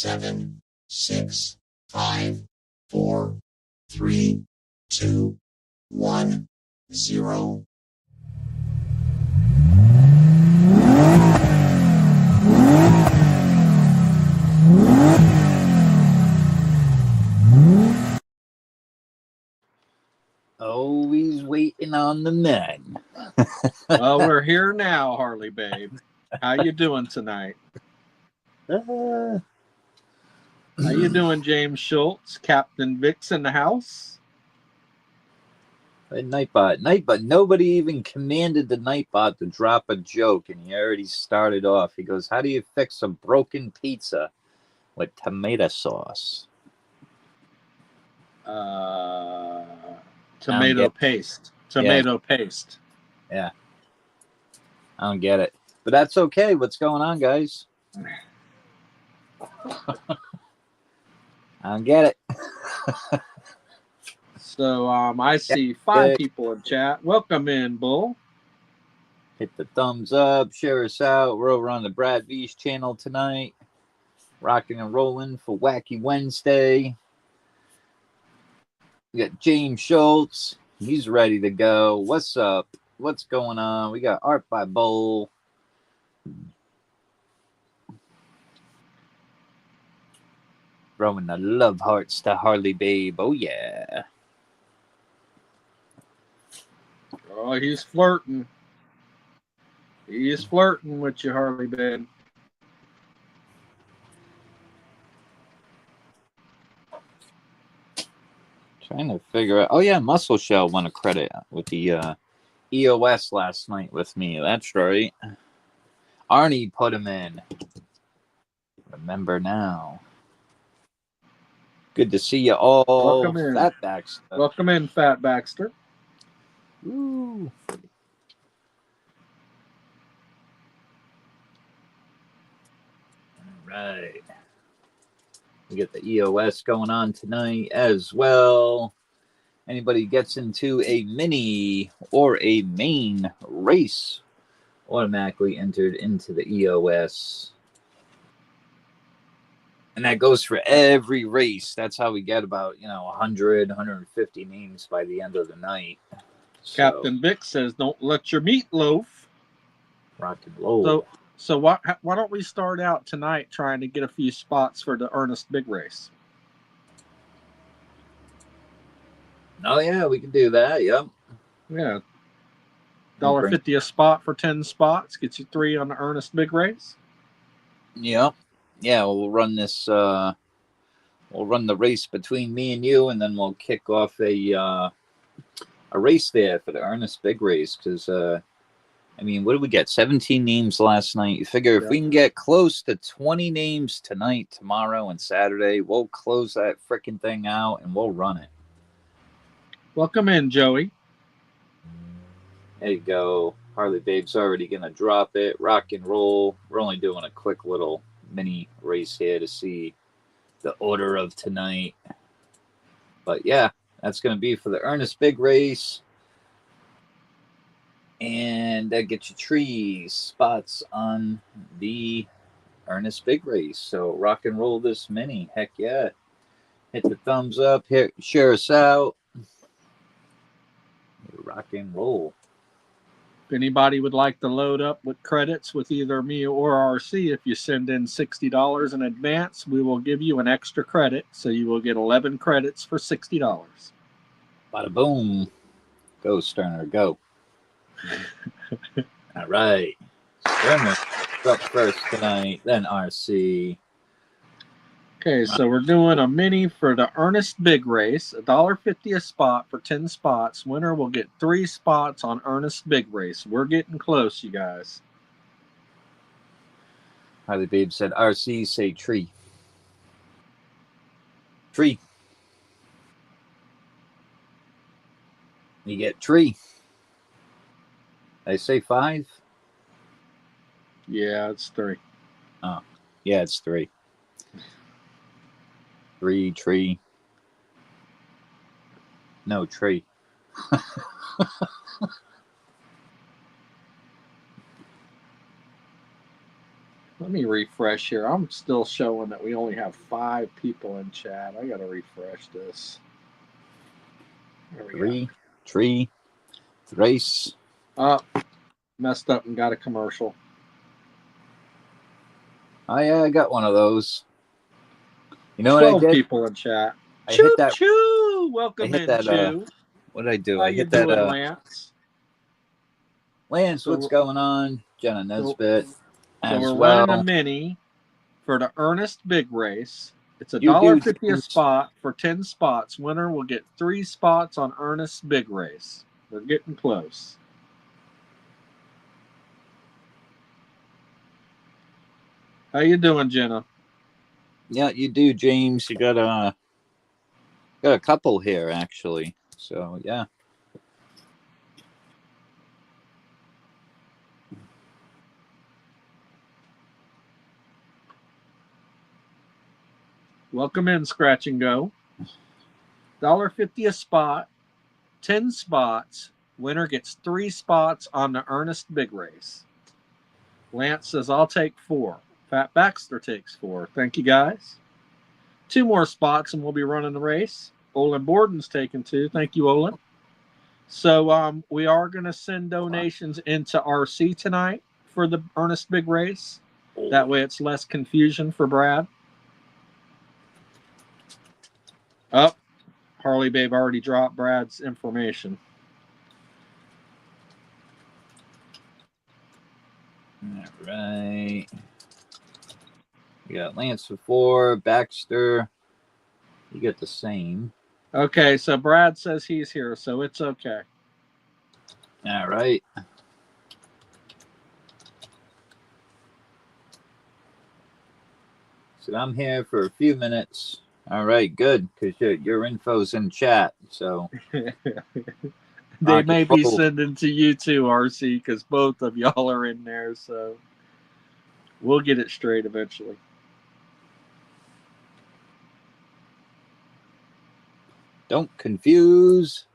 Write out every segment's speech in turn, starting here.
7, 6, 5, 4, 3, 2, 1, 0. Always waiting on the men. Well, we're here now, Harley babe. How you doing tonight? How you doing, James Schultz? Captain Vic's in the house? Nightbot. Nobody even commanded the Nightbot to drop a joke, and he already started off. He goes, "How do you fix a broken pizza with tomato sauce?" Tomato paste. Tomato paste. Yeah. I don't get it. But that's okay. What's going on, guys? I don't get it. So I see 5 people in chat. Welcome in, Bull. Hit the thumbs up. Share us out. We're over on the Brad V's channel tonight. Rocking and rolling for Wacky Wednesday. We got James Schultz. He's ready to go. What's up? What's going on? We got Art by Bull. Throwing the love hearts to Harley babe. Oh, yeah. Oh, he's flirting. He's flirting with you, Harley babe. Trying to figure out. Oh, yeah. Muscle Shell won a credit with the EOS last night with me. That's right. Arnie put him in. Remember now. Good to see you all. Welcome in. Fat Baxter. Welcome in, Fat Baxter. Ooh. All right. We get the EOS going on tonight as well. Anybody gets into a mini or a main race automatically entered into the EOS. And that goes for every race. That's how we get about, 100, 150 names by the end of the night. Captain Vic says, "Don't let your meat loaf." Rock and roll. So why don't we start out tonight trying to get a few spots for the Ernest Big Race? Oh, yeah, we can do that. Yep. Yeah. $1.50 a spot for 10 spots. Gets you 3 on the Ernest Big Race. Yep. Yeah, we'll run this. We'll run the race between me and you, and then we'll kick off a race there for the Ernest Big Race. Because, what did we get? 17 names last night. You figure if we can get close to 20 names tonight, tomorrow, and Saturday, we'll close that freaking thing out and we'll run it. Welcome in, Joey. There you go. Harley Babe's already going to drop it. Rock and roll. We're only doing a quick little mini race here to see the order of tonight. But yeah, that's going to be for the Ernest Big Race. And that gets you 3 spots on the Ernest Big Race. So rock and roll this mini. Heck yeah. Hit the thumbs up. Share us out. Rock and roll. If anybody would like to load up with credits with either me or RC, if you send in $60 in advance, we will give you an extra credit. So you will get 11 credits for $60. Bada boom. Go, Sterner, go. All right. Sterner up first tonight, then RC. Okay, so we're doing a mini for the Ernest Big Race, $1.50 a spot for 10 spots. Winner will get 3 spots on Ernest Big Race. We're getting close, you guys. Harley Babe said, RC, say tree. Tree. You get tree. I say 5? Yeah, it's 3. Oh, yeah, it's 3. 3, tree. No, tree. Let me refresh here. I'm still showing that we only have 5 people in chat. I got to refresh this. There we go. Tree, race. Oh, messed up and got a commercial. Oh yeah, I got one of those. You know 12 what I did? people in chat. I Choo hit that. choo! Welcome I hit in, that. Choo. What did I do? How I you hit that. doing, Lance? Lance, what's going on? Jenna Nesbitt So as we're well. running a mini for the Ernest Big Race. It's You do, $1.50 a spot for 10 spots. Winner will get 3 spots on Ernest's Big Race. We're getting close. How you doing, Jenna? Yeah, you do, James. You got a couple here actually. So yeah. Welcome in, Scratch and Go. $1.50 a spot, 10 spots. Winner gets 3 spots on the Ernest Big Race. Lance says, I'll take 4. Fat Baxter takes 4. Thank you, guys. 2 more spots and we'll be running the race. Olin Borden's taking 2. Thank you, Olin. So we are going to send donations into RC tonight for the Ernest Big Race. That way it's less confusion for Brad. Oh, Harley Babe already dropped Brad's information. All right. We got Lance for 4, Baxter. You get the same. Okay, so Brad says he's here, so it's okay. All right. So I'm here for a few minutes. All right, good, because your info's in chat. So They may be sending to you too, RC, because both of y'all are in there. So we'll get it straight eventually. Don't confuse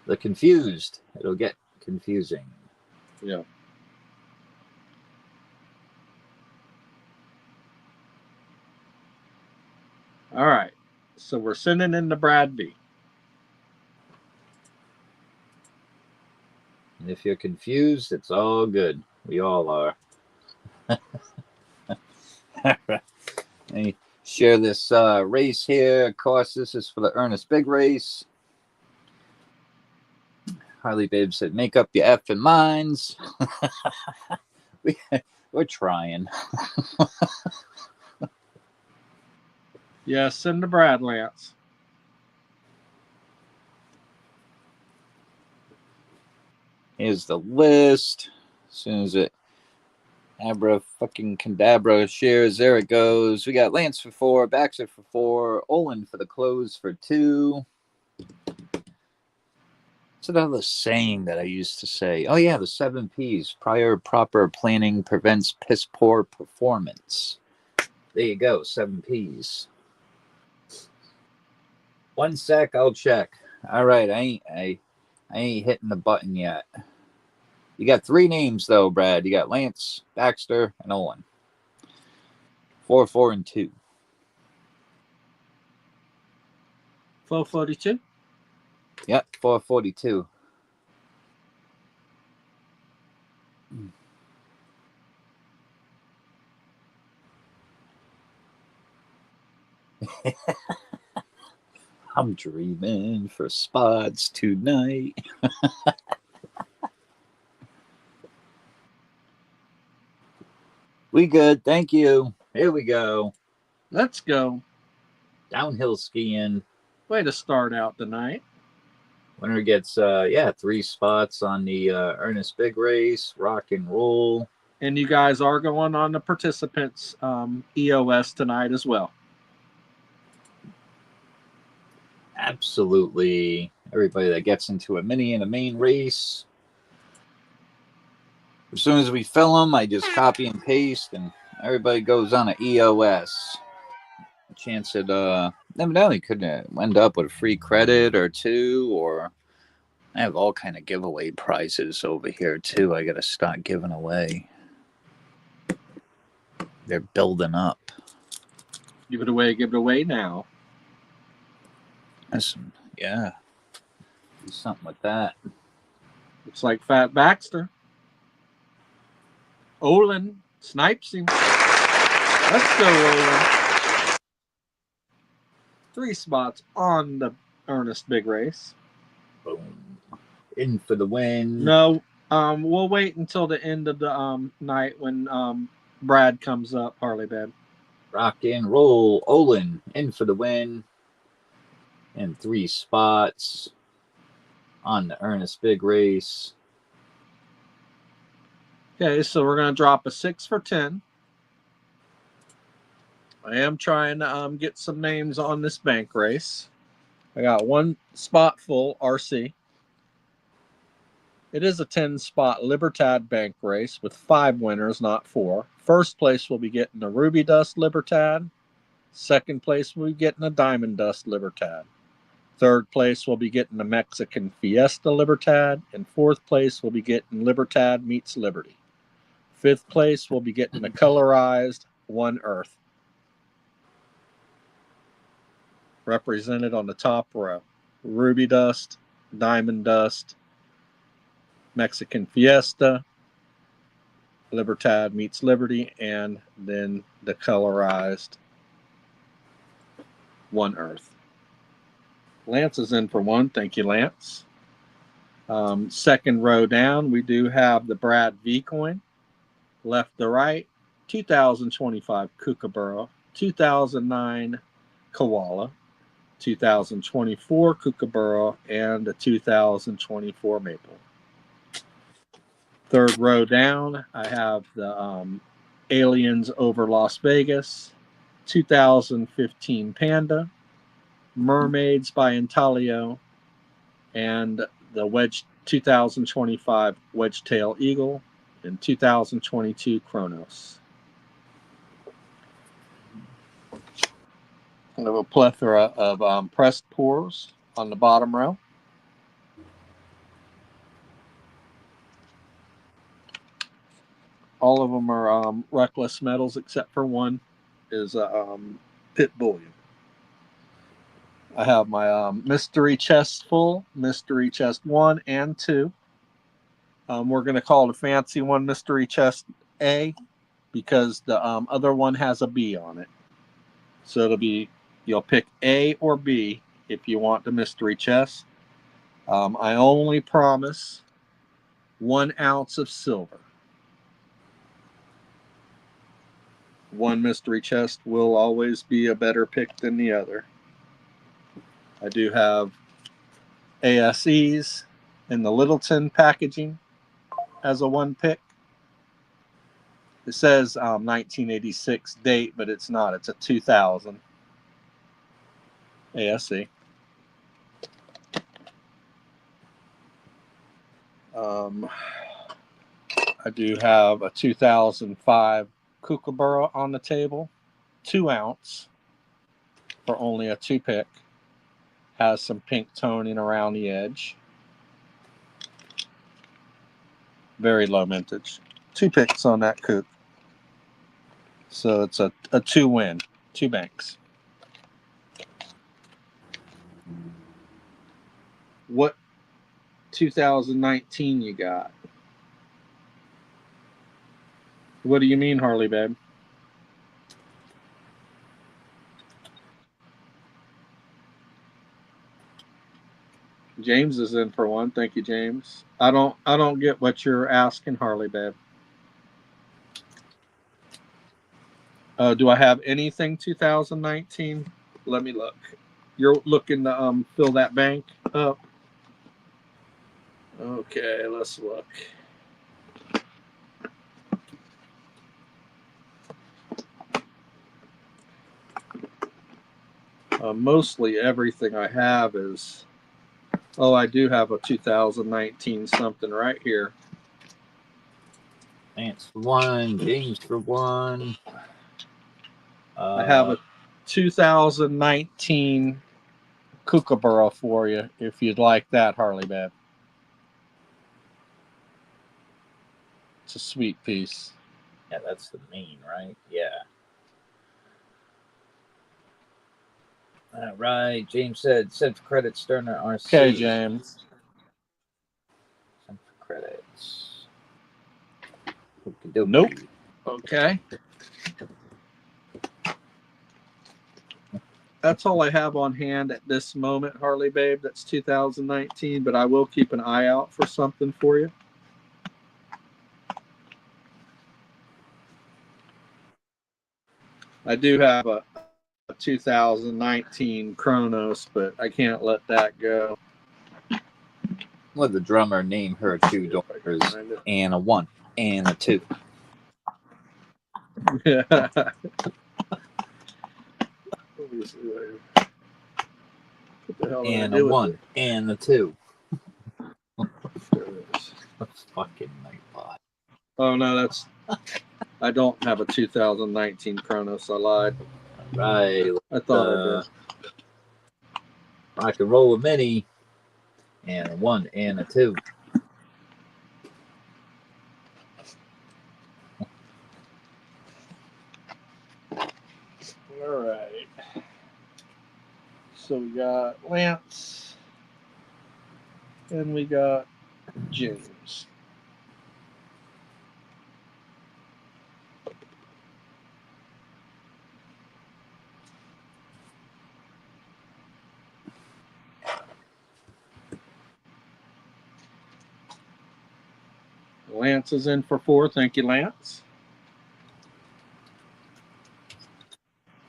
the confused. It'll get confusing. Yeah. All right. So we're sending in to Brad B. And if you're confused, it's all good. We all are. Let me share this race here. Of course, this is for the Ernest Big Race. Harley Babe said, make up your effing minds. We're trying. Yeah, send to Brad, Lance. Here's the list. As soon as it Abra fucking Cadabra shares, there it goes. We got Lance for 4, Baxter for 4, Olin for the close for 2. What's another saying that I used to say? Oh yeah, the 7 P's. Prior proper planning prevents piss poor performance. There you go, 7 P's. 1 sec, I'll check. All right, I ain't hitting the button yet. You got 3 names though, Brad. You got Lance, Baxter, and Olin. 4, 4, and 2. 442. Yep, 442. I'm dreaming for spots tonight. We good. Thank you. Here we go. Let's go. Downhill skiing. Way to start out the night. Winner gets 3 spots on the Ernest Big Race. Rock and roll. And you guys are going on the participants EOS tonight as well. Absolutely. Everybody that gets into a mini and a main race. As soon as we fill them, I just copy and paste, and everybody goes on an EOS. A chance at never know, you could end up with a free credit or 2, or I have all kind of giveaway prizes over here too. I gotta start giving away. They're building up. Give it away now. Yeah. Do something with that. Looks like Fat Baxter. Olin snipes him. Let's go, Olin. 3 spots on the Ernest Big Race. Boom. In for the win. No, we'll wait until the end of the night when Brad comes up, Harley Bed. Rock and roll. Olin in for the win. And 3 spots on the Ernest Big Race. Okay, so we're going to drop a 6 for 10. I am trying to get some names on this bank race. I got 1 spot full, RC. It is a 10-spot Libertad bank race with 5 winners, not 4. First place will be getting a Ruby Dust Libertad. Second place will be getting a Diamond Dust Libertad. Third place will be getting a Mexican Fiesta Libertad. And fourth place will be getting Libertad Meets Liberty. Fifth place will be getting a colorized One Earth. Represented on the top row. Ruby Dust, Diamond Dust, Mexican Fiesta, Libertad Meets Liberty, and then the colorized One Earth. Lance is in for 1. Thank you, Lance. Second row down, we do have the Brad V coin. Left to right, 2025 Kookaburra, 2009 Koala, 2024 Kookaburra, and a 2024 Maple. Third row down, I have the Aliens over Las Vegas, 2015 Panda, Mermaids by Intalio, and the 2025 Wedgetail Eagle, and 2022 Kronos. I have a plethora of pressed pours on the bottom row. All of them are reckless metals except for one is pit bullion. I have my mystery chest full, mystery chest 1 and 2. We're going to call the fancy one mystery chest A because the other one has a B on it. So it'll be, you'll pick A or B if you want the mystery chest. I only promise 1 ounce of silver. 1 mystery chest will always be a better pick than the other. I do have ASEs in the Littleton packaging as a 1 pick. It says 1986 date, but it's not. It's a 2000 ASE. I do have a 2005 Kookaburra on the table, 2 ounce for only a 2 pick. Has some pink toning around the edge. Very low mintage. 2 picks on that Kook. So it's a 2 win, 2 banks. What 2019 you got? What do you mean, Harley, babe? James is in for 1. Thank you, James. I don't get what you're asking, Harley, babe. Do I have anything 2019? Let me look. You're looking to fill that bank up? Okay, let's look. Mostly everything I have is... Oh, I do have a 2019 something right here. Lance for 1. James for 1. I have a 2019 Kookaburra for you, if you'd like that, Harley Bab. It's a sweet piece. Yeah, that's the main, right? Yeah. All right. James said, send for credits, Sterner RC. Okay, James. Send for credits. Okey-dokey. Nope. Okay. That's all I have on hand at this moment, Harley Babe. That's 2019, but I will keep an eye out for something for you. I do have a 2019 Kronos, but I can't let that go. Well, the drummer named her two daughters, and a 1 and a 2. Yeah. And a 1 and a 2. Fucking Nightbot. Oh no, I don't have a 2019 Kronos. I lied. Right. I thought I did. Rock and roll a mini, and a 1 and a 2. All right. So we got Lance, and we got James. Lance is in for 4. Thank you, Lance.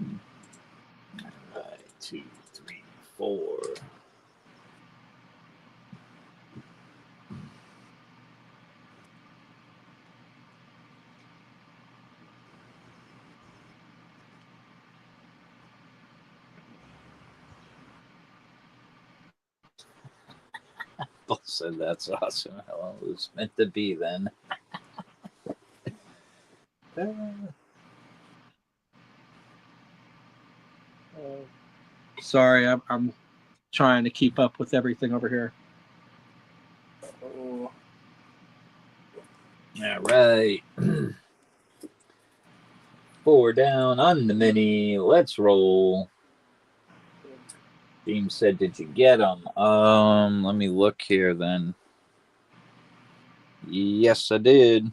All right, 2, 3, 4. Both said that's awesome. Well, it was meant to be then. Sorry, I'm trying to keep up with everything over here. Oh. All right. 4 down on the mini. Let's roll. James said, did you get them? Let me look here then. Yes, I did.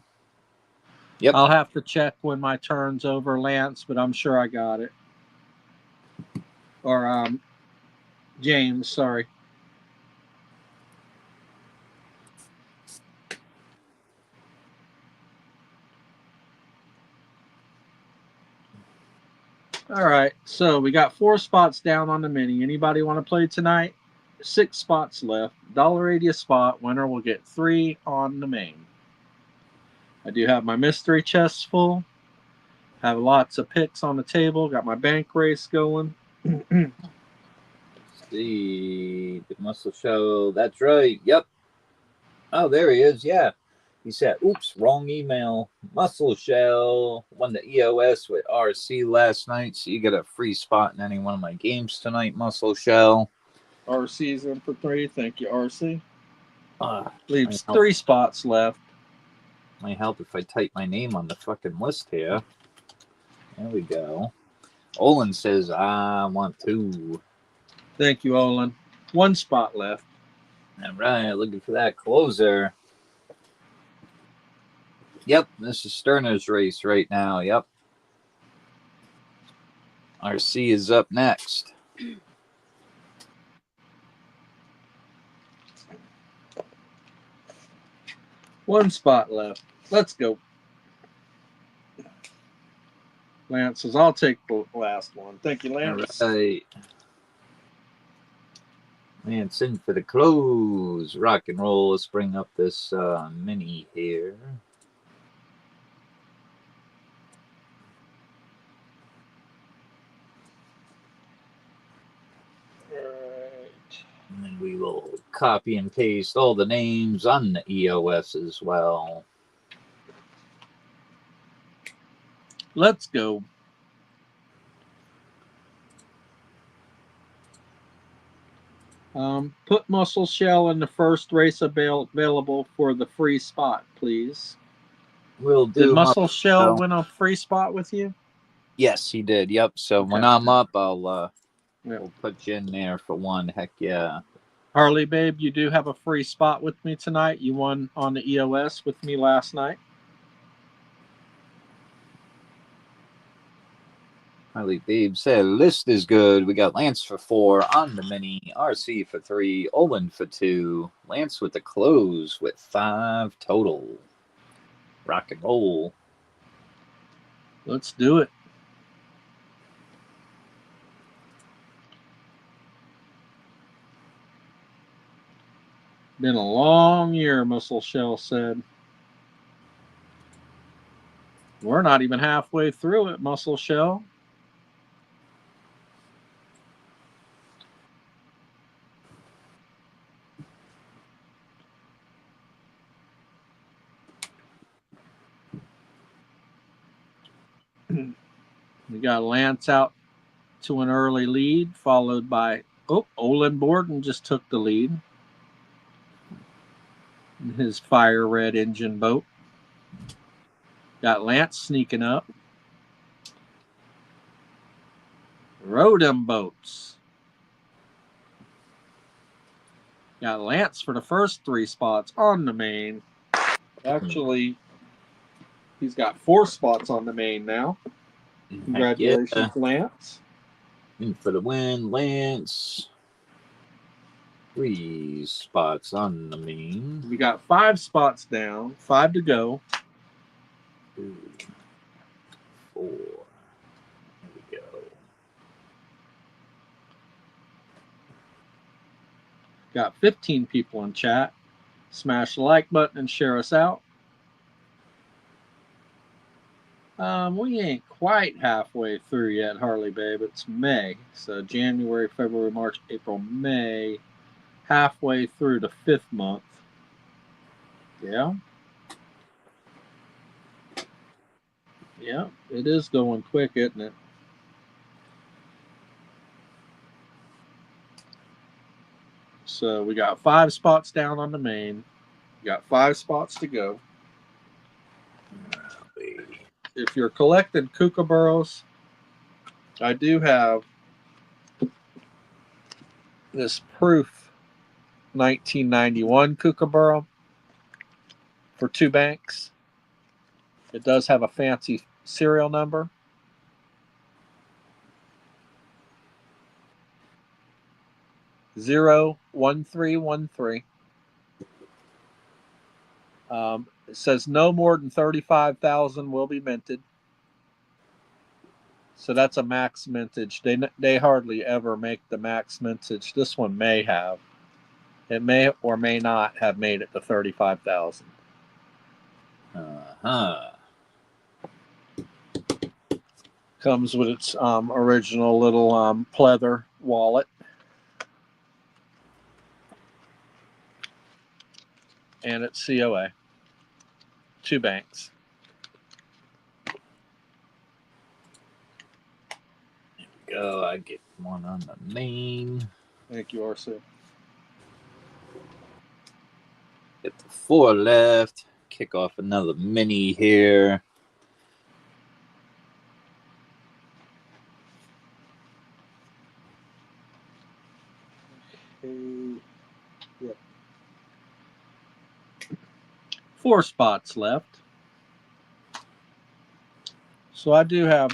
Yep. I'll have to check when my turn's over, Lance, but I'm sure I got it. Or James, sorry. All right, so we got 4 spots down on the mini. Anybody want to play tonight? 6 spots left. $1.80 a spot. Winner will get 3 on the main. I do have my mystery chest full. Have lots of picks on the table. Got my bank race going. See, the muscle show. That's right. Yep. Oh, there he is. Yeah. He said, oops, wrong email. Muscle Shell won the EOS with RC last night, so you get a free spot in any one of my games tonight, Muscle Shell. RC's in for 3. Thank you, RC. Leaves Might 3 spots left. Might help if I type my name on the fucking list here. There we go. Olin says, I want 2. Thank you, Olin. 1 spot left. All right, looking for that closer. Yep, this is Sterner's race right now. Yep. RC is up next. One spot left. Let's go. Lance says, I'll take the last one. Thank you, Lance. All right. Lance in for the close. Rock and roll. Let's bring up this mini here. And then we will copy and paste all the names on the EOS as well. Let's go. Put Muscle Shell in the first race available for the free spot, please. Will do. Did Muscle Shell So, win a free spot with you? yes, he did. Yep. So when Okay. I'm up, I'll Yeah. we'll put you in there for one. Heck yeah. Harley, babe, you do have a free spot with me tonight. You won on the EOS with me last night. Harley Babe said, list is good. We got Lance for 4 on the mini, RC for 3, Olin for 2, Lance with the close with 5 total. Rock and roll. Let's do it. Been a long year, Muscle Shell said. We're not even halfway through it, Muscle Shell. We got Lance out to an early lead, followed by Olin Borden just took the lead in his fire red engine boat. Got Lance sneaking up. Rodem boats. Got Lance for the first 3 spots on the main. Actually, he's got 4 spots on the main now. Congratulations, yeah. Lance. In for the win, Lance. 3 spots on the main. We got 5 spots down, 5 to go. 2, 4. There we go. Got 15 people in chat. Smash the like button and share us out. We ain't quite halfway through yet, Harley Babe. It's May. So January, February, March, April, May. Halfway through the 5th month. Yeah. Yeah, it is going quick, isn't it? So we got 5 spots down on the main. We got 5 spots to go. If you're collecting kookaburras, I do have this proof 1991 kookaburra for 2 banks. It does have a fancy serial number. (01313). It says no more than 35,000 will be minted. So that's a max mintage. They hardly ever make the max mintage. This one may have. It may or may not have made it to 35,000. Comes with its original little pleather wallet. And it's COA. 2 banks. There we go. I get one on the main. Thank you, RC. Get the 4 left. Kick off another mini here. Yep. 4 spots left. So I do have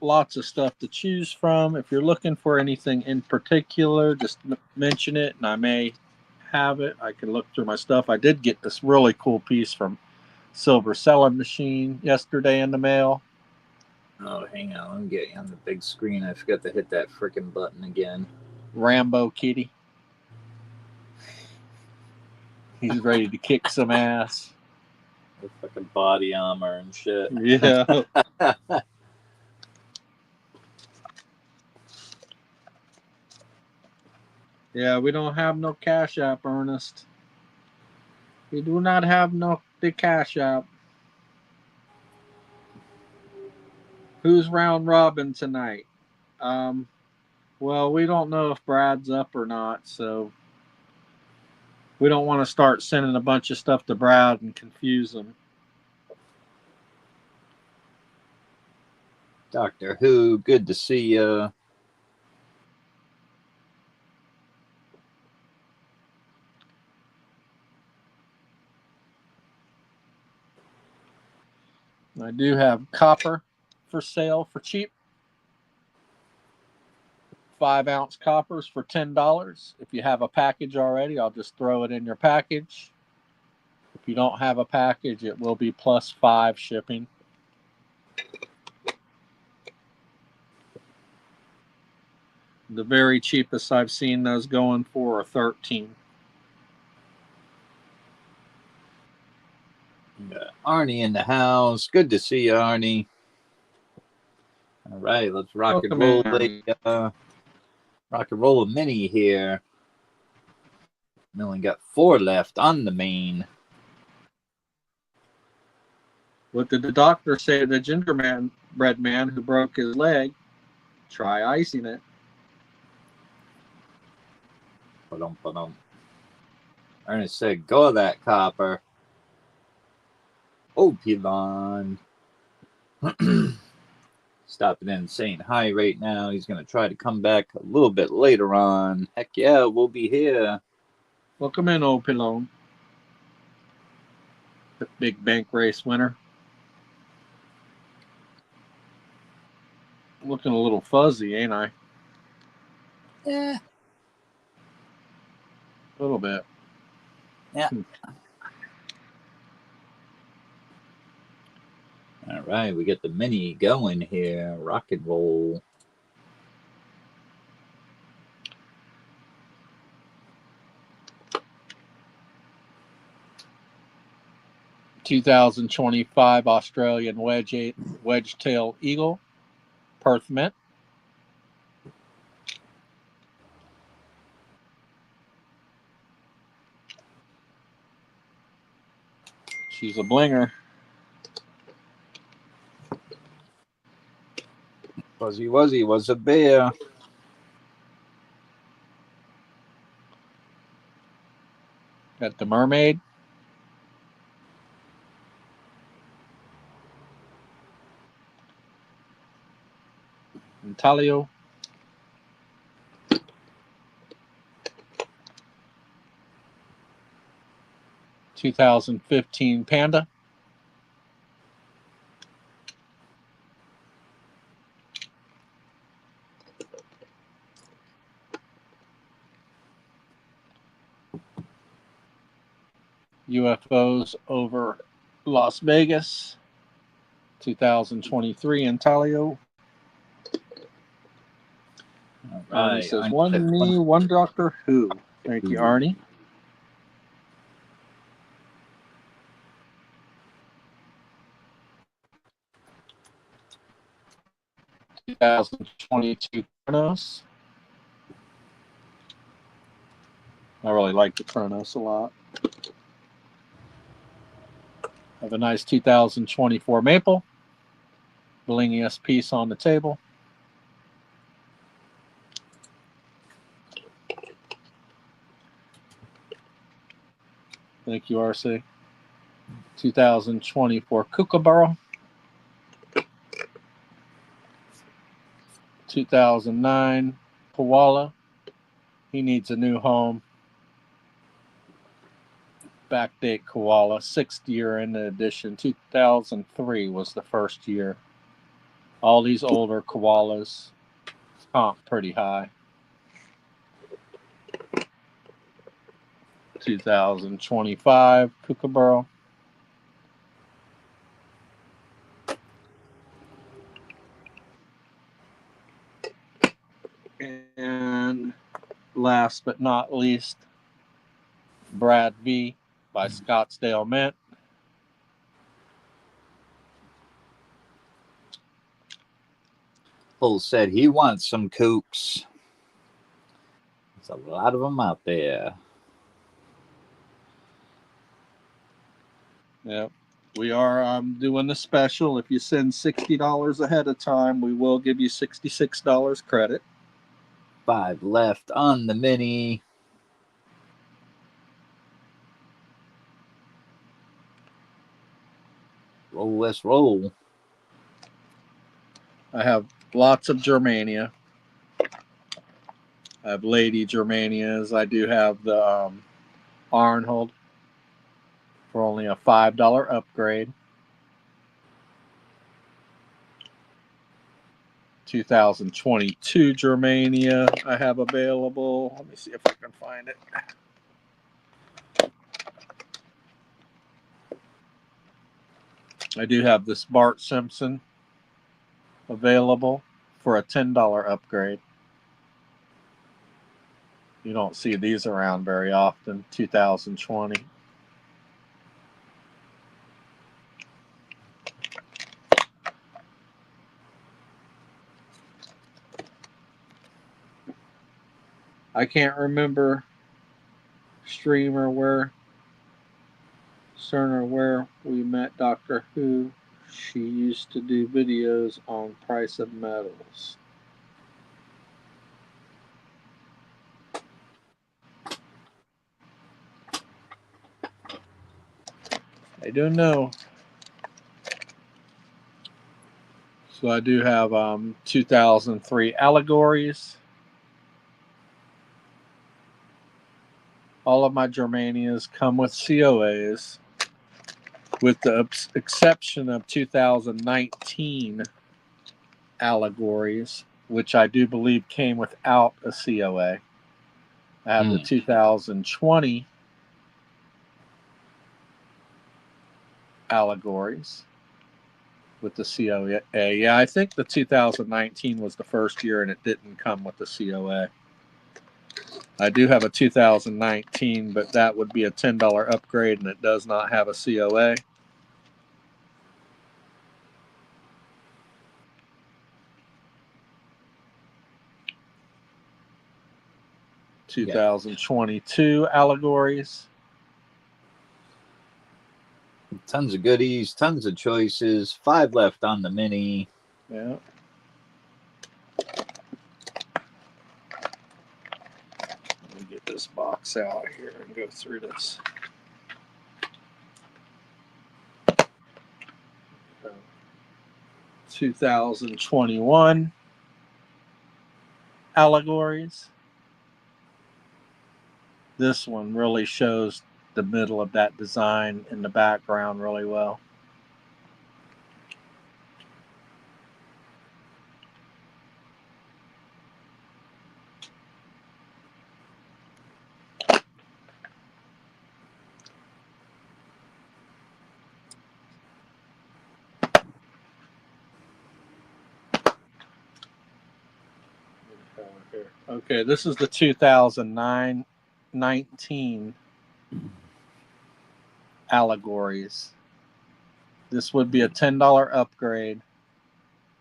lots of stuff to choose from. If you're looking for anything in particular, just mention it and I may have it. I can look through my stuff. I did get this really cool piece from Silver Selling Machine yesterday in the mail. Oh, hang on. Let me get you on the big screen. I forgot to hit that freaking button again. Rambo Kitty. He's ready to kick some ass. With fucking body armor and shit. Yeah. Yeah, we don't have no Cash App, Ernest. We do not have the Cash App. Who's round robin tonight? Well, we don't know if Brad's up or not, so we don't want to start sending a bunch of stuff to Brad and confuse him. Doctor Who, good to see you. I do have copper for sale for cheap. 5-ounce coppers for $10. If you have a package already, I'll just throw it in your package. If you don't have a package, it will be +5 shipping. The very cheapest I've seen those going for are $13. Arnie in the house. Good to see you, Arnie. All right, let's rock Welcome and roll. Rock and roll a mini here. We only got 4 left on the main. What did the doctor say to the gingerbread man who broke his leg? Try icing it. Ba-dum. Ernest said, go that copper. Oh, Pilon. Stopping in and saying hi right now. He's going to try to come back a little bit later on. Heck yeah, we'll be here. Welcome in, old Pilon. The big bank race winner. Looking a little fuzzy, ain't I? Yeah. A little bit. Yeah. All right, we get the mini going here. Rock and roll. $2025 Australian wedge-tail eagle, Perth mint. She's a blinger. Fuzzy Wuzzy was a bear. Got the mermaid. Intaglio. (2015) Panda. UFOs over Las Vegas. 2023 Intaglio. All Arnie right. says, Arnie one said me, one Doctor Who. Thank you, Arnie. (2022) Kronos. I really like the Kronos a lot. Have a nice 2024 Maple. Blingiest piece on the table. Thank you, RC. 2024 Kookaburra. 2009 Koala. He needs a new home. Backdate Koala. 6th year in the edition. 2003 was the first year. All these older koalas comp pretty high. 2025 Kookaburra. And last but not least, Brad V by Scottsdale Mint. Bull said he wants some kooks. There's a lot of them out there. Yep. We are doing the special. If you send $60 ahead of time, we will give you $66 credit. 5 left on the mini. Roll, let's roll. I have lots of Germania. I have Lady Germanias. I do have the Arnold for only a $5 upgrade. 2022 Germania I have available. Let me see if I can find it. I do have this Bart Simpson available for a $10 upgrade. You don't see these around very often. 2020. I can't remember streamer where Cerner where we met Doctor Who. She used to do videos on price of metals. I don't know. So I do have 2003 allegories. All of my Germanias come with COAs, with the exception of 2019 allegories, which I do believe came without a COA. I have the 2020 allegories with the COA. Yeah, I think the 2019 was the first year and it didn't come with the COA. I do have a 2019, but that would be a $10 upgrade and it does not have a COA. Yeah. 2022 allegories. Tons of goodies, tons of choices. 5 left on the mini. Yeah. Let me get this box out here and go through this. 2021 allegories. This one really shows the middle of that design in the background really well. Okay, this is the 2019 allegories. This would be a $10 upgrade.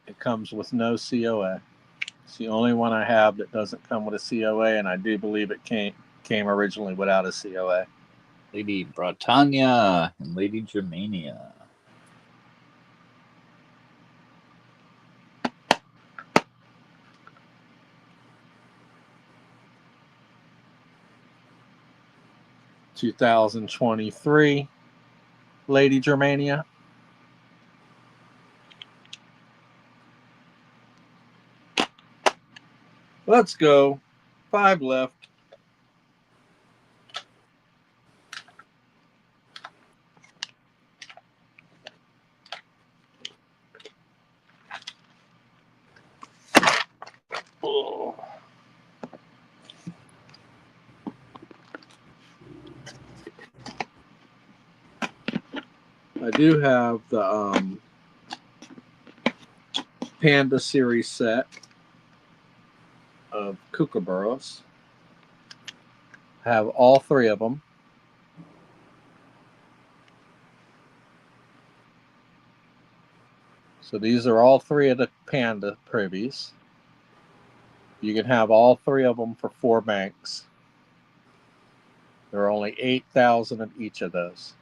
It comes with no COA. It's the only one I have that doesn't come with a COA, and I do believe it came originally without a COA. Lady Britannia and Lady Germania. (2023) Lady Germania. Let's go. 5 left. Oh. I do have the Panda series set of kookaburras. I have all 3 of them. So these are all 3 of the Panda privies. You can have all 3 of them for 4 banks. There are only 8,000 of each of those.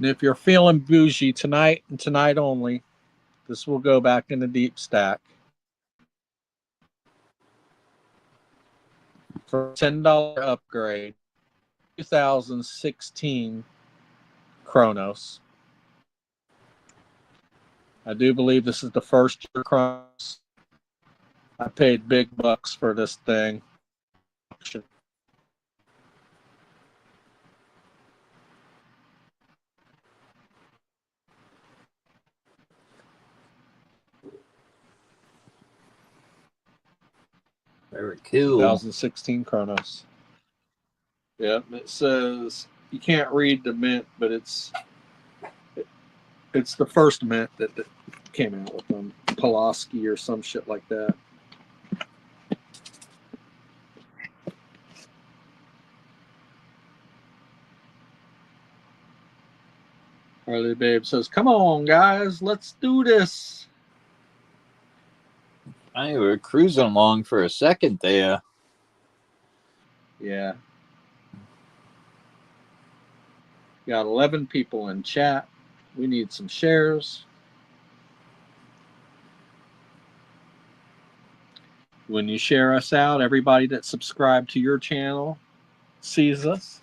And if you're feeling bougie tonight and tonight only, this will go back in the deep stack. For a $10 upgrade, 2016 Chronos. I do believe this is the first year Chronos. I paid big bucks for this thing. Very cool. 2016 Chronos. Yep, it says you can't read the mint, but it's the first mint that came out with them. Pulaski or some shit like that. Harley Babe says, "Come on, guys, let's do this." I were cruising along for a second there. Yeah. Got 11 people in chat. We need some shares. When you share us out, everybody that subscribed to your channel sees us.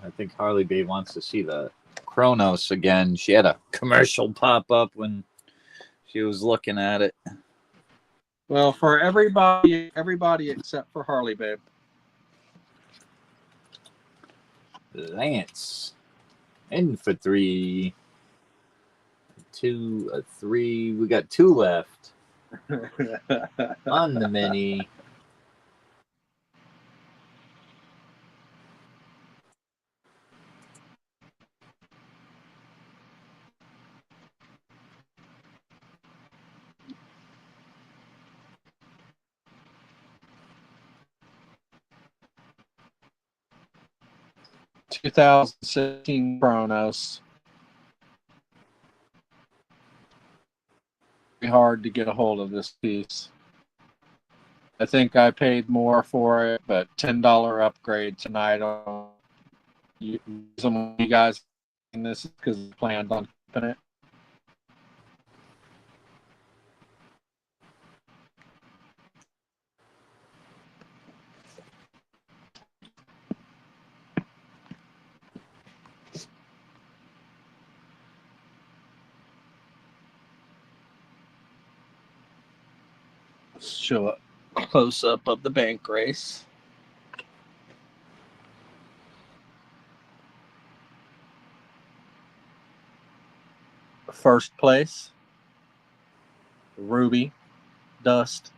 I think Harley Babe wants to see the Chronos again. She had a commercial pop up when she was looking at it. Well, for everybody except for Harley Babe. Lance. In for 3. 2, a 3. We got 2 left on the mini. $2,016 Chronos. Very hard to get a hold of this piece. I think I paid more for it, but $10 upgrade tonight. Some of you guys in this because I planned on keeping it. Show a close up of the bank race. First place, ruby, dust,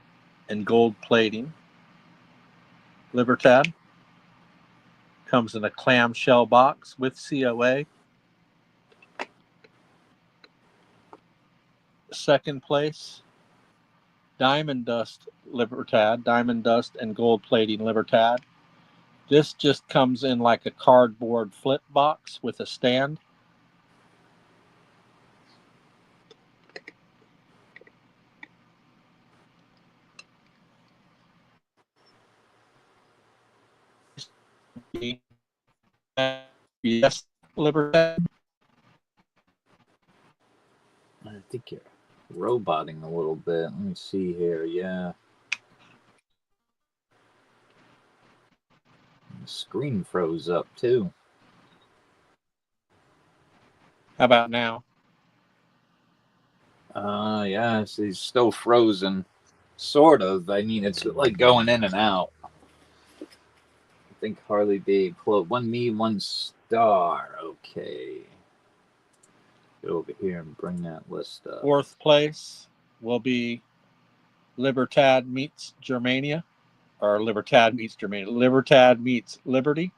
and gold plating. Libertad comes in a clamshell box with COA. Second place, Diamond Dust Libertad, Diamond Dust and Gold Plating Libertad. This just comes in like a cardboard flip box with a stand. Yes, Libertad. I think you're roboting a little bit. Let me see here. Yeah. The screen froze up too. How about now? Yeah, he's still frozen. Sort of. I mean, it's like going in and out. I think Harley Babe quote 1 me, 1 star. Okay. Get over here and bring that list up. Fourth place will be Libertad meets Germania, or Libertad meets Germania. Libertad meets Liberty.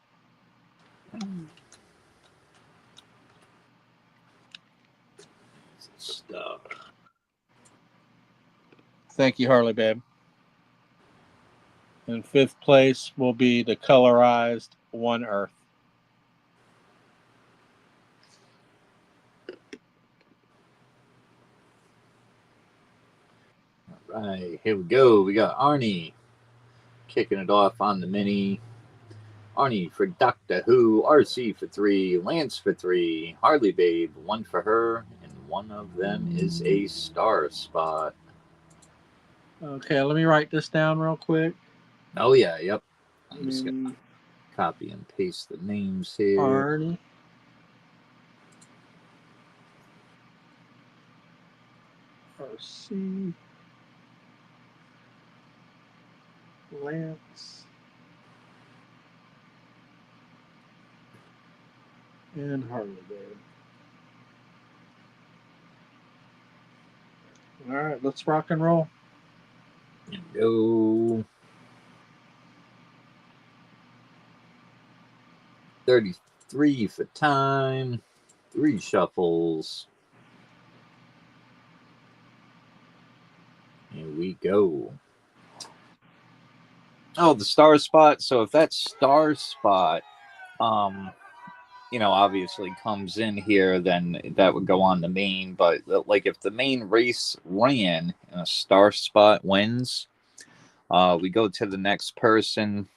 Stuff. Thank you, Harley Babe. And fifth place will be the colorized One Earth. All right, here we go. We got Arnie kicking it off on the mini. Arnie for Doctor Who, RC for 3, Lance for 3, Harley Babe, 1 for her, and one of them is a star spot. Okay, let me write this down real quick. Oh, yeah, yep. I'm just going to copy and paste the names here. Arnie. RC. Lance. And Harley Babe. All right, let's rock and roll. Go. 33 for time. 3 shuffles. Here we go. Oh, the star spot. So if that star spot, obviously comes in here, then that would go on the main. But like if the main race ran and a star spot wins, we go to the next person,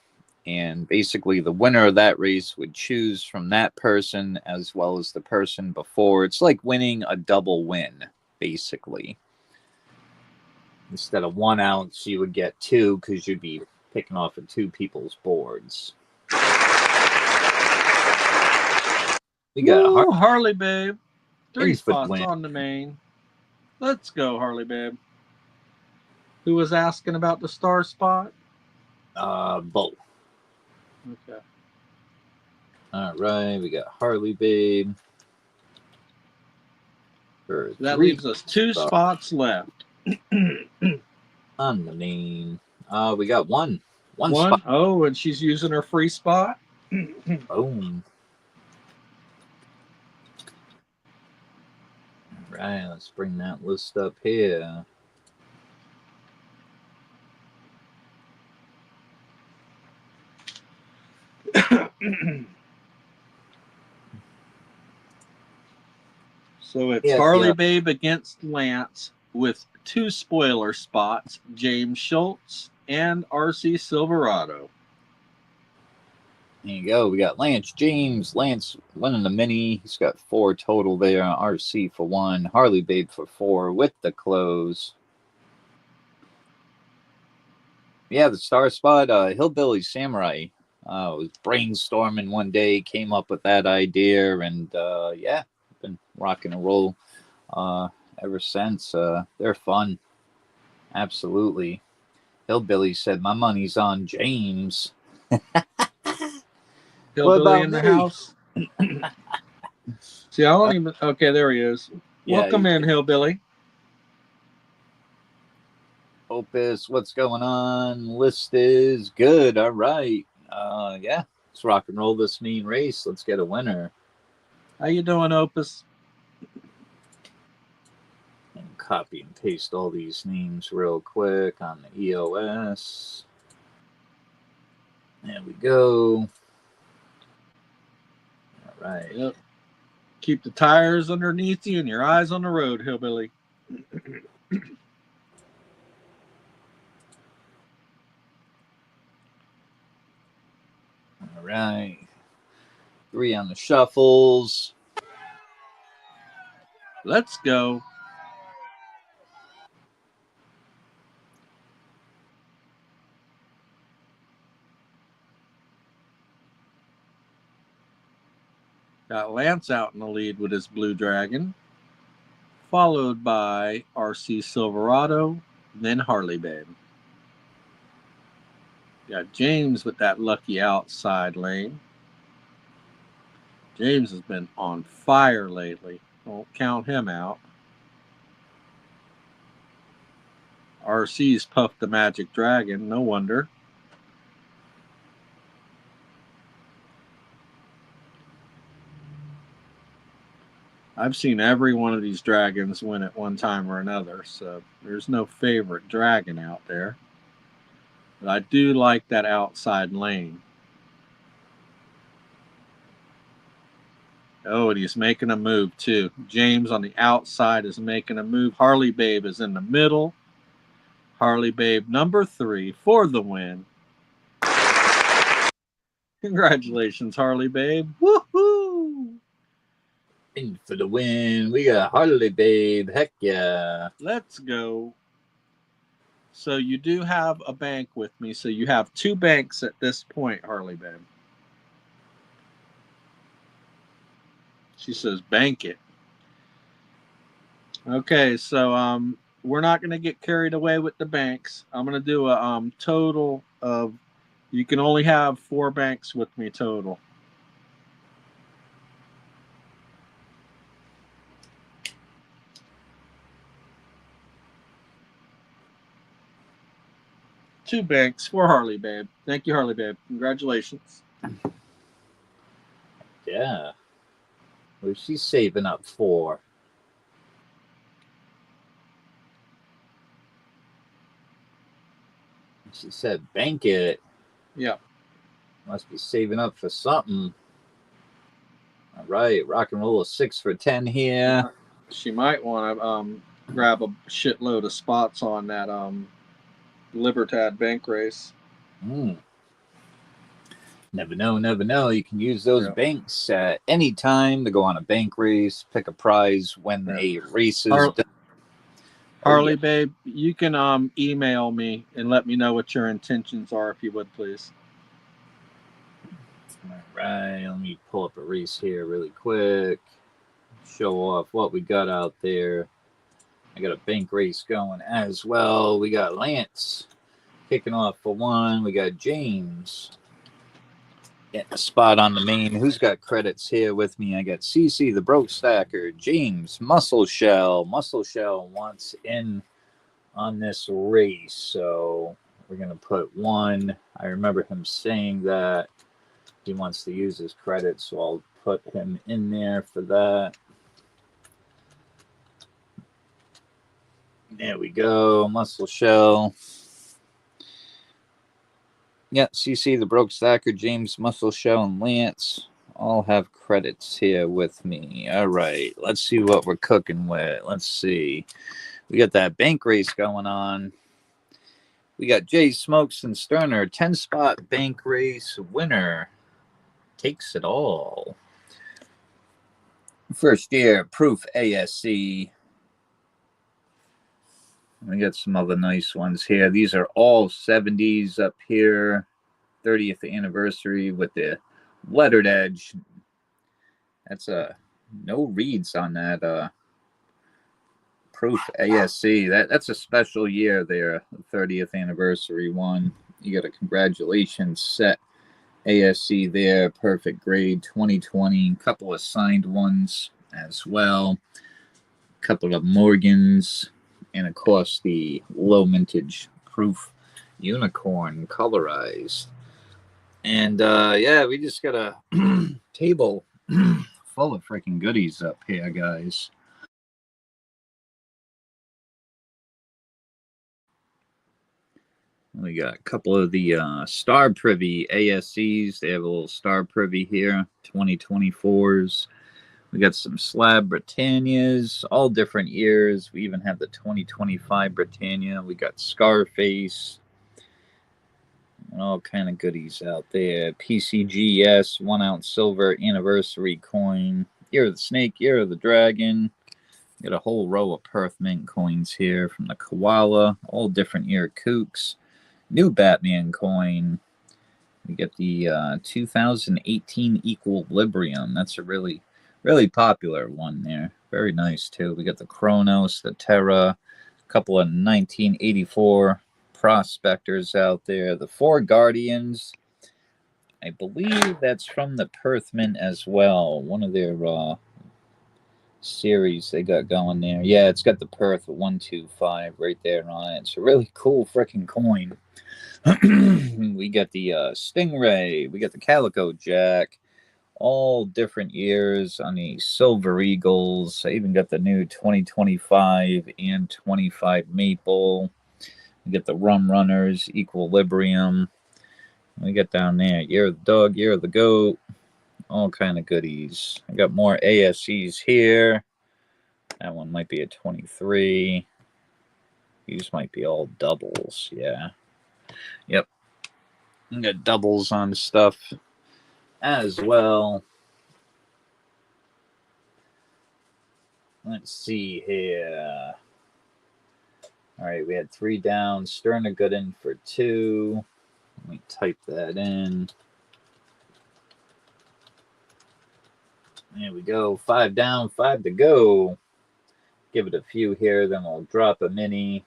and basically the winner of that race would choose from that person as well as the person before. It's like winning a double win, basically. Instead of 1 ounce, you would get 2 because you'd be picking off of 2 people's boards. We got Harley Babe. 3 Infinite spots win. on the main. Let's go, Harley Babe. Who was asking about the star spot? Bo. Okay. All right, we got Harley Babe. So that leaves us 2 spots left. On the main. We got one. One One. spot. Oh, and she's using her free spot. Boom. All right, let's bring that list up here. So it's Harley Babe against Lance with 2 spoiler spots, James Schultz and RC Silverado. There you go. We got Lance James. Lance winning the mini. He's got 4 total there. RC for 1. Harley Babe for 4 with the close. Yeah, the star spot, Hillbilly Samurai. Was brainstorming one day, came up with that idea, and been rocking and roll ever since. They're fun. Absolutely. Hillbilly said, my money's on James. Hillbilly in the house. See, I don't even. Okay, there he is. Yeah, Welcome in, Hillbilly. Opus, what's going on? List is good. All right. Let's rock and roll this mean race. Let's get a winner. How you doing, Opus? And copy and paste all these names real quick on the EOS. There we go. All right. Yep. Keep the tires underneath you and your eyes on the road, Hillbilly. All right. 3 on the shuffles. Let's go. Got Lance out in the lead with his Blue Dragon, followed by RC Silverado, then Harley Babe. Got James with that lucky outside lane. James has been on fire lately. Don't count him out. RC's puffed the Magic Dragon, no wonder. I've seen every one of these dragons win at one time or another, so there's no favorite dragon out there. But I do like that outside lane. Oh, and he's making a move too. James on the outside is making a move. Harley Babe is in the middle. Harley Babe number 3 for the win. Congratulations, Harley babe. Woohoo! In for the win. We got Harley babe. Heck yeah. Let's go. So you do have a bank with me. So you have 2 banks at this point, Harley babe. She says bank it. Okay, so we're not going to get carried away with the banks. I'm going to do a total of, you can only have 4 banks with me total. Two banks for Harley babe. Thank you, Harley babe. Congratulations. Yeah. What's she saving up for? She said bank it. Yeah. Must be saving up for something. All right, rock and roll a 6 for 10 here. She might want to grab a shitload of spots on that Libertad bank race. Never know, never know. You can use those Yeah. banks at any time to go on a bank race, pick a prize when a race is done. Harley babe, you can email me and let me know what your intentions are, if you would, please. All right, let me pull up a race here really quick. Show off what we got out there. I got a bank race going as well. We got Lance kicking off for 1. We got James getting a spot on the main. Who's got credits here with me? I got CC, the Broke Stacker, James, Muscle Shell. Muscle Shell wants in on this race, so we're going to put 1. I remember him saying that he wants to use his credits, so I'll put him in there for that. There we go, Muscle Shell. Yeah, CC, the Broke Stacker, James, Muscle Shell, and Lance all have credits here with me. All right, let's see what we're cooking with. Let's see. We got that bank race going on. We got Jay Smokes and Sterner, 10-spot bank race winner. Takes it all. First year, Proof ASC. We got some other nice ones here. These are all 70s up here. 30th anniversary with the lettered edge. That's no reads on that Proof ASC. That's a special year there, the 30th anniversary one. You got a congratulations set ASC there, perfect grade 2020. A couple of signed ones as well. A couple of Morgans, and of course the low mintage Proof unicorn colorized. And yeah, we just got a table full of freaking goodies up here, guys. We got a couple of the Star Privy ASCs. They have a little Star Privy here, 2024s. We got some Slab Britannias, all different years. We even have the 2025 Britannia. We got Scarface. And all kind of goodies out there. PCGS 1 ounce silver anniversary coin. Year of the Snake, Year of the Dragon. Got a whole row of Perth Mint coins here from the Koala. All different year kooks. New Batman coin. We get the 2018 Equilibrium. That's a really, really popular one there. Very nice too. We got the Kronos, the Terra, a couple of 1984 prospectors out there. The 4 Guardians. I believe that's from the Perth Mint as well. One of their series they got going there. Yeah, it's got the Perth 125 right there on it. It's a really cool freaking coin. We got the Stingray. We got the Calico Jack. All different years on the Silver Eagles. I even got the new 2025 and 25 Maple. We got the Rum Runners, Equilibrium. We got down there Year of the Dog, Year of the Goat. All kind of goodies. I got more ASCs here. That one might be a 23. These might be all doubles. Yeah. Yep. We got doubles on stuff. as well. Let's see here. All right, we had 3 down. Sterner got in for 2. Let me type that in. There we go. 5 down, 5 to go. Give it a few here, then we'll drop a mini.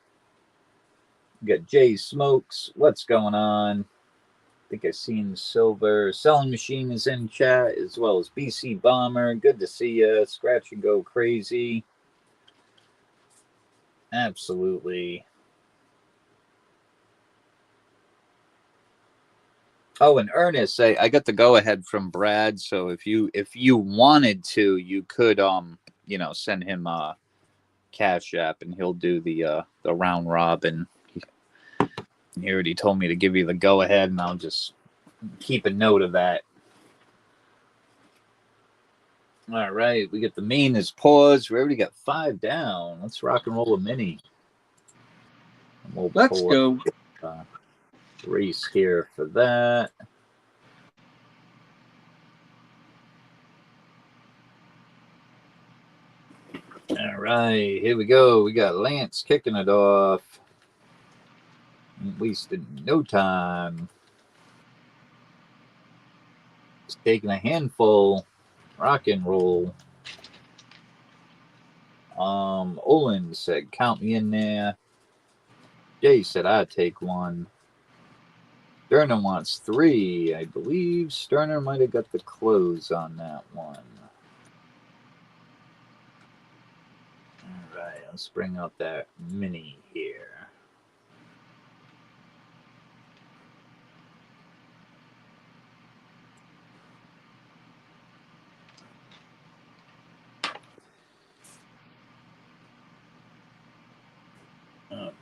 We got Jay Smokes. What's going on? I think I've seen Silver. Selling Machine is in chat, as well as BC Bomber. Good to see you. Scratch and Go Crazy. Absolutely. Oh, and Ernest, I got the go ahead from Brad. So if you wanted to, you could send him a Cash App, and he'll do the round robin. He already told me to give you the go ahead, and I'll just keep a note of that. All right, we get the main is paused. We already got 5 down. Let's rock and roll a mini. Let's go. Race here for that. All right, here we go. We got Lance kicking it off. Wasted no time. Just taking a handful. Rock and roll. Olin said, count me in there. Jay said, I'd take 1. Sterner wants 3. I believe Sterner might have got the close on that one. All right, let's bring out that mini here.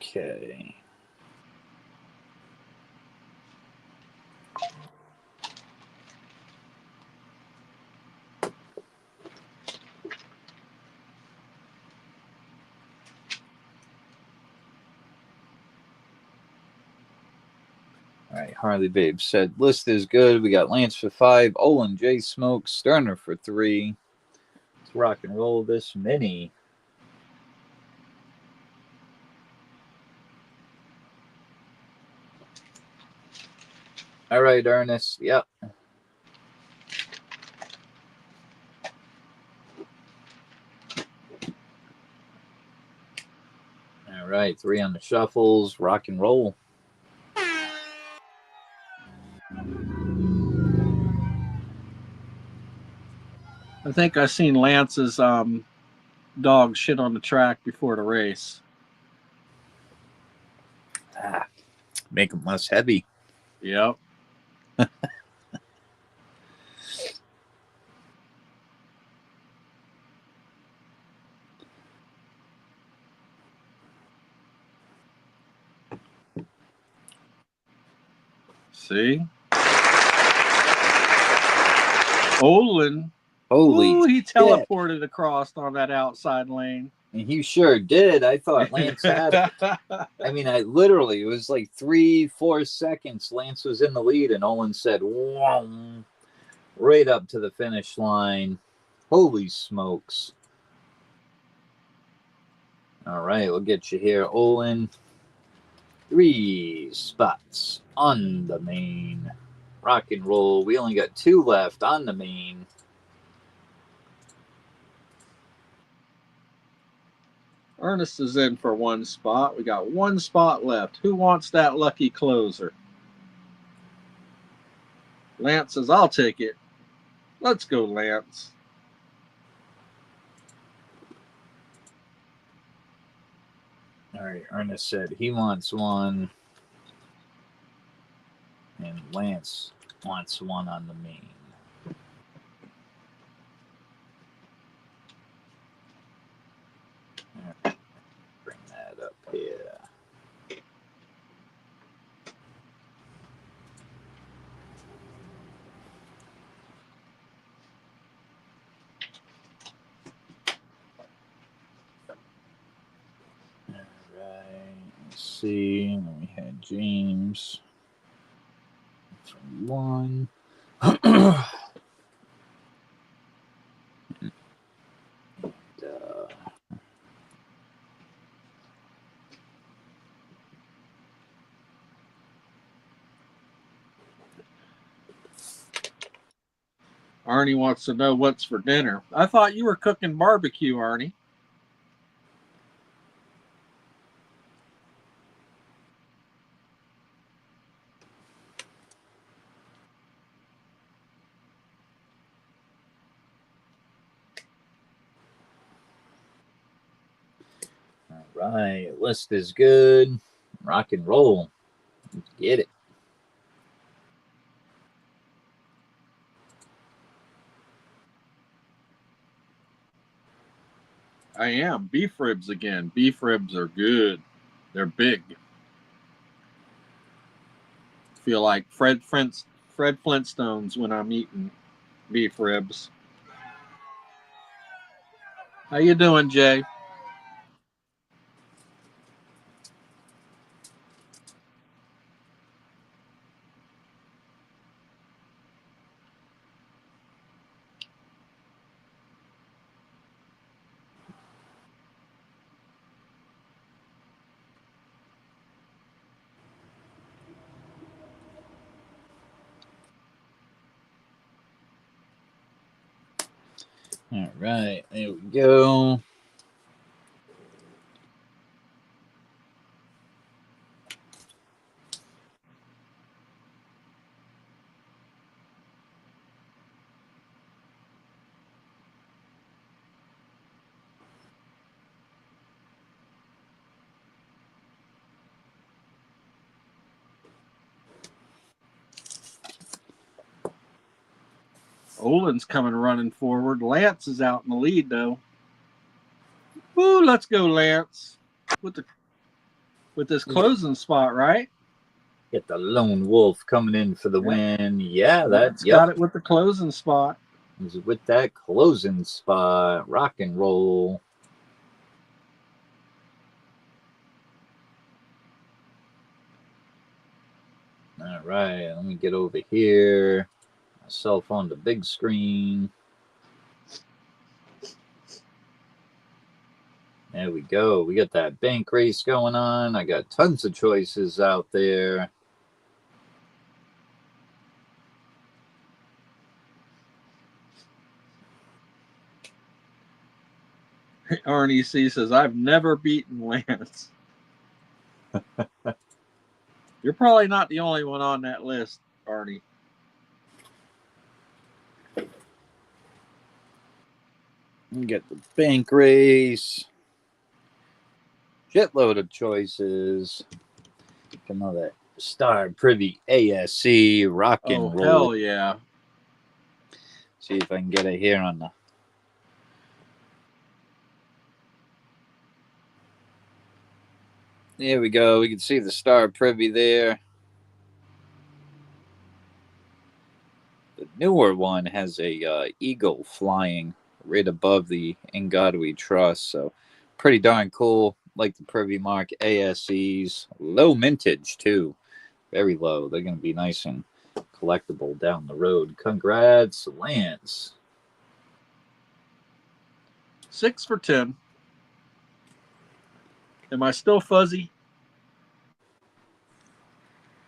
Okay. All right, Harley Babe said, list is good. We got Lance for 5, Olin, J Smoke, Sterner for 3. Let's rock and roll this mini. All right, Ernest. Yep. All right, 3 on the shuffles. Rock and roll. I think I seen Lance's dog shit on the track before the race. Make them less heavy. Yep. See? Olin. Holy Ooh, he shit. teleported across on that outside lane. And he sure did. I thought Lance had it. I mean, it was like 3-4 seconds. Lance was in the lead, and Olin said, "Whoom," right up to the finish line. Holy smokes. All right, we'll get you here, Olin. 3 spots on the main. Rock and roll. We only got 2 left on the main. Ernest is in for 1 spot. We got 1 spot left. Who wants that lucky closer? Lance says, I'll take it. Let's go, Lance. All right, Ernest said he wants 1. And Lance wants 1 on the main. Right, bring that up here. Let's see. We had James. 1. Arnie wants to know what's for dinner. I thought you were cooking barbecue, Arnie. All right, list is good. Rock and roll. Get it. I am. Beef ribs again. Beef ribs are good. They're big. Feel like Fred Flintstones when I'm eating beef ribs. How you doing, Jay? All right, there we go. Olin's coming running forward. Lance is out in the lead, though. Woo, let's go, Lance. With this closing spot, right? Get the lone wolf coming in for the win. Yeah, that's got it with the closing spot. With that closing spot. Rock and roll. All right, let me get over here. Myself on the big screen. There we go. We got that bank race going on. I got tons of choices out there. Arnie C says, I've never beaten Lance. You're probably not the only one on that list, Arnie. Get the bank race. Shitload of choices. Another Star Privy ASC rock and roll. Hell yeah. See if I can get it here on the. There we go. We can see the Star Privy there. The newer one has a eagle flying right above the In God We Trust. So pretty darn cool. Like the Privy Mark ASCs. Low mintage, too. Very low. They're going to be nice and collectible down the road. Congrats, Lance. 6 for 10. Am I still fuzzy?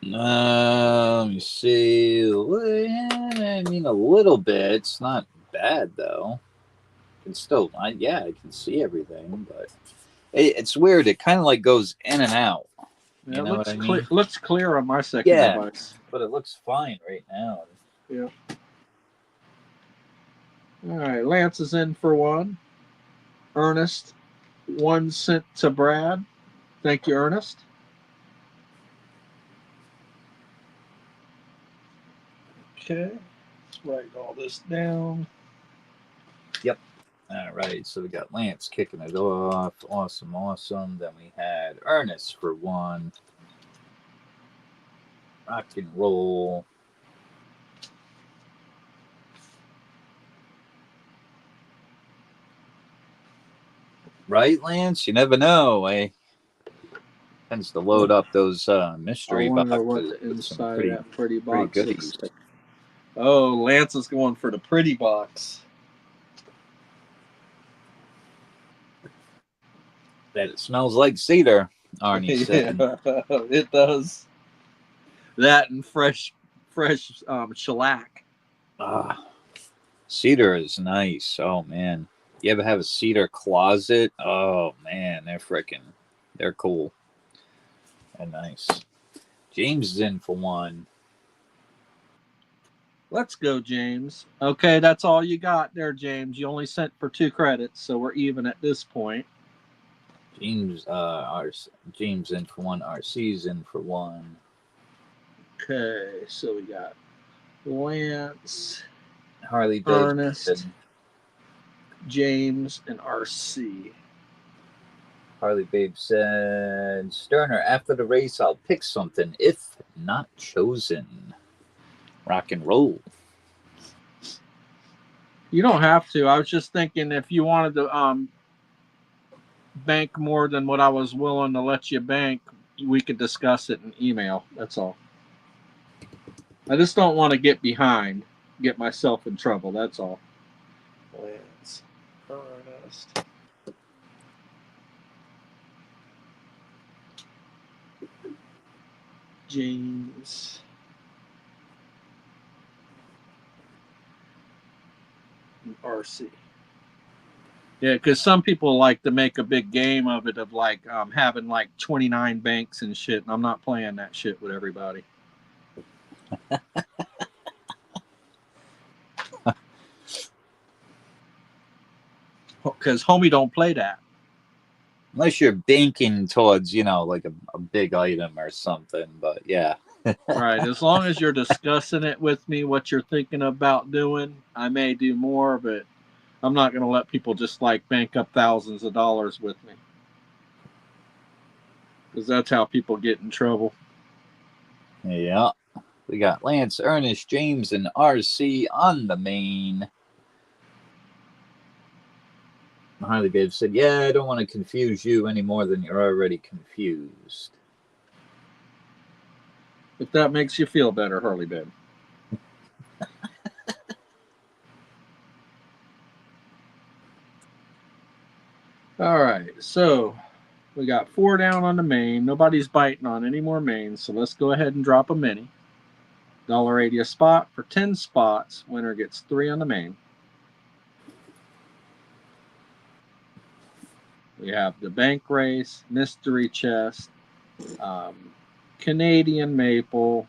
Let me see. I mean, a little bit. It's not bad, though. It's still, yeah, I can see everything, but it's weird. It kind of like goes in and out. Yeah, You know what I mean? Looks clear on my second device. But it looks fine right now. Yeah. All right, Lance is in for one. Ernest, 1 cent to Brad. Thank you, Ernest. Okay, let's write all this down. Yep. All right, so we got Lance kicking it off. Awesome, awesome. Then we had Ernest for 1. Rock and roll. Right, Lance? You never know. Tends to load up those mystery boxes. I wonder what the inside of that pretty box is. Oh, Lance is going for the pretty box. That it smells like cedar, Arnie said. Yeah, it does. That and fresh shellac. Ah. Cedar is nice. Oh man, you ever have a cedar closet? Oh man, they're cool and nice. James is in for one. Let's go, James. Okay, that's all you got there, James. You only sent for 2 credits, so we're even at this point. James in for one. RC's in for one. Okay, so we got Lance, Harley Ernest, Davidson. James, and RC. Harley Babe said, Sterner, after the race, I'll pick something if not chosen. Rock and roll. You don't have to. I was just thinking if you wanted to bank more than what I was willing to let you bank, we could discuss it in email. That's all. I just don't want to get myself in trouble. That's all. Lance, Ernest, James, and RC. Yeah, because some people like to make a big game of it, of like having like 29 banks and shit, and I'm not playing that shit with everybody. Because homie don't play that. Unless you're banking towards, like a big item or something. But yeah. Right. As long as you're discussing it with me, what you're thinking about doing, I may do more, but I'm not going to let people just like bank up thousands of dollars with me. Because that's how people get in trouble. Yeah. We got Lance, Ernest, James, and RC on the main. Harley Babe said, yeah, I don't want to confuse you any more than you're already confused. If that makes you feel better, Harley Babe. All right, so we got 4 down on the main. Nobody's biting on any more mains, so let's go ahead and drop a mini. $1.80 a spot for 10 spots. Winner gets 3 on the main. We have the bank race, mystery chest, Canadian maple,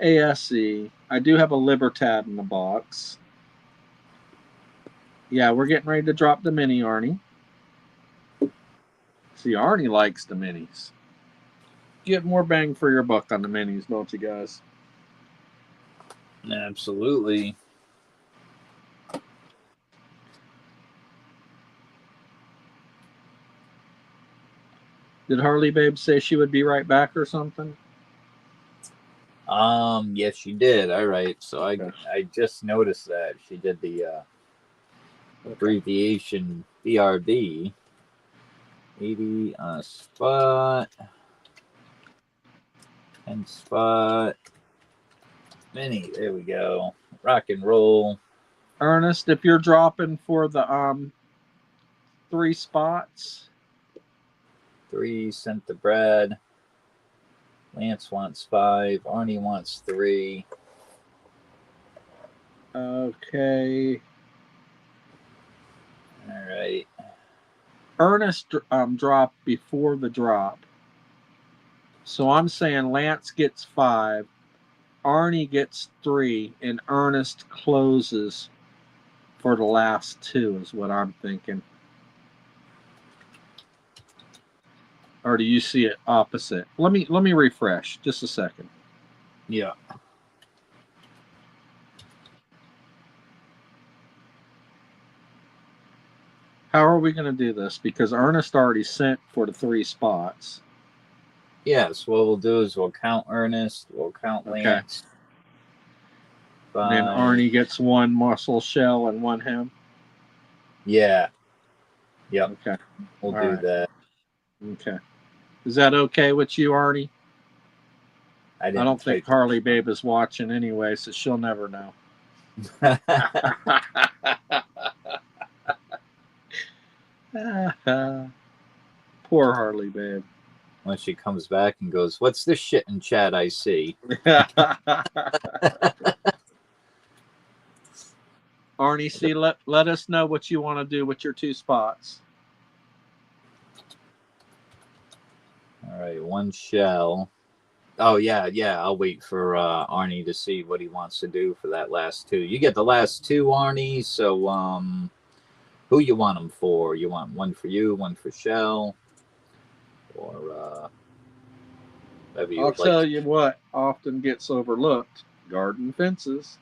ASE. I do have a Libertad in the box. Yeah, we're getting ready to drop the mini, Arnie. See, Arnie likes the minis. Get more bang for your buck on the minis, don't you guys? Absolutely. Did Harley Babe say she would be right back or something? Yes, she did. All right. So I just noticed that she did the abbreviation BRB. 80 on a spot. 10 spot. Mini. There we go. Rock and roll. Ernest, if you're dropping for the 3 spots. 3 sent to Brad. Lance wants 5. Arnie wants 3. Okay. All right. Ernest dropped before the drop. So I'm saying Lance gets 5, Arnie gets 3, and Ernest closes for the last 2 is what I'm thinking. Or do you see it opposite? Let me refresh just a second. Yeah. How are we going to do this? Because Ernest already sent for the 3 spots. Yes, what we'll do is we'll count Ernest, we'll count Lance. Okay. Then Arnie gets 1 muscle shell and 1 hem. Yeah. Yep. Okay. We'll do that. Okay. Is that okay with you, Arnie? I don't think Harley Babe is watching anyway, so she'll never know. Poor Harley Babe. When she comes back and goes, what's this shit in chat I see? Arnie, Arnie, see, let us know what you want to do with your 2 spots. All right, 1 shell. Oh, yeah. I'll wait for Arnie to see what he wants to do for that last 2. You get the last 2, Arnie. So, who you want them for? You want 1 for you, 1 for Shell, or whatever you I'll would like tell to. you what often gets overlooked: garden fences.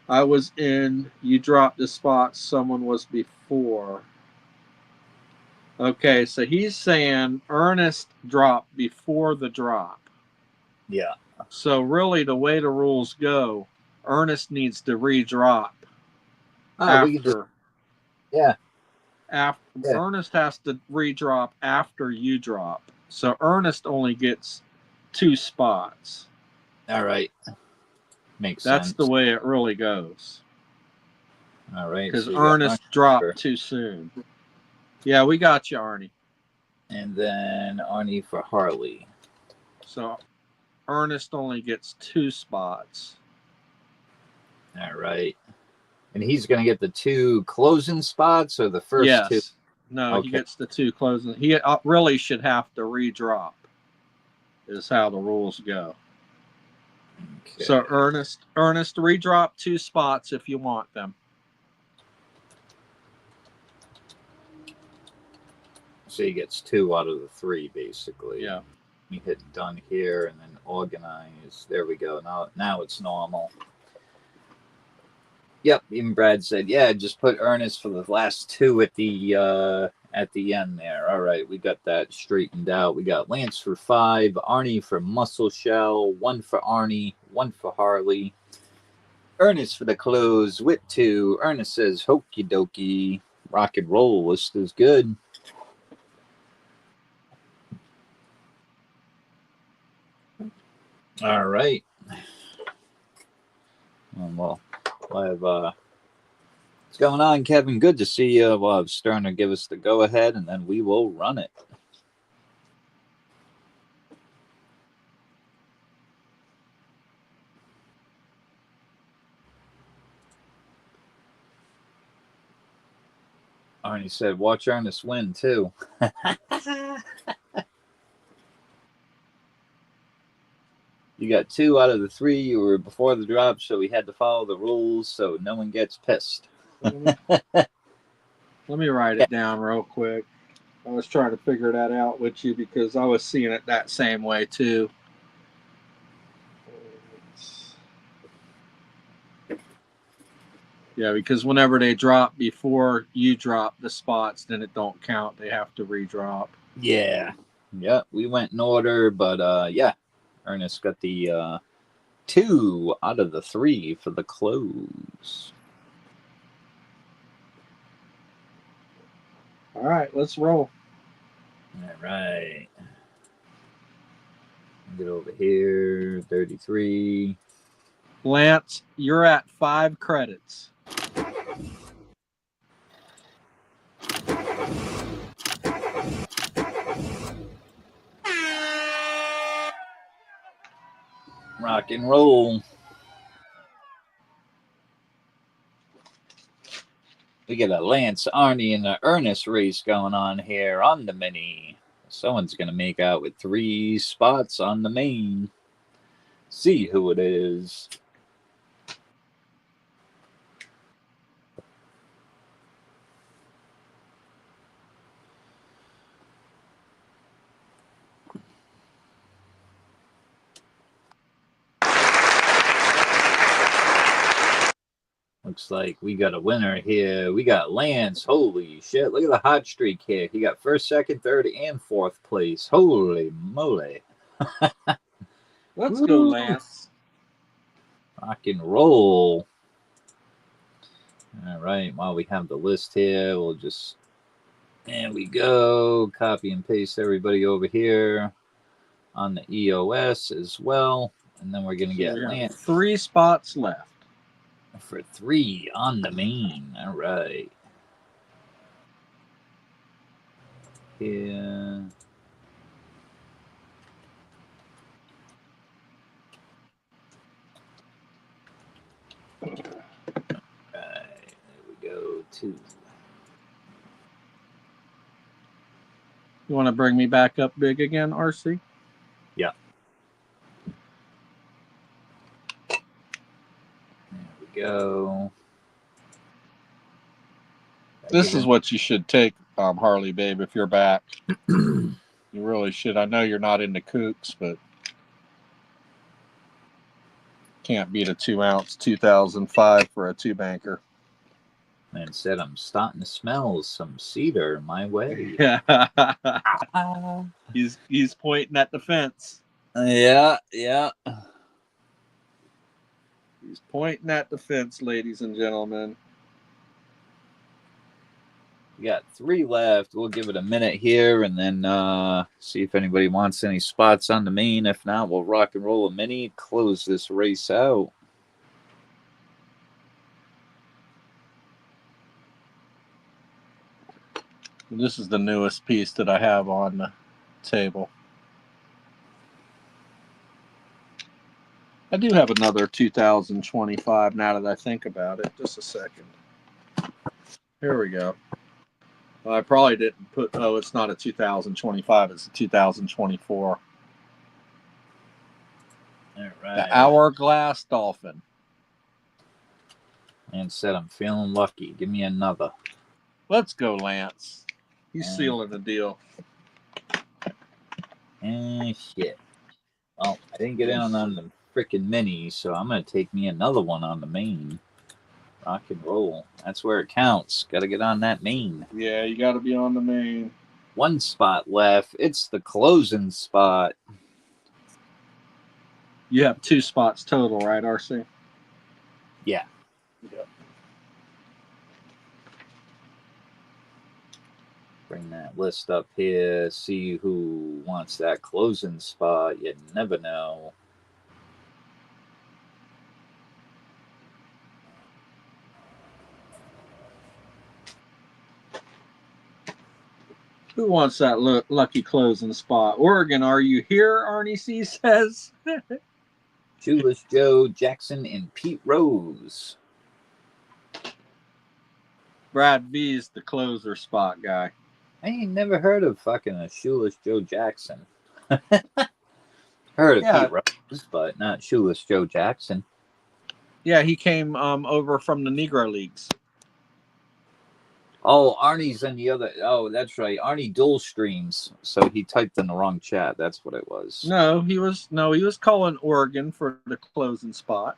I was in, you dropped the spot, someone was before. Okay, so he's saying Ernest dropped before the drop. Yeah. So really, the way the rules go, Ernest needs to redrop Oh, we can just. after. Yeah. Ernest has to redrop after you drop. So Ernest only gets 2 spots. All right. Makes That's the sense. way it really goes. All right. Because So you got Ernest Arnie dropped too soon. Yeah, we got you, Arnie. and then Arnie for Harley. So Ernest only gets 2 spots. All right. And he's going to get the 2 closing spots or the first 2? Yes. No, Okay. he gets the 2 closing. He really should have to redrop, is how the rules go. Okay. So Ernest, redrop 2 spots if you want them. So he gets 2 out of the 3, basically. Yeah. Let me hit done here and then organize. There we go. Now it's normal. Yep. Even Brad said, yeah, just put Ernest for the last 2 at the end there. All right, we got that straightened out. We got Lance for 5, Arnie for Muscle Shell, 1 for Arnie, 1 for Harley. Ernest for the close with 2. Ernest says, "Hokey dokey, rock and roll list is good." All right. Well, I have what's going on, Kevin? Good to see you. Well, I was starting to give us the go ahead, and then we will run it. Arnie said, "Watch Ernest win too." You got 2 out of the 3. You were before the drop, so we had to follow the rules so no one gets pissed. Let me write it down real quick. I was trying to figure that out with you because I was seeing it that same way too. Yeah, because whenever they drop before you drop the spots, then it don't count. They have to redrop. Yeah. Yep, we went in order, but yeah. Ernest got the 2 out of the 3 for the close. All right, let's roll. All right. Get over here. 33. Lance, you're at 5 credits. Rock and roll. We got a Lance, Arnie, and an Ernest race going on here on the mini. Someone's going to make out with 3 spots on the main. See who it is. Looks like we got a winner here. We got Lance. Holy shit. Look at the hot streak here. He got 1st, 2nd, 3rd, and 4th place. Holy moly. Let's go, Lance. Rock and roll. All right. While we have the list here, we'll just. There we go. Copy and paste everybody over here on the EOS as well. And then we're going to get Lance 3 spots left. for 3 on the main. All right. Here. Right, 2. You want to bring me back up big again, RC? Yeah. There we go. This is what you should take, Harley, babe, if you're back. You really should. I know you're not into kooks, but can't beat a 2-ounce 2005 for a 2-banker. And said, I'm starting to smell some cedar my way. He's pointing at the fence. Yeah. He's pointing at the fence, ladies and gentlemen. We got 3 left. We'll give it a minute here and then see if anybody wants any spots on the main. If not, we'll rock and roll a mini, close this race out. This is the newest piece that I have on the table. I do have another 2025 now that I think about it. Just a second. Here we go. Well, I probably didn't put, oh, it's not a 2025, it's a 2024. All right. The Hourglass Dolphin. And said, I'm feeling lucky. Give me another. Let's go, Lance. He's sealing the deal. And shit. Well, I didn't get in on the freaking mini, so I'm going to take me another one on the main. Rock and roll. That's where it counts. Got to get on that main. Yeah, you got to be on the main. 1 spot left. It's the closing spot. You have 2 spots total, right, RC? Yeah. Yep. Bring that list up here. See who wants that closing spot. You never know. Who wants that lucky closing spot? Oregon, are you here? Arnie C says. Shoeless Joe Jackson and Pete Rose. Brad V is the closer spot guy. I ain't never heard of fucking a Shoeless Joe Jackson. Heard of Pete Rose, but not Shoeless Joe Jackson. Yeah, he came over from the Negro Leagues. Oh, Arnie's in the other. Oh, that's right. Arnie dual streams, so he typed in the wrong chat. That's what it was. No, he was calling Oregon for the closing spot.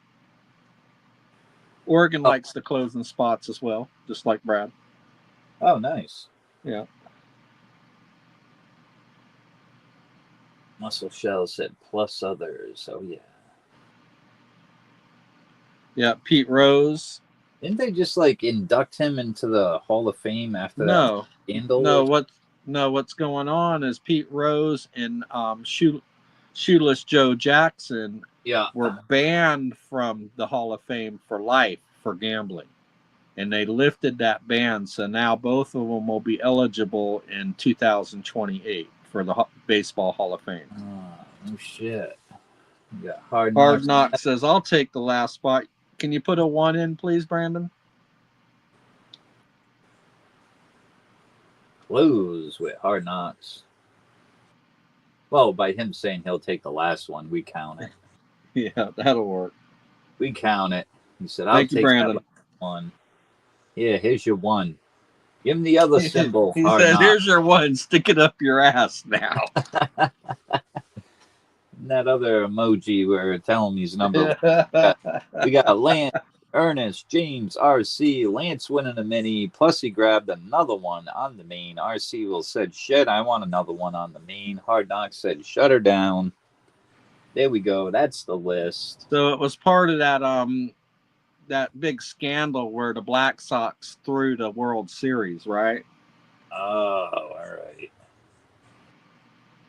Oregon likes the closing spots as well, just like Brad. Oh, nice. Yeah. Muscle Shell said plus others. Oh yeah. Yeah, Pete Rose. Didn't they just like induct him into the Hall of Fame after that scandal? No, what's going on is Pete Rose and Shoeless Joe Jackson were banned from the Hall of Fame for life for gambling. And they lifted that ban, so now both of them will be eligible in 2028 for the Baseball Hall of Fame. Oh shit. You got Hard Knock says, I'll take the last spot. Can you put a 1 in, please, Brandon? Close with Hard Knocks. Well, by him saying he'll take the last one, we count it. Yeah, that'll work. We count it. He said, I'll take that one. Yeah, here's your 1. Give him the other symbol. He said, here's your 1. Stick it up your ass now. That other emoji where telling me his number. We got Lance, Ernest, James, RC. Lance winning a mini. Plus he grabbed another one on the main. RC will said, shit, I want another one on the main. Hard Knock said, shut her down. There we go. That's the list. So it was part of that big scandal where the Black Sox threw the World Series, right? Oh, all right.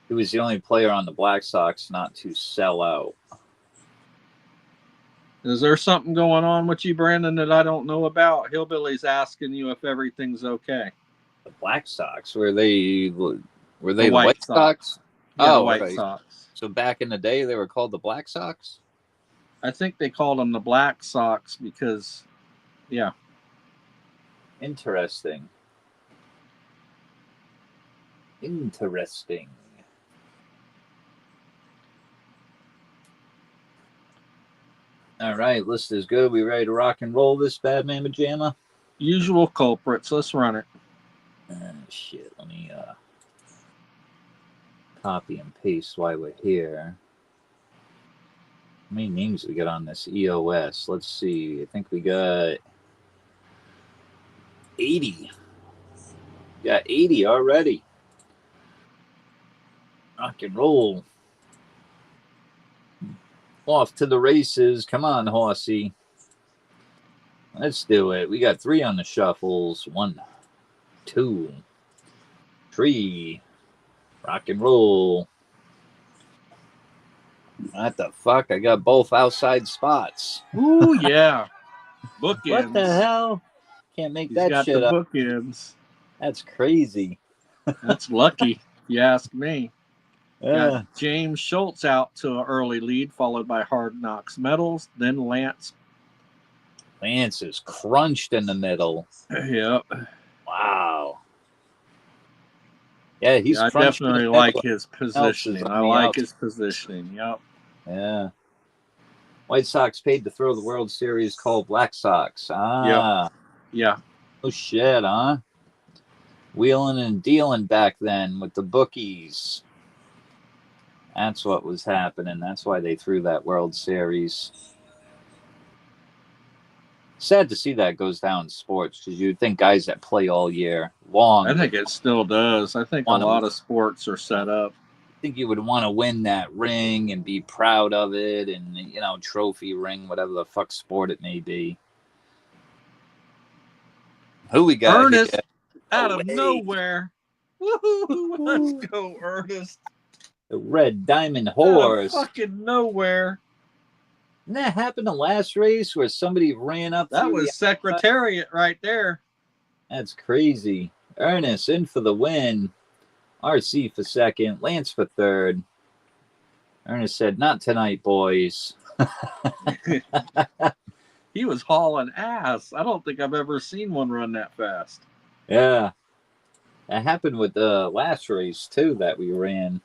He was the only player on the Black Sox not to sell out. Is there something going on with you, Brandon, that I don't know about? Hillbilly's asking you if everything's okay. The Black Sox? Were they the White Sox? Yeah, the White Sox. So back in the day, they were called the Black Sox? I think they called them the Black Sox because, yeah. Interesting. Interesting. All right, list is good. We ready to rock and roll this bad mamma jamma? Usual culprits. Let's run it. Shit, let me copy and paste while we're here. How many names we got on this EOS? Let's see. I think we got 80. Got 80 already. Rock and roll. Off to the races. Come on, horsey. Let's do it. We got 3 on the shuffles. 1, 2, 3. Rock and roll. What the fuck? I got both outside spots. Ooh, yeah. Bookends. What the hell? Can't make He's that got shit the up. bookends. That's crazy. That's lucky, if you ask me. Yeah. Got James Schultz out to an early lead, followed by Hard Knocks Metals, then Lance. Lance is crunched in the middle. Yep. Wow. Yeah, he's I crunched in the definitely middle. like his positioning. I like his positioning. Yep. Yeah. White Sox paid to throw the World Series called Black Sox. Ah. Yep. Yeah. Oh, shit, huh? Wheeling and dealing back then with the bookies. That's what was happening. That's why they threw that World Series. Sad to see that goes down in sports because you'd think guys that play all year long. I think it still does. I think a lot of sports are set up. I think you would want to win that ring and be proud of it and, you know, trophy ring, whatever the fuck sport it may be. Who we got? Ernest here? out of nowhere. Woohoo! Let's go, Ernest. The Red Diamond Horse. Out of fucking nowhere. Didn't that happen the last race where somebody ran up? That was Secretariat right there. That's crazy. Ernest in for the win. RC for second. Lance for third. Ernest said, "Not tonight, boys." He was hauling ass. I don't think I've ever seen one run that fast. Yeah. That happened with the last race, too, that we ran.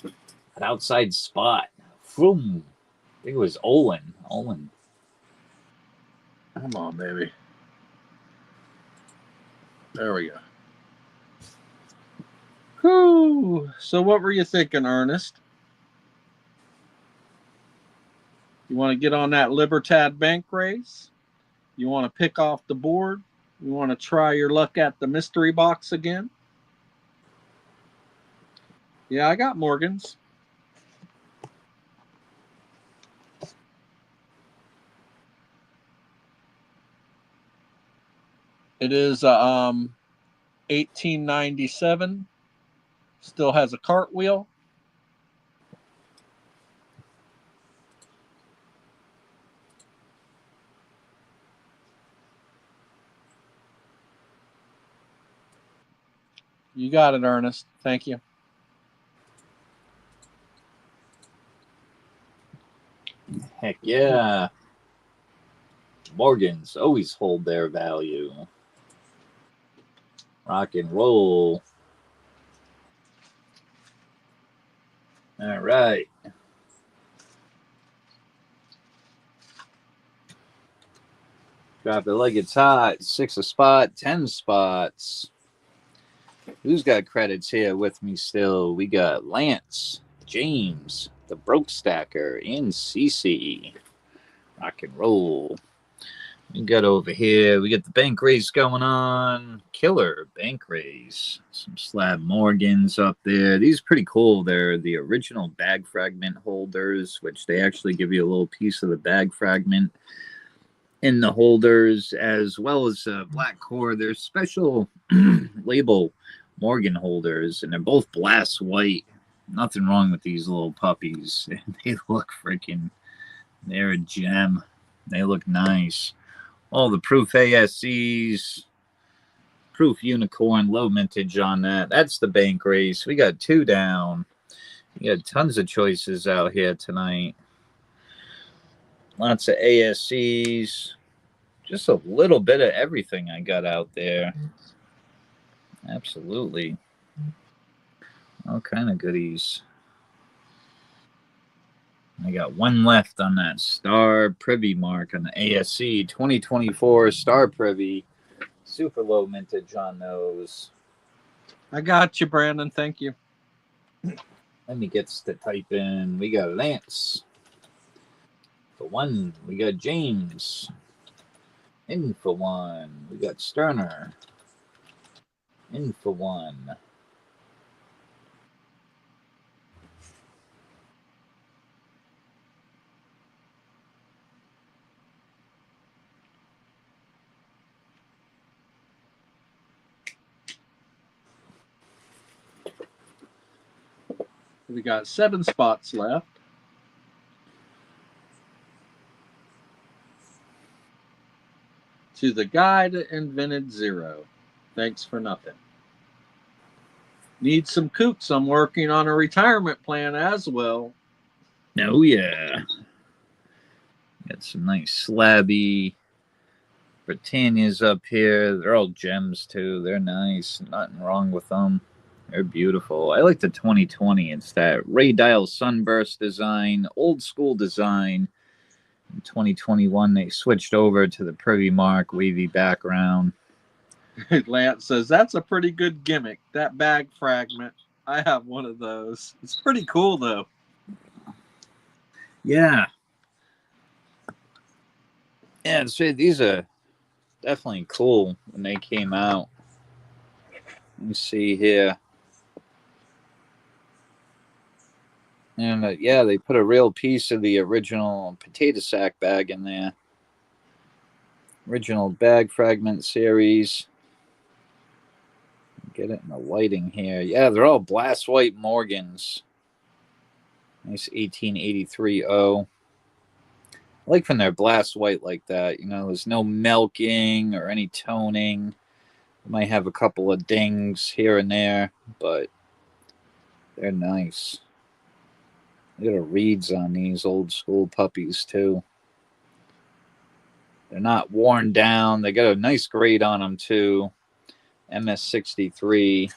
An outside spot. Vroom. I think it was Olin. Come on, baby. There we go. Whew. So what were you thinking, Ernest? You want to get on that Libertad Bank race? You want to pick off the board? You want to try your luck at the mystery box again? Yeah, I got Morgan's. It is 1897. Still has a cartwheel. You got it, Ernest. Thank you. Heck yeah. Morgans always hold their value. Rock and roll. All right. Drop it like it's hot. 6 a spot, 10 spots. Who's got credits here with me still? We got Lance, James, the Broke Stacker, and CC. Rock and roll. We got over here. We got the bank race going on. Killer bank race. Some slab Morgans up there. These are pretty cool. They're the original bag fragment holders, which they actually give you a little piece of the bag fragment in the holders, as well as black core. They're special label Morgan holders, and they're both blast white. Nothing wrong with these little puppies. They look freaking, they're a gem. They look nice. All the proof ASCs, proof unicorn, low mintage on that. That's the bank race. We got 2 down. We got tons of choices out here tonight. Lots of ASCs. Just a little bit of everything I got out there. Absolutely. All kind of goodies. I got one left on that Star Privy mark on the ASC 2024 Star Privy. Super low mintage on those. I got you, Brandon. Thank you. Let me get to type in. We got Lance. For one, we got James. In for one. We got Sterner. In for one. We got 7 spots left. To the guy that invented zero. Thanks for nothing. Need some coots. I'm working on a retirement plan as well. Oh, yeah. Got some nice slabby Britannias up here. They're all gems, too. They're nice. Nothing wrong with them. They're beautiful. I like the 2020. It's that Ray Dial Sunburst design, old school design. In 2021, they switched over to the Privy Mark wavy background. Lance says, that's a pretty good gimmick. That bag fragment. I have one of those. It's pretty cool, though. Yeah. Yeah, so these are definitely cool when they came out. Let me see here. And yeah, they put a real piece of the original potato sack bag in there. Original bag fragment series. Get it in the lighting here. Yeah, they're all blast white Morgans. Nice 1883 O. I like when they're blast white like that. You know, there's no milking or any toning. You might have a couple of dings here and there, but they're nice. Look at the reeds on these old school puppies, too. They're not worn down. They got a nice grade on them, too. MS63.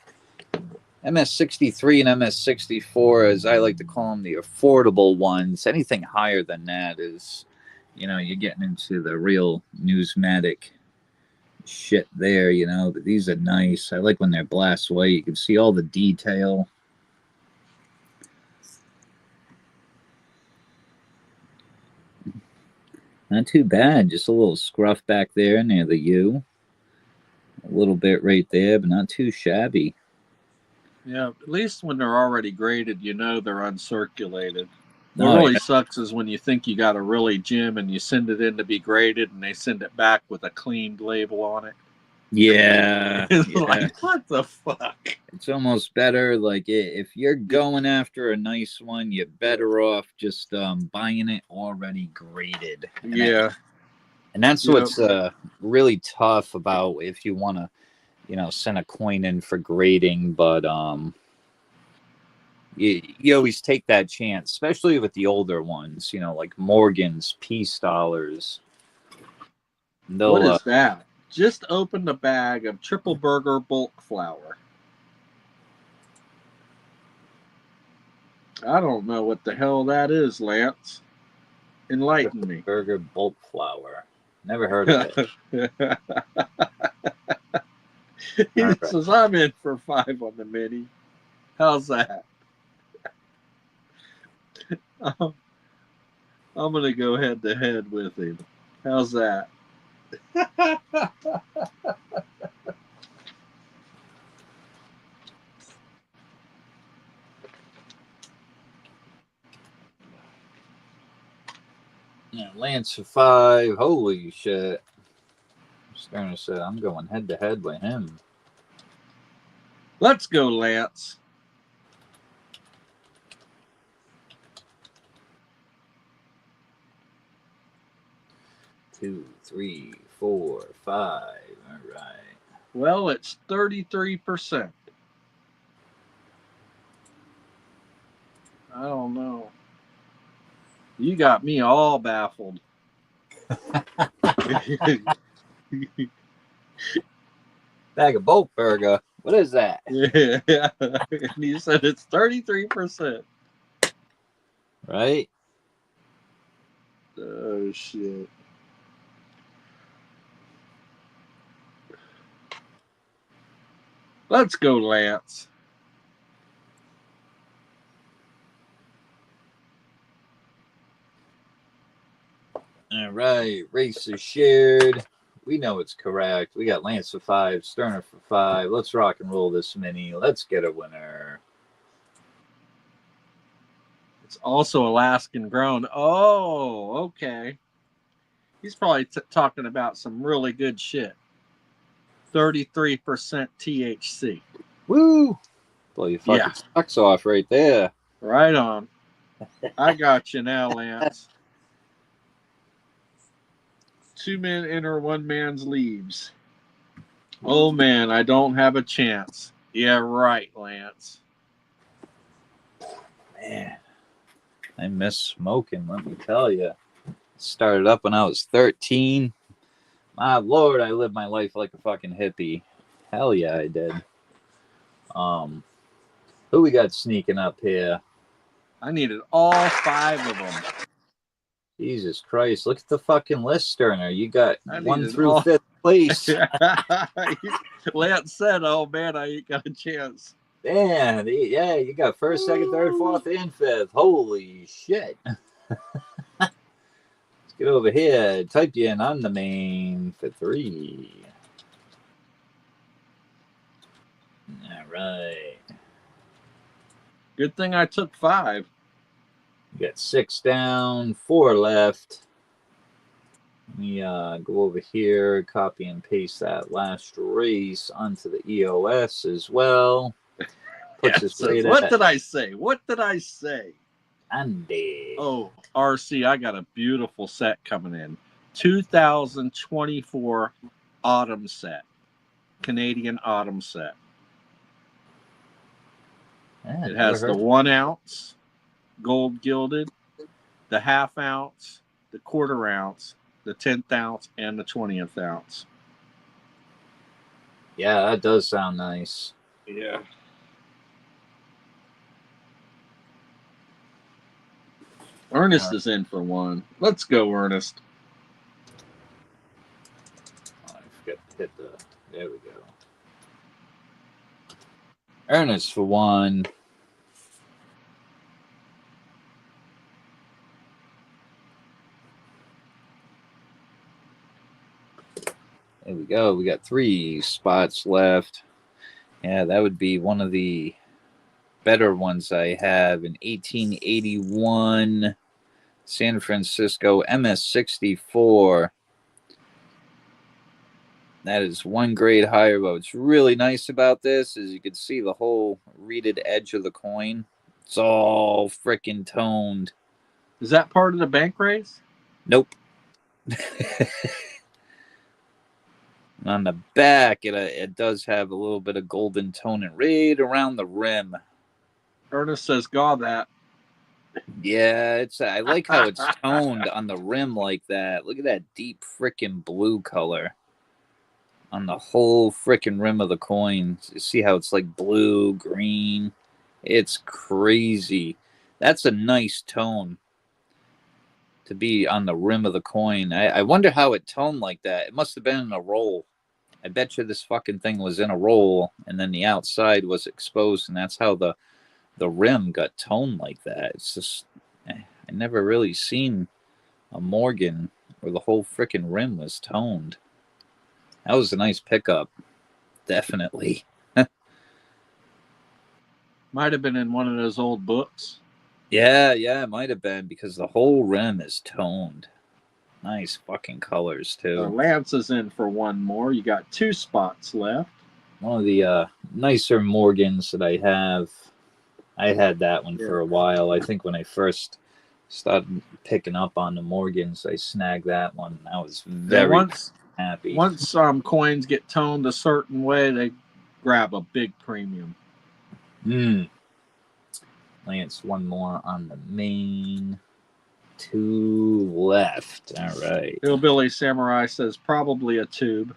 MS63 and MS64, as I like to call them, the affordable ones. Anything higher than that is, you know, you're getting into the real newsmatic shit there, you know. But these are nice. I like when they're blast white. You can see all the detail. Not too bad. Just a little scruff back there near the U. A little bit right there, but not too shabby. Yeah, at least when they're already graded, you know they're uncirculated. What really sucks is when you think you got a really gem and you send it in to be graded and they send it back with a cleaned label on it. Yeah. It's like, what the fuck? It's almost better. Like, if you're going after a nice one, you're better off just buying it already graded. And that's what's really tough about if you want to, you know, send a coin in for grading. But you always take that chance, especially with the older ones, you know, like Morgan's, Peace Dollars. What is that? Just opened a bag of triple burger bulk flour. I don't know what the hell that is, Lance. Enlighten me. Burger bulk flour. Never heard of it. He says, I'm in for 5 on the mini. How's that? I'm going to go head to head with him. How's that? Yeah, Lance for 5. Holy shit. Sterner said, I'm going head to head with him. Let's go, Lance. Two, 3, 4, 5. All right. Well, it's 33%. I don't know. You got me all baffled. Bag of boat burger. What is that? Yeah. And you said it's 33%. Right? Oh, shit. Let's go, Lance. All right. Race is shared. We know it's correct. We got Lance for 5, Sterner for 5. Let's rock and roll this mini. Let's get a winner. It's also Alaskan grown. Oh, okay. He's probably talking about some really good shit. 33% THC. Woo! Blow your fucking socks off right there. Right on. I got you now, Lance. 2 men enter, 1 man's leaves. Oh, man, I don't have a chance. Yeah, right, Lance. Man, I miss smoking, let me tell you. Started up when I was 13. My lord, I lived my life like a fucking hippie. Hell yeah, I did. Who we got sneaking up here? I needed all 5 of them. Jesus Christ, look at the fucking list, Sterner. You got I 1 needed through all- 5th place. Lance said, oh, man, I ain't got a chance. Man, yeah, you got 1st, 2nd, 3rd, 4th, and 5th. Holy shit. Let's get over here. Type you in on the main for 3. All right. Good thing I took 5. You got 6 down, 4 left. Let me go over here, copy and paste that last race onto the EOS as well. Puts us right what at did I say? What did I say? Andy. Oh, RC, I got a beautiful set coming in. 2024 autumn set. Canadian autumn set. Yeah, It has the 1 ounce gold gilded, the 1/2 ounce, the 1/4 ounce, the 10th ounce, and the 20th ounce. Yeah, that does sound nice. Yeah. Ernest is in for 1. Let's go, Ernest. Oh, I forgot to hit the. There we go. Ernest for 1. There we go. We got 3 spots left. Yeah, that would be one of the better ones I have. An 1881 San Francisco MS64. That is 1 grade higher. But what's really nice about this is you can see the whole reeded edge of the coin. It's all freaking toned. Is that part of the bank raise? Nope. On the back, it does have a little bit of golden tone and right around the rim. Ernest says, "God, that." Yeah, I like how it's toned on the rim like that. Look at that deep freaking blue color on the whole freaking rim of the coin. You see how it's like blue, green. It's crazy. That's a nice tone to be on the rim of the coin. I wonder how it toned like that. It must have been in a roll. I bet you this fucking thing was in a roll and then the outside was exposed, and that's how the rim got toned like that. It's just, I never really seen a Morgan where the whole freaking rim was toned. That was a nice pickup. Definitely. Might have been in one of those old books. Yeah, it might have been because the whole rim is toned. Nice fucking colors, too. Lance is in for 1 more. You got 2 spots left. One of the nicer Morgans that I have. I had that one for a while. I think when I first started picking up on the Morgans, I snagged that one. I was very happy. Once coins get toned a certain way, they grab a big premium. Lance, 1 more on the main. 2 left. All right. Hillbilly Samurai says probably a tube.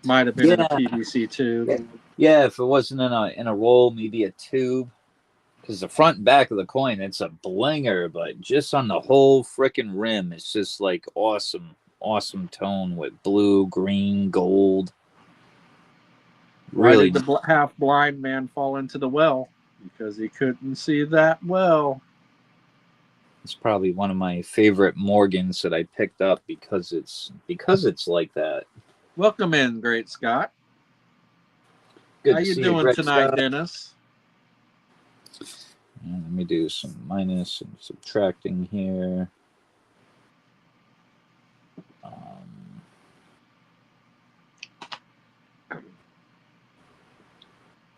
Might have been in a PVC tube. Yeah, if it wasn't in a roll, maybe a tube. Because the front and back of the coin, it's a blinger, but just on the whole freaking rim, it's just like awesome tone with blue, green, gold. Really. Why did the half blind man fall into the well? Because he couldn't see that well. It's probably one of my favorite Morgans that I picked up because it's like that. Welcome in, Great Scott. Good How to you see doing you, tonight, Scott. Dennis? And let me do some minus and subtracting here.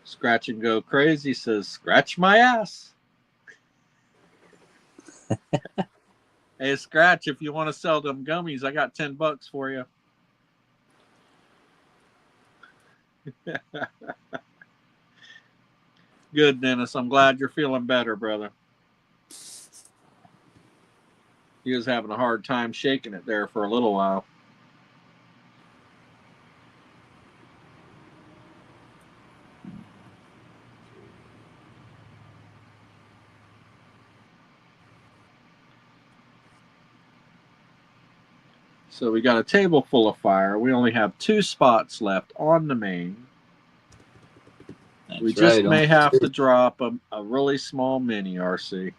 Scratch and Go Crazy says, scratch my ass. Hey, Scratch, if you want to sell them gummies, I got $10 for you. Good, Dennis. I'm glad you're feeling better, brother. He was having a hard time shaking it there for a little while. So we got a table full of fire. We only have 2 spots left on the main. That's we just right, may have to drop a really small mini RC.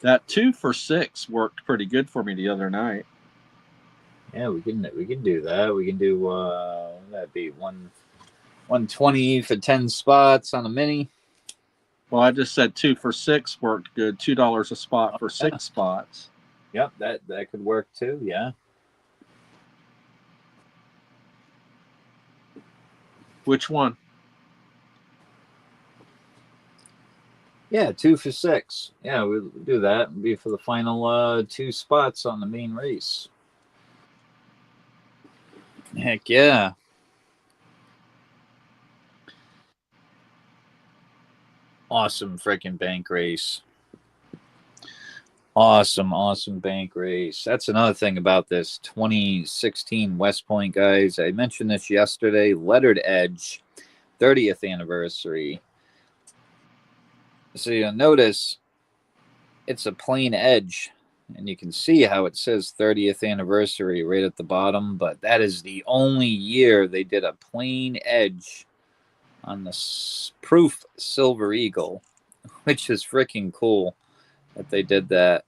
That 2 for 6 worked pretty good for me the other night. Yeah, we can do that. We can do that'd be 120 for 10 spots on a mini. Well, I just said 2 for 6 worked good. $2 a spot for 6 spots. Yep, that could work too. Yeah. Which one? Yeah, 2 for 6. Yeah, we'll do that. It'll be for the final 2 spots on the main race. Heck yeah. Awesome freaking bank race. Awesome bank race. That's another thing about this 2016 West Point, guys. I mentioned this yesterday. Lettered Edge, 30th anniversary. So you'll notice it's a plain edge, and you can see how it says 30th anniversary right at the bottom, but that is the only year they did a plain edge on the proof Silver Eagle, which is freaking cool that they did that.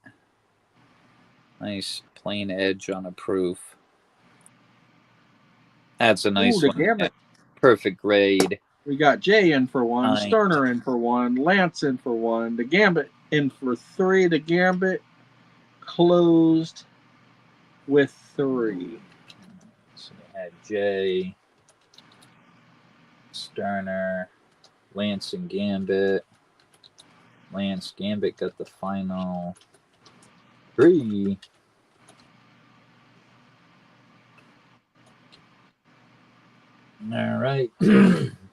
Nice plain edge on a proof. That's a nice one. Gambit. Perfect grade. We got Jay in for 1, Sterner in for 1, Lance in for 1, the Gambit in for 3. The Gambit closed with 3. So we had Jay, Sterner, Lance, and Gambit. Lance Gambit got the final 3. All right.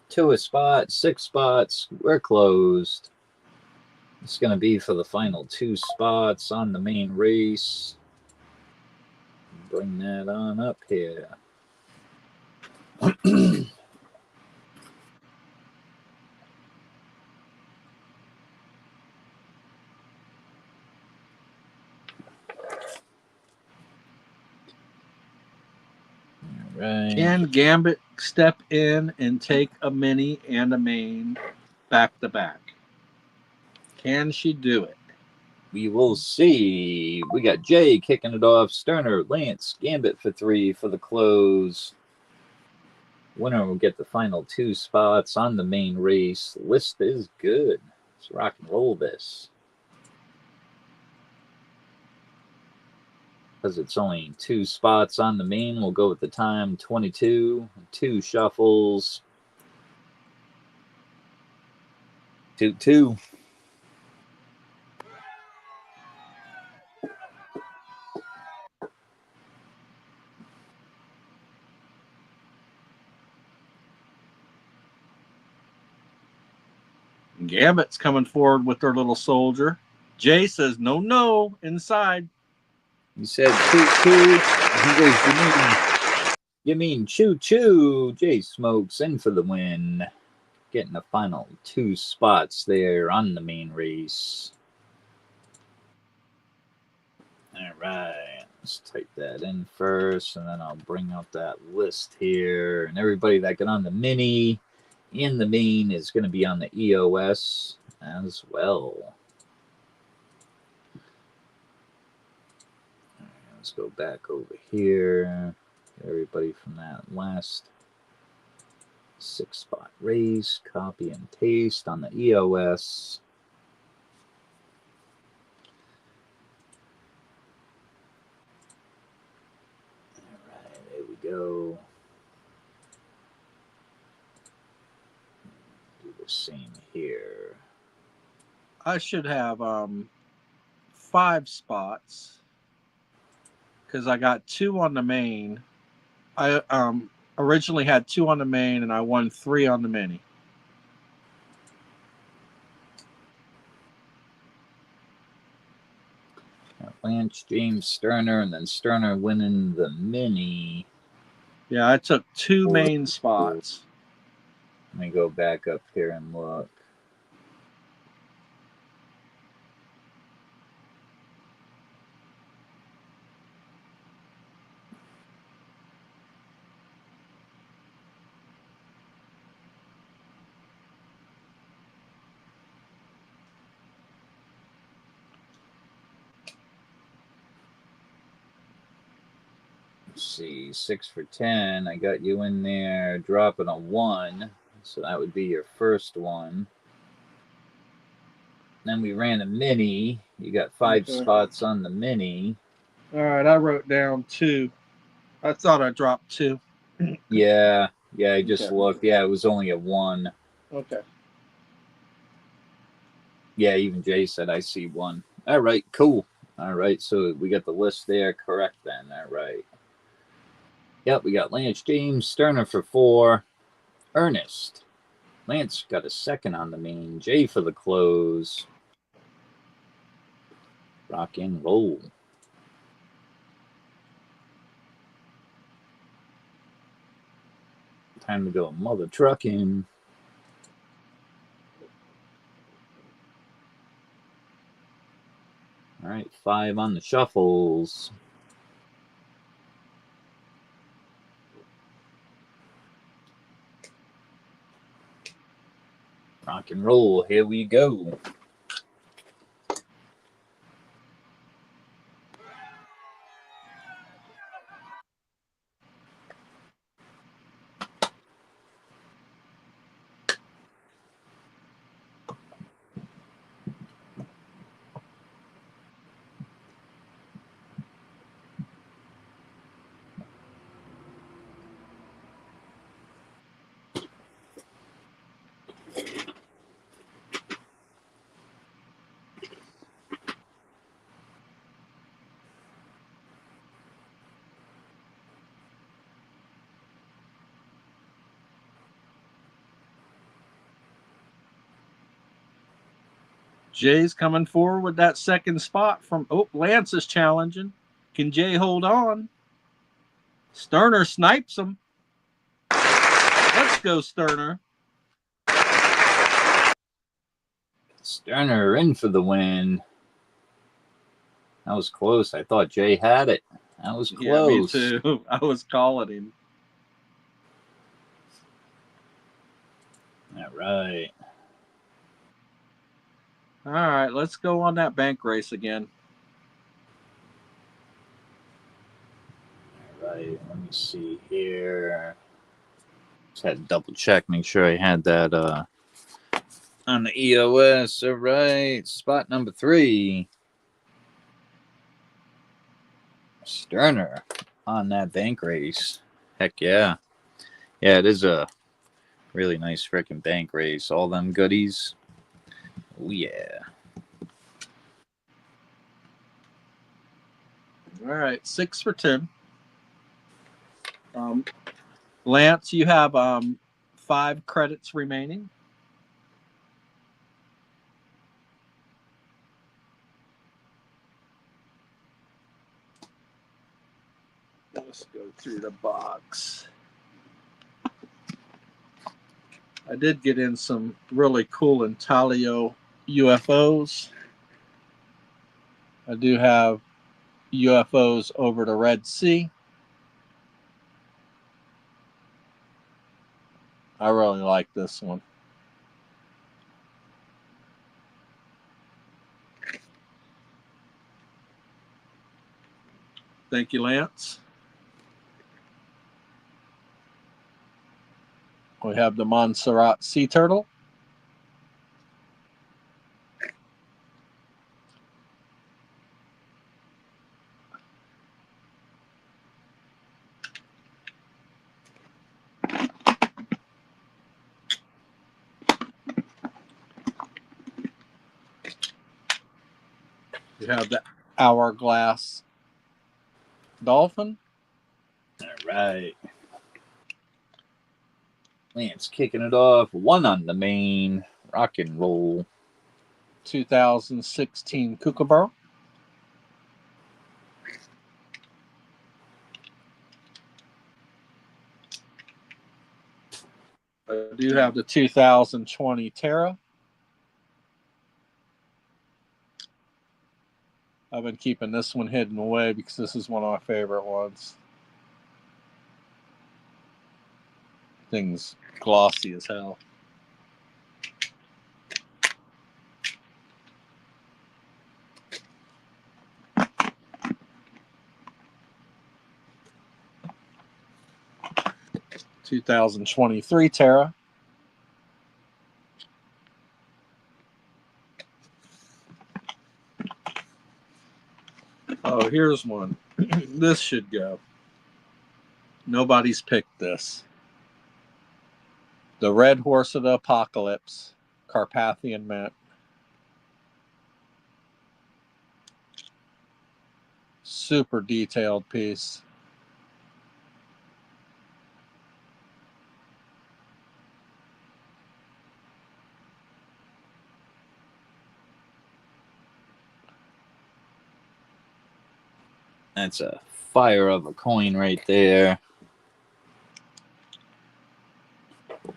2 a spot, 6 spots. We're closed. It's going to be for the final 2 spots on the main race. Bring that on up here. Right. Can Gambit step in and take a mini and a main back to back? Can she do it? We will see. We got Jay kicking it off. Sterner, Lance, Gambit for 3 for the close. Winner will get the final 2 spots on the main race. List is good. Let's rock and roll this. Because it's only 2 spots on the main, we'll go with the time 22. 2 shuffles. 2. Gambit's coming forward with their little soldier. Jay says no inside. You said choo-choo. He goes, you mean choo-choo. Jay smokes in for the win. Getting the final 2 spots there on the main race. All right, let's type that in first, and then I'll bring up that list here. And everybody that got on the mini in the main is going to be on the EOS as well. All right, let's go back over here. Everybody from that last 6-spot race, copy and paste on the EOS. There we go. Do the same here. I should have 5 spots because I got 2 on the main. I originally had 2 on the main, and I won 3 on the mini. Lance, James, Sterner, and then Sterner winning the mini. Yeah, I took 2 main spots. Let me go back up here and look. Let's see, 6 for 10. I got you in there dropping a 1. So that would be your first one. Then we ran a mini. You got 5 spots on the mini. All right, I wrote down 2. I thought I dropped 2. Yeah, I just looked. Yeah, it was only a 1. Okay. Yeah, even Jay said I see 1. All right, cool. All right, so we got the list there correct then. All right. Yep, we got Lance, James, Sterner for 4. Ernest. Lance got a 2nd on the main. Jay for the close. Rock and roll. Time to go mother trucking. All right, 5 on the shuffles. Rock and roll. Here we go. Jay's coming forward with that 2nd spot from. Oh, Lance is challenging. Can Jay hold on? Sterner snipes him. Let's go, Sterner. Sterner in for the win. That was close. I thought Jay had it. That was close. Yeah, me too. I was calling him. All right. All right, let's go on that bank race again. All right, let me see here. Just had to double check, make sure I had that on the EOS. All right, spot number 3. Sterner on that bank race. Heck yeah. Yeah, it is a really nice freaking bank race. All them goodies. Oh, yeah. All right, 6 for 10. Lance, you have 5 credits remaining. through the box. I did get in some really cool Intaglio UFOs. I do have UFOs over the Red Sea. I really like this one. Thank you, Lance. We have the Montserrat Sea Turtle. We have the Hourglass Dolphin. All right. Lance kicking it off. 1 on the main. Rock and roll. 2016 Kookaburra. I do have the 2020 Terra. I've been keeping this one hidden away because this is one of my favorite ones. Thing's glossy as hell. (2023) Terra. Oh, here's one. This should go. Nobody's picked this. The Red Horse of the Apocalypse, Carpathian Mint. Super detailed piece. That's a fire of a coin right there. I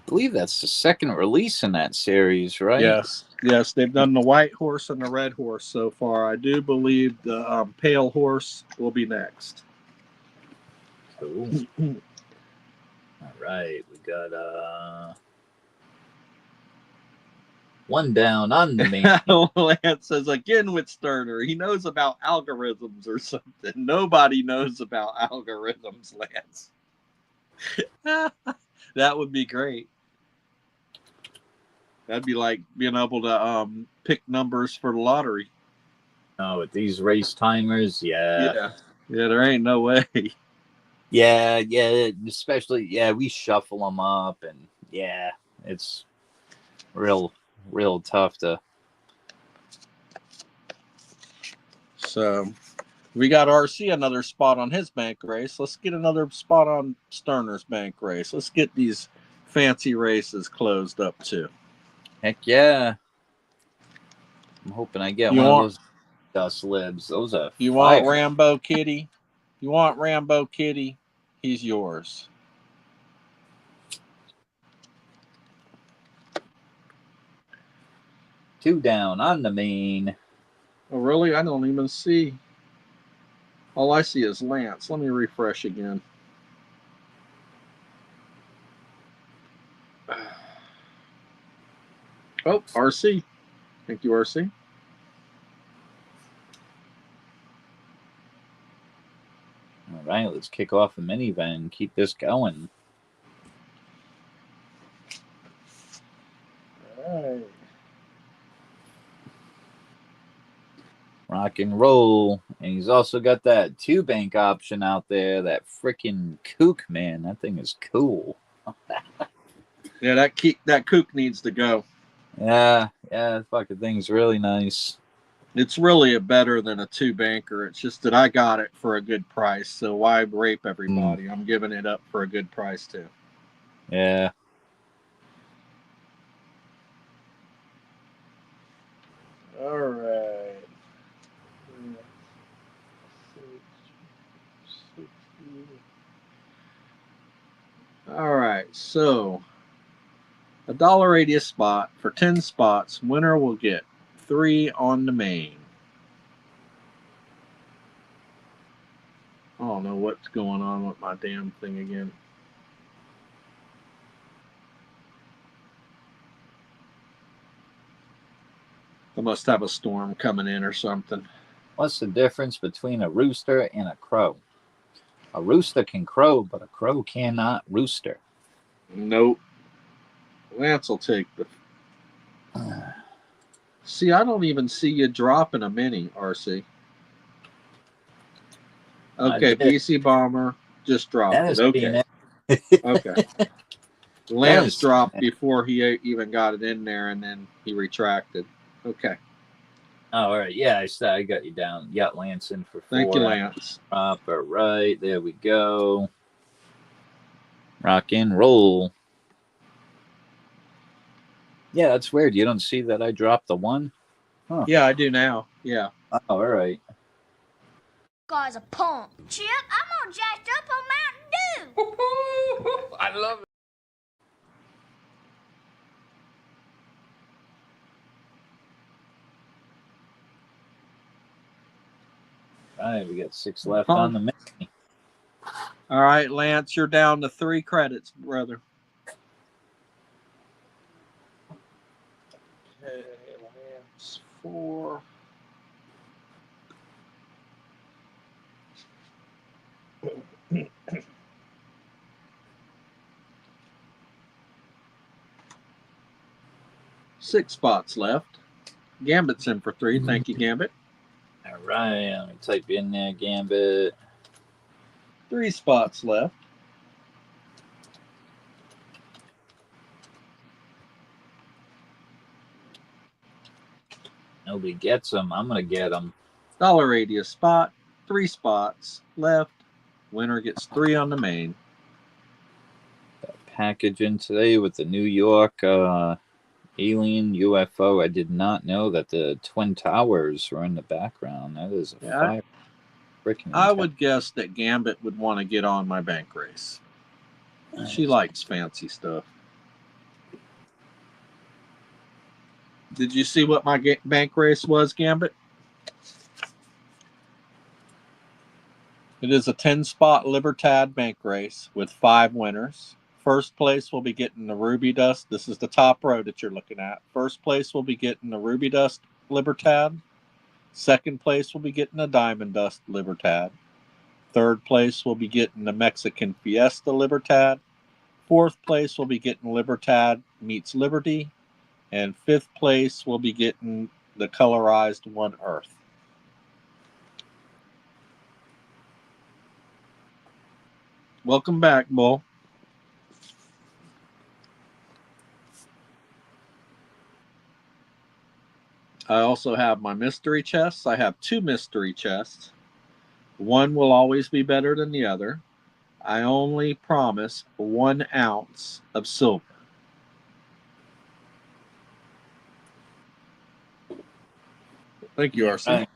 believe that's the second release in that series, right? Yes, yes, they've done the White Horse and the Red Horse so far. I do believe the Pale Horse will be next. Cool. All right, we got 1 down on the main. Lance says again with Sterner, he knows about algorithms or something. Nobody knows about algorithms, Lance. That would be great. That'd be like being able to pick numbers for the lottery. Oh, with these race timers, Yeah, there ain't no way. Yeah, especially, we shuffle them up, and it's real tough to. So we got RC another spot on his bank race. Let's get another spot on Sterner's bank race. Let's get these fancy races closed up too. Heck yeah. I'm hoping I get one of those dust libs. Those are You fire. want Rambo Kitty? You want Rambo Kitty? He's yours. Two down on the main. Oh, really? I don't even see. All I see is Lance. Let me refresh again. Oh, RC. Thank you, RC. All right, let's kick off a minivan and keep this going. All right. Rock and roll. And he's also got that 2-bank option out there. That freaking kook, man. That thing is cool. Yeah, that kook needs to go. Yeah, that fucking thing's really nice. It's really better than a 2-banker. It's just that I got it for a good price. So why rape everybody? I'm giving it up for a good price too. Yeah. All right. right, so $1.80 a spot for 10 spots. Winner will get 3 on the main. I don't know what's going on with my damn thing again. I must have a storm coming in or something. What's the difference between a rooster and a crow? A rooster can crow, but a crow cannot rooster. Nope. Lance will take the... See, I don't even see you dropping a mini, RC. Okay, BC Bomber just dropped Dennis it. Okay. Okay. Lance Dennis dropped before he even got it in there, and then he retracted. Okay. Oh, all right. Yeah, I got you down. You got Lance in for 4. Thank you, Lance. All right. There we go. Rock and roll. Yeah, that's weird. You don't see that I dropped the 1? Huh. Yeah, I do now. Yeah. Oh, all right. Guy's a punk. Chip, I'm all jacked up on Mountain Dew. I love it. All right, we got 6 left on the mini. All right, Lance, you're down to 3 credits, brother. Okay, Lance, 4. Six spots left. Gambit's in for 3. Thank you, Gambit. All right, let me type in there, Gambit. 3 spots left. Nobody gets them. I'm going to get them. $1.80 a spot. 3 spots left. Winner gets 3 on the main. Got a package in today with the New York alien UFO. I did not know that the Twin Towers were in the background. That is a fire. I would guess that Gambit would want to get on my bank race. She likes fancy stuff. Did you see what my bank race was, Gambit? It is a 10-spot Libertad bank race with 5 winners. First place will be getting the Ruby Dust. This is the top row that you're looking at. First place will be getting the Ruby Dust Libertad. Second place will be getting the Diamond Dust Libertad. Third place will be getting the Mexican Fiesta Libertad. Fourth place will be getting Libertad Meets Liberty. And fifth place will be getting the colorized One Earth. Welcome back, Bull. I also have my mystery chests. I have 2 mystery chests. One will always be better than the other. I only promise 1 ounce of silver. Thank you, RC. Right.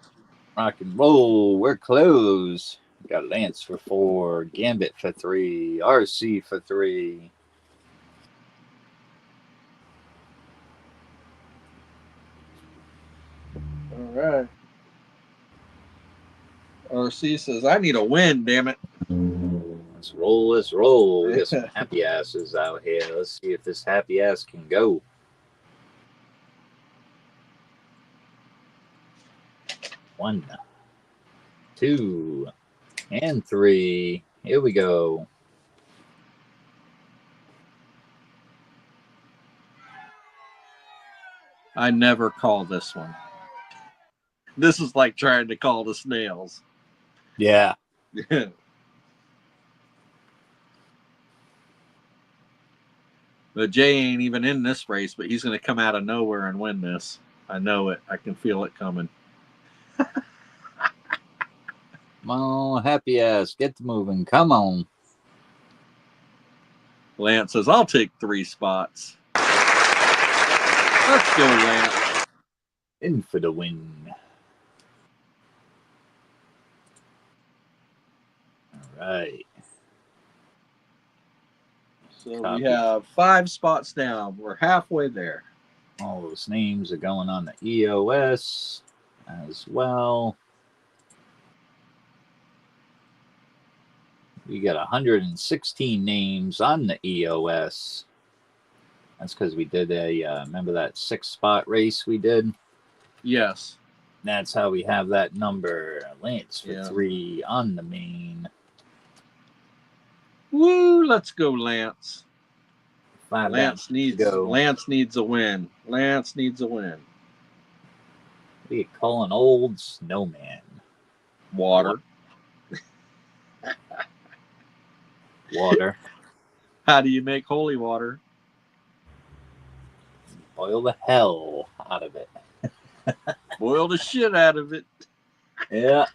Rock and roll. We're close. We got Lance for 4, Gambit for 3, RC for 3. All right. RC says, I need a win, damn it. Let's roll, let's roll. We got some happy asses out here. Let's see if this happy ass can go. 1, 2, and 3. Here we go. I never call this one. This is like trying to call the snails. Yeah. But Jay ain't even in this race, but he's going to come out of nowhere and win this. I know it. I can feel it coming. Come on, happy ass. Get moving. Come on. Lance says, I'll take 3 spots. Let's go, Lance. In for the win. All right. So Copy. we have 5 spots down. We're halfway there. All those names are going on the EOS as well. We got 116 names on the EOS. That's because we did a, remember that 6-spot race we did? Yes. That's how we have that number. Lance for Yeah. 3 on the main. Woo, let's go, Lance. 5 Lance down needs to go. Lance needs a win. Lance needs a win. We call an old snowman. Water. Water. How do you make holy water? Boil the hell out of it. Boil the shit out of it. Yeah.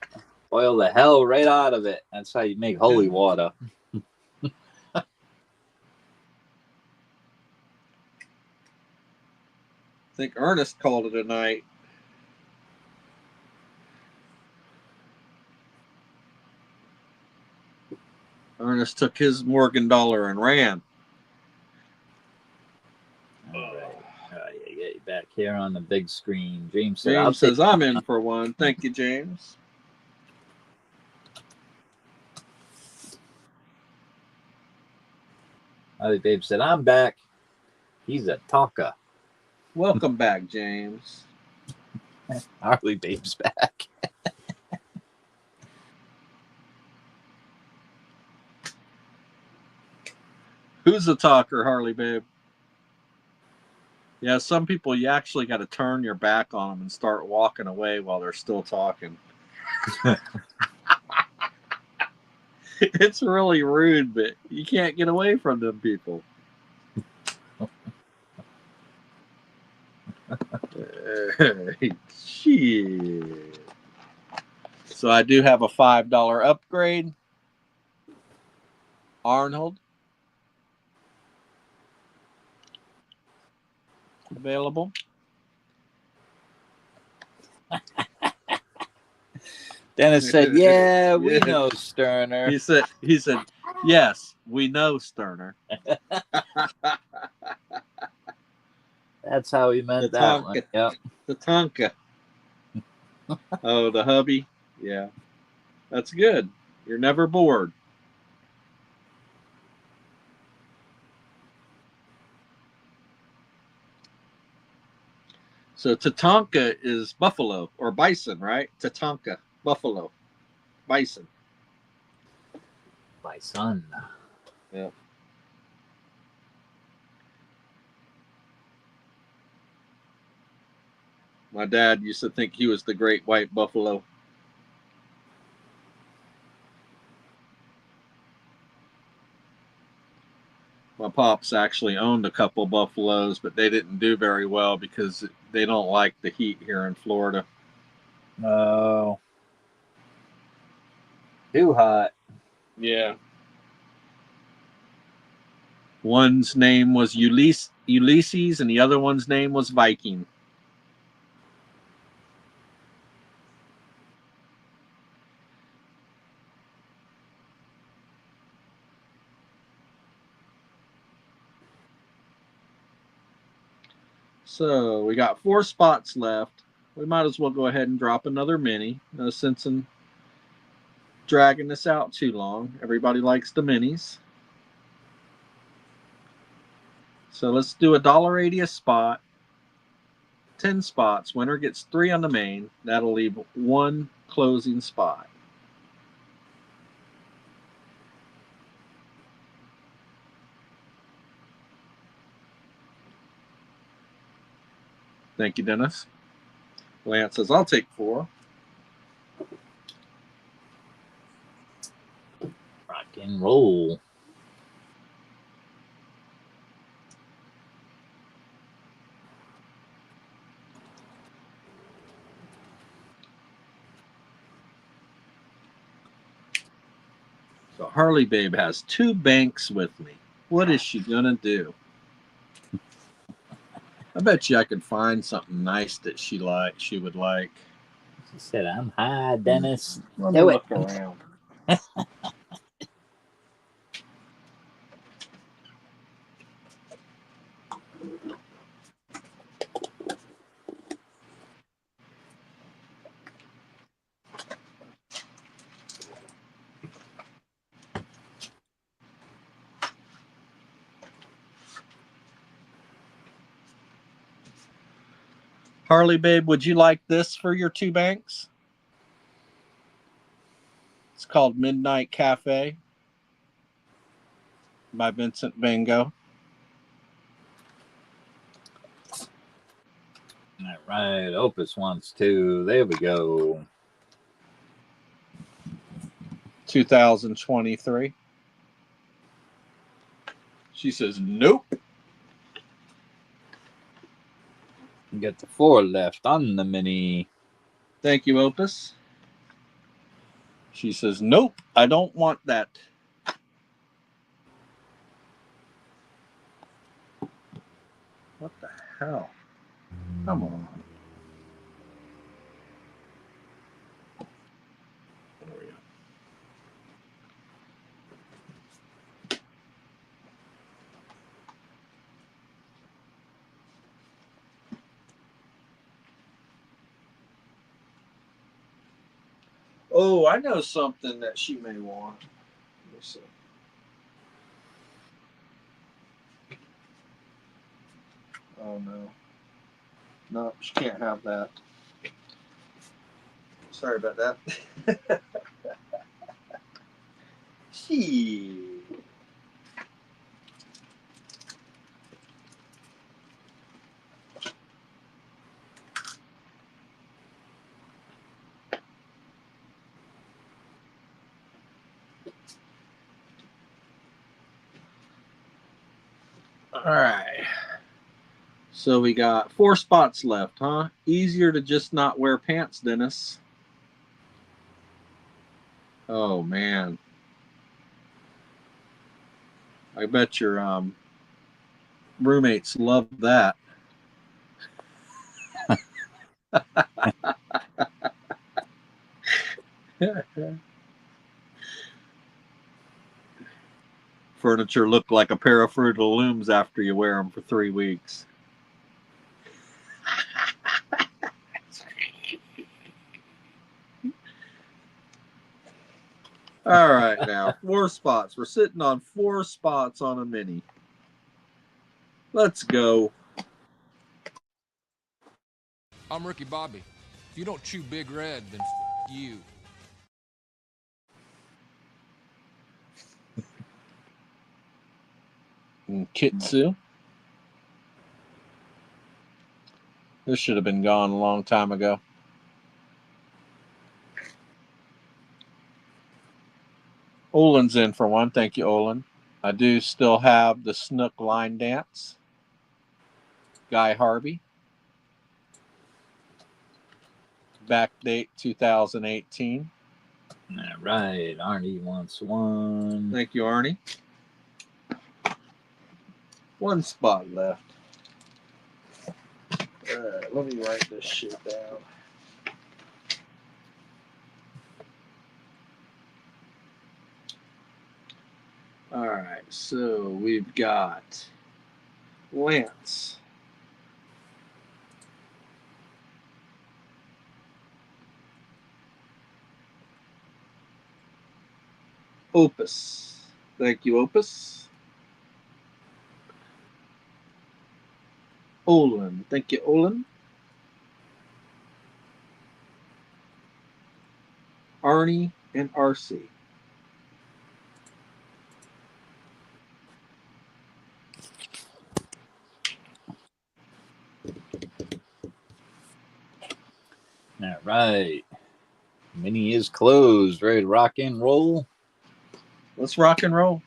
Boil the hell right out of it. That's how you make holy water. I think Ernest called it a night. Ernest took his Morgan dollar and ran. All right. Get you back here on the big screen. James said, I'll James says, I'm in for one. Thank you, James. Harley Babe said, I'm back. He's a talker. Welcome back, James. Harley Babe's back. Who's the talker, Harley Babe? Yeah, some people you actually got to turn your back on them and start walking away while they're still talking. It's really rude, but you can't get away from them people. Shit. So I do have a $5 upgrade. Arnold. Available. Dennis said, yeah, we know Sterner. He said, yes, we know Sterner. That's how he meant The that Tonka. one. Yep. The Tonka. Oh, the hubby. Yeah. That's good. You're never bored. So Tatanka is buffalo or bison, right? Tatanka, buffalo, bison. My son. Yeah. My dad used to think he was the great white buffalo. My pops actually owned a couple buffaloes, but they didn't do very well because they don't like the heat here in Florida. Oh. Too hot. Yeah. One's name was Ulysses, and the other one's name was Viking. So we got 4 spots left. We might as well go ahead and drop another mini. No sense in dragging this out too long. Everybody likes the minis. So let's do $1.80 a spot. 10 spots. Winner gets 3 on the main. That'll leave 1 closing spot. Thank you, Dennis. Lance says, I'll take 4. Rock and roll. So Harley Babe has 2 banks with me. What is she going to do? I bet you I could find something nice that she would like. She said, I'm high, Dennis. Let me Do it. look around. Harley, babe, would you like this for your 2 banks? It's called Midnight Cafe by Vincent Van Gogh. All right, Opus wants to. There we go. 2023. She says, nope. You got the 4 left on the mini. Thank you, Opus. She says, nope, I don't want that. What the hell? Come on. There we go. Oh, I know something that she may want. Let me see. Oh, no. No, she can't have that. Sorry about that. She. All right. So we got 4 spots left, huh? Easier to just not wear pants, Dennis. Oh, man. I bet your roommates love that. Furniture look like a pair of Fruit of the Looms after you wear them for 3 weeks. All right, now 4 spots. We're sitting on 4 spots on a mini. Let's go. I'm Ricky Bobby. If you don't chew Big Red, then you. And Kitsu. This should have been gone a long time ago. Olin's in for one. Thank you, Olin. I do still have the Snook line dance. Guy Harvey. Back date 2018. All right, Arnie wants 1. Thank you, Arnie. 1 spot left. All right, let me write this shit down. All right, so we've got Lance. Opus. Thank you, Opus. Olin. Thank you, Olin. Arnie and RC. All right. Mini is closed. Ready to rock and roll? Let's rock and roll.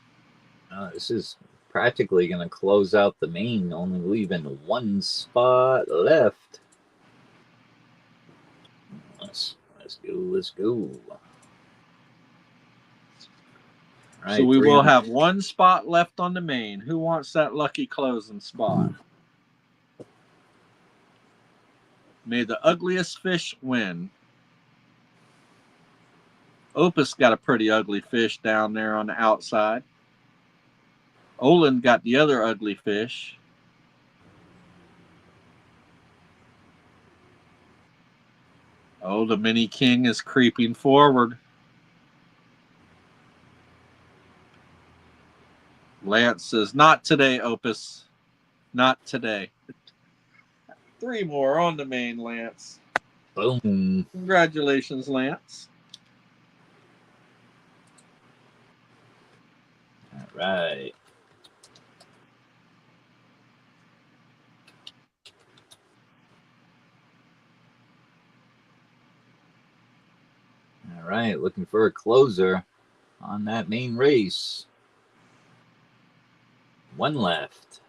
This is practically going to close out the main, only leaving 1 spot left. Let's go. Let's go. All right, So we will have 1 spot left on the main. Who wants that lucky closing spot? May the ugliest fish win. Opus got a pretty ugly fish down there on the outside. Olin got the other ugly fish. Oh, the mini king is creeping forward. Lance says, not today, Opus. Not today. 3 more on the main, Lance. Boom. Congratulations, Lance. All right. All right, looking for a closer on that main race. 1 left.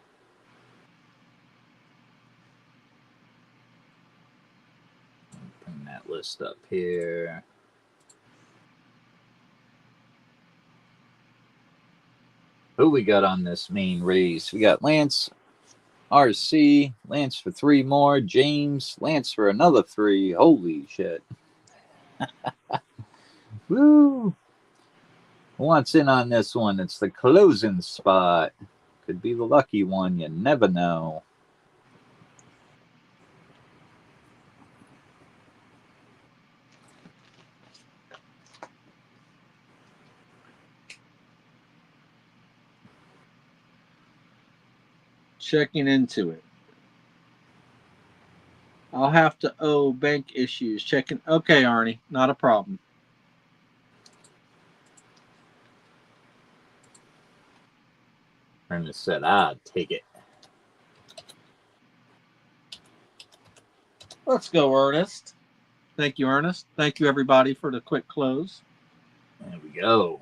Bring that list up here. Who we got on this main race? We got Lance, RC, Lance for 3 more, James, Lance for another 3. Holy shit. Woo! Who wants in on this one? It's the closing spot. Could be the lucky one. You never know. Checking into it. I'll have to owe bank issues. Checking. Okay, Arnie. Not a problem. Ernest said, I'd take it. Let's go, Ernest. Thank you, Ernest. Thank you, everybody, for the quick close. There we go.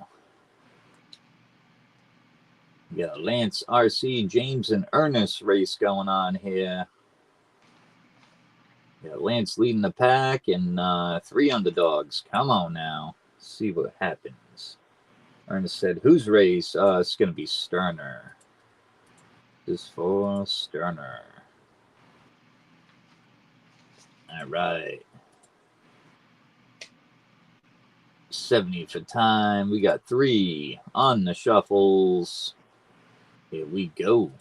We got Lance, RC, James, and Ernest race going on here. We got Lance leading the pack and 3 underdogs. Come on now. Let's see what happens. Ernest said, whose race? It's going to be Sterner. This is for Sterner. All right. 70 for time. We got 3 on the shuffles. Here we go.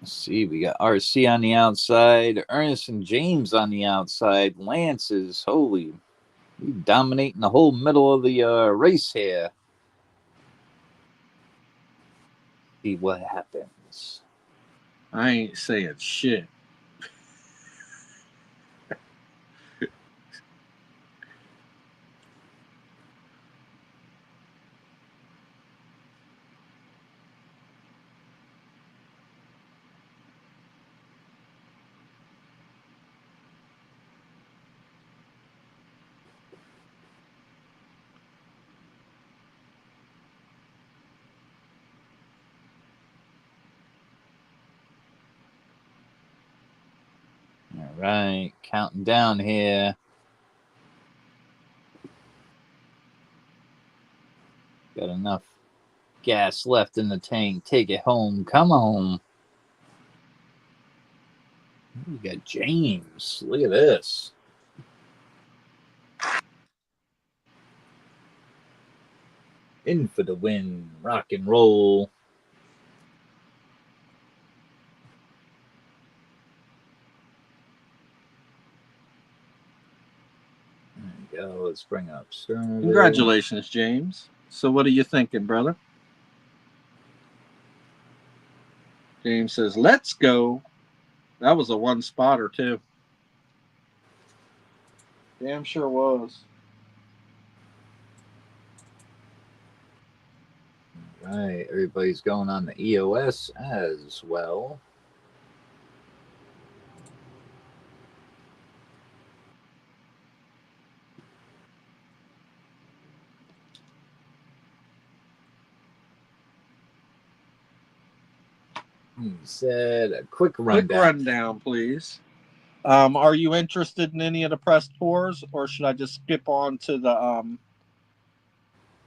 Let's see, we got RC on the outside, Ernest and James on the outside. Lance is, holy, he's dominating the whole middle of the race here. See what happens. I ain't saying shit. All right, counting down here. Got enough gas left in the tank. Take it home. Come on. We got James. Look at this. In for the win. Rock and roll. There we go. Let's bring up Sterner. Congratulations, James. So what are you thinking, brother? James says, let's go. That was a 1-spotter, too. Damn sure was. All right. Everybody's going on the EOS as well. He said a quick rundown. Quick rundown, please. Are you interested in any of the pressed pours, or should I just skip on to the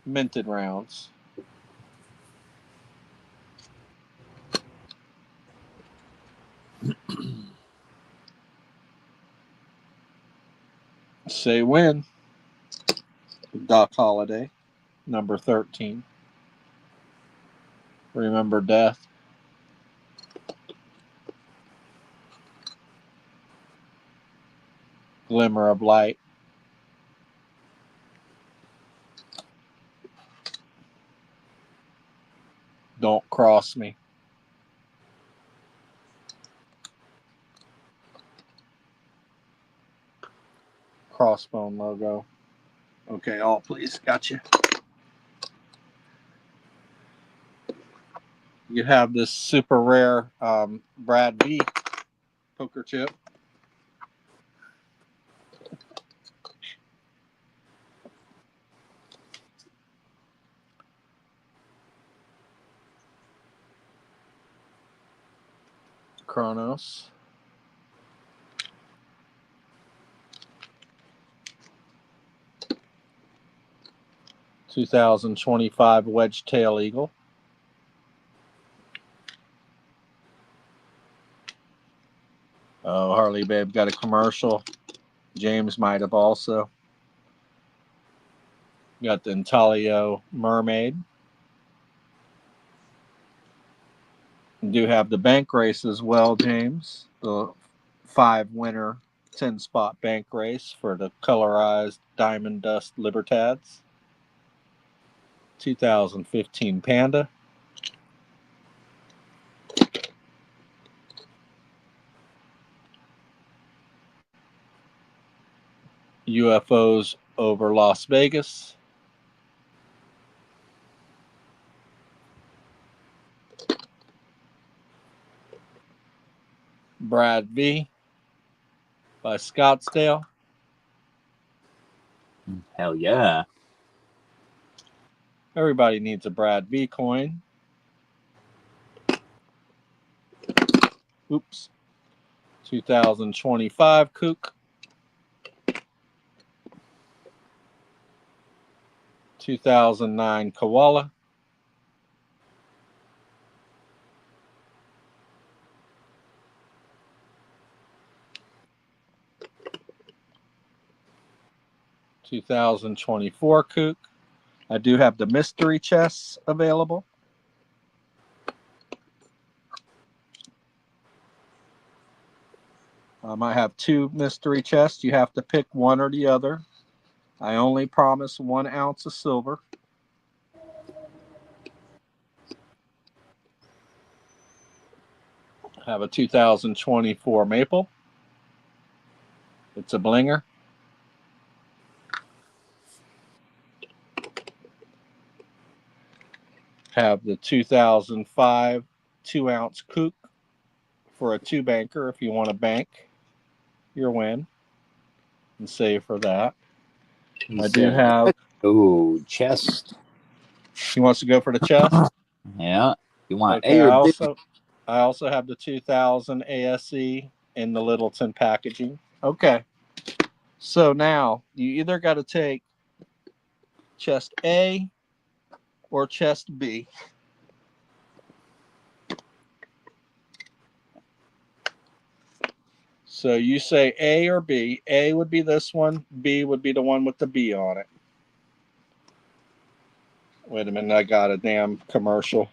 minted rounds? Say when. Doc Holliday, number 13. Remember death. Glimmer of light. Don't cross me. Crossbone logo. Okay, all please. Gotcha. You have this super rare Brad V poker chip. Chronos. (2025) Wedge Tail Eagle. Oh, Harley Babe got a commercial. James might have also. Got the Intaglio Mermaid. Do have the bank race as well, James. The 5-winner 10-spot bank race for the colorized Diamond Dust Libertads. 2015 Panda. UFOs over Las Vegas. Brad V by Scottsdale. Hell yeah. Everybody needs a Brad V coin. Oops. 2025 Kook. 2009 Koala. 2024 Kook. I do have the mystery chests available. I have 2 mystery chests. You have to pick one or the other. I only promise 1 ounce of silver. I have a 2024 Maple. It's a blinger. Have the 2005 2-ounce Kook for a 2-banker if you want to bank your win and save for that. I do have. Oh, chest. He wants to go for the chest. Yeah. You want Okay. A or B? I also have the 2000 ASE in the Littleton packaging. Okay. So now you either got to take chest A or chest B. So you say A or B. A would be this one. B would be the one with the B on it. Wait a minute. I got a damn commercial.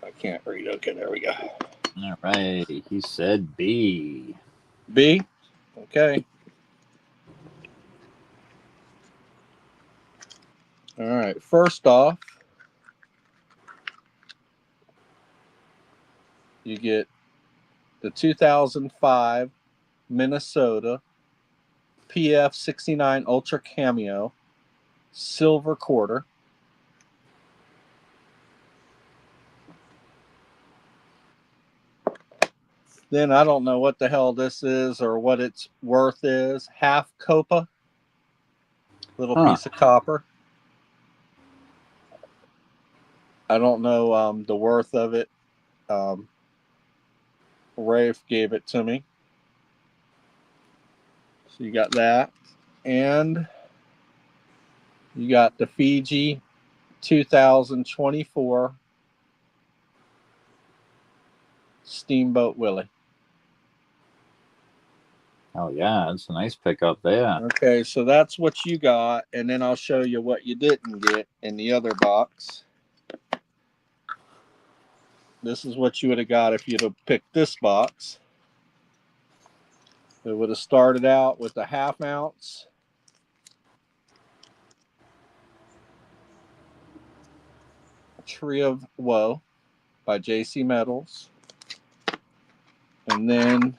I can't read. Okay, there we go. All right. He said B. B? Okay. All right. First off, you get the 2005 Minnesota PF 69 Ultra Cameo silver quarter. Then I don't know what the hell this is or what its worth is. Half Copa, little piece of copper. I don't know the worth of it. Rafe gave it to me. So you got that. And you got the Fiji 2024 Steamboat Willie. Oh, yeah. That's a nice pickup there. Okay, so that's what you got. And then I'll show you what you didn't get in the other box. This is what you would have got if you'd have picked this box. It would have started out with a 1/2 ounce. Tree of Woe by JC Metals. And then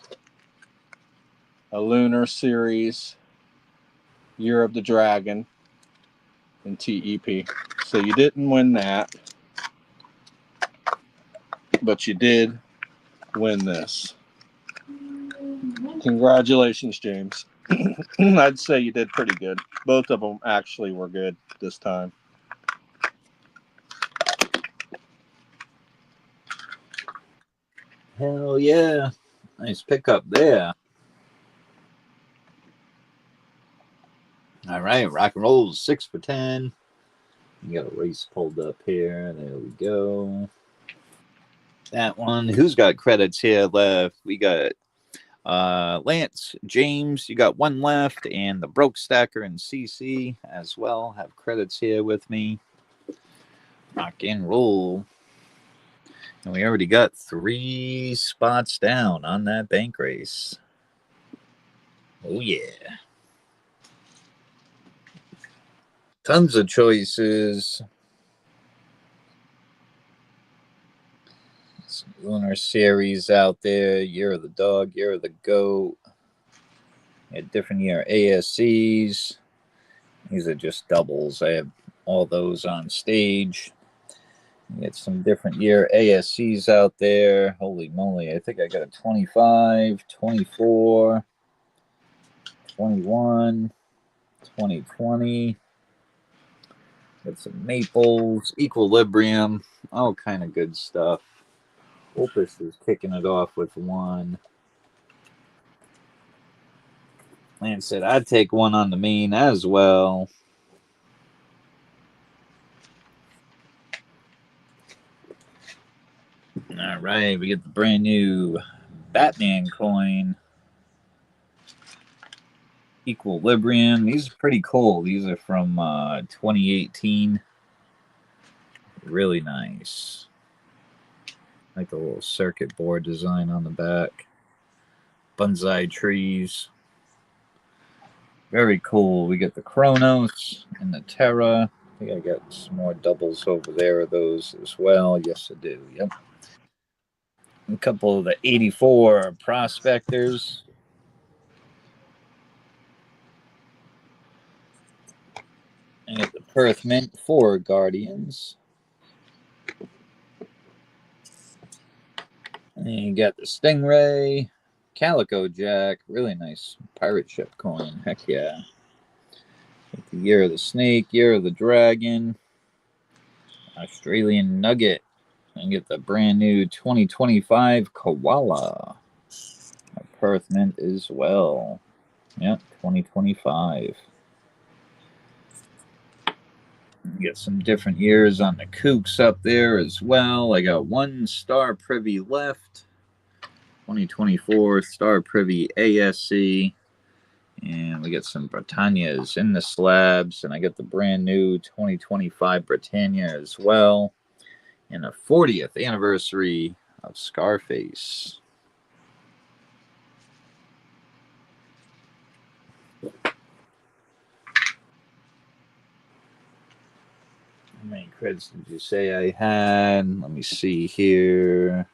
a Lunar Series Year of the Dragon in TEP. So you didn't win that, but you did win this. Congratulations, James. I'd say you did pretty good. Both of them actually were good this time. Hell yeah. Nice pickup there. All right, rock and roll 6 for 10. You got a race pulled up here. There we go. That one. Who's got credits here left? We got Lance, James, you got one left, and the Broke Stacker and CC as well have credits here with me. Rock and roll. And we already got 3 spots down on that bank race. Oh, yeah. Tons of choices. Some Lunar Series out there. Year of the Dog, Year of the Goat. A different year ASCs. These are just doubles. I have all those on stage. You get some different year ASCs out there. Holy moly. I think I got a 25, 24, 21, 2020. Got some Maples, Equilibrium, all kind of good stuff. Opus is kicking it off with one. Lance said I'd take one on the main as well. All right, we get the brand new Batman coin. Equilibrium. These are pretty cool. These are from 2018. Really nice. Like the little circuit board design on the back. Bonsai trees. Very cool. We get the Kronos and the Terra. I think I got some more doubles over there of those as well. Yes, I do. Yep. A couple of the 84 Prospectors. I got the Perth Mint 4 Guardians. And you got the Stingray, Calico Jack, really nice pirate ship coin. Heck yeah. The Year of the Snake, Year of the Dragon, Australian Nugget. And get the brand new 2025 Koala. A Perth Mint as well. Yep, 2025. Get some different years on the Kooks up there as well. I got 1 Star Privy left. 2024 Star Privy ASC. And we get some Britannias in the slabs. And I got the brand new 2025 Britannia as well. And a 40th anniversary of Scarface. How many credits did you say I had? Let me see here.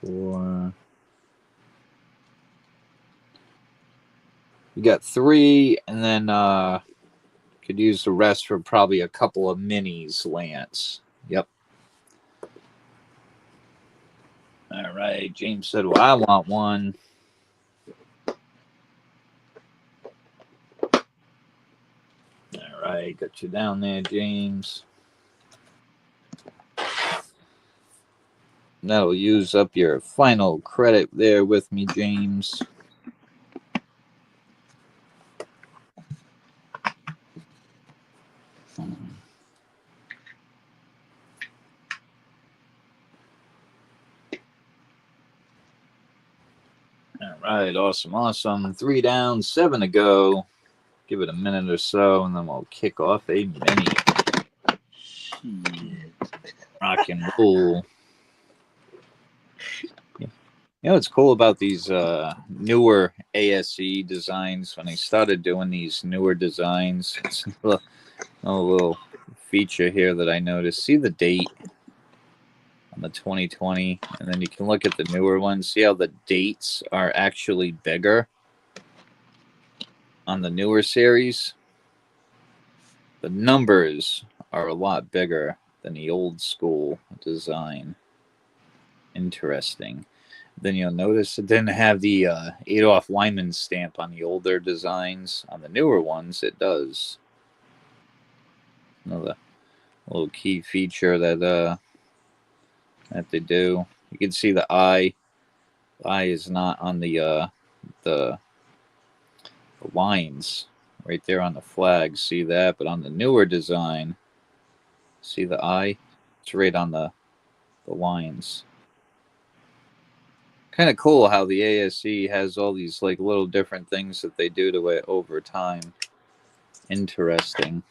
24. You got 3, and then could use the rest for probably a couple of minis, Lance. Yep. All right. James said, well, I want one. All right. Got you down there, James. That'll use up your final credit there with me, James. All right, awesome. 3 down, 7 to go. Give it a minute or so, and then we'll kick off a mini. Rock and roll. You know what's cool about these newer ASC designs? When they started doing these newer designs, it's a little feature here that I noticed. See the date on the 2020, and then you can look at the newer ones. See how the dates are actually bigger on the newer series? The numbers are a lot bigger than the old school design. Interesting. Then you'll notice it didn't have the Adolf Lyman stamp on the older designs. On the newer ones, it does. Another little key feature that they do. You can see the eye. The eye is not on the lines right there on the flag. See that? But on the newer design, see the eye? It's right on the lines. Kind of cool how the ASE has all these like little different things that they do to it over time. Interesting.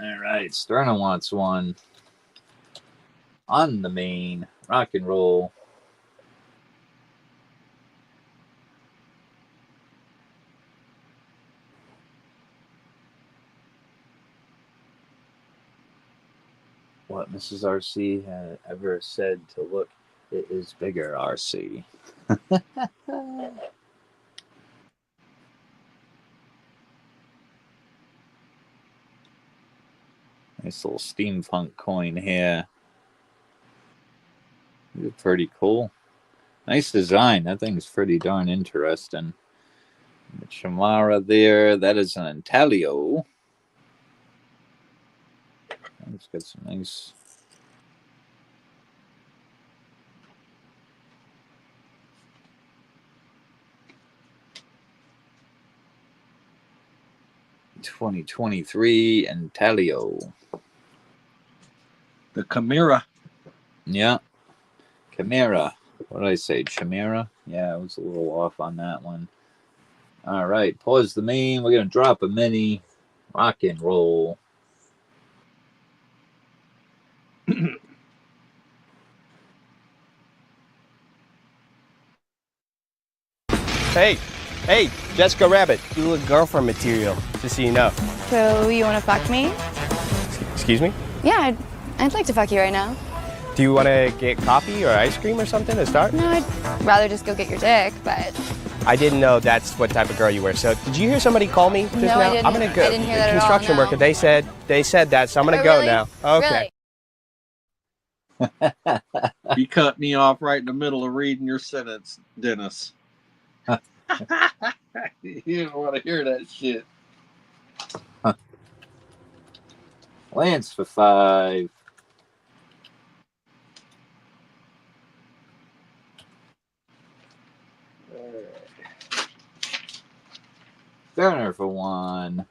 All right, Sterna wants one on the main. Rock and roll. What Mrs. RC had ever said to look, it is bigger, RC. Nice little steampunk coin here. It's pretty cool. Nice design. That thing's pretty darn interesting. The Chamara there, that is an intaglio. It's got some nice. $2023 intaglio. The Chimera. Yeah. Chimera. What did I say? Chimera? Yeah, I was a little off on that one. All right. Pause the main. We're going to drop a mini. Rock and roll. Hey, Jessica Rabbit, you look girlfriend material, just so you know. So you want to fuck me? Excuse me? Yeah, I'd like to fuck you right now. Do you want to get coffee or ice cream or something to start? No, I'd rather just go get your dick, but... I didn't know that's what type of girl you were. So did you hear somebody call me just now? I didn't. I'm gonna go. I didn't hear that at all, Construction no. worker. They said that, so I'm gonna go Really? now. Okay. Really? You cut me off right in the middle of reading your sentence, Dennis. You don't want to hear that shit. Lance for 5. Turner for 1.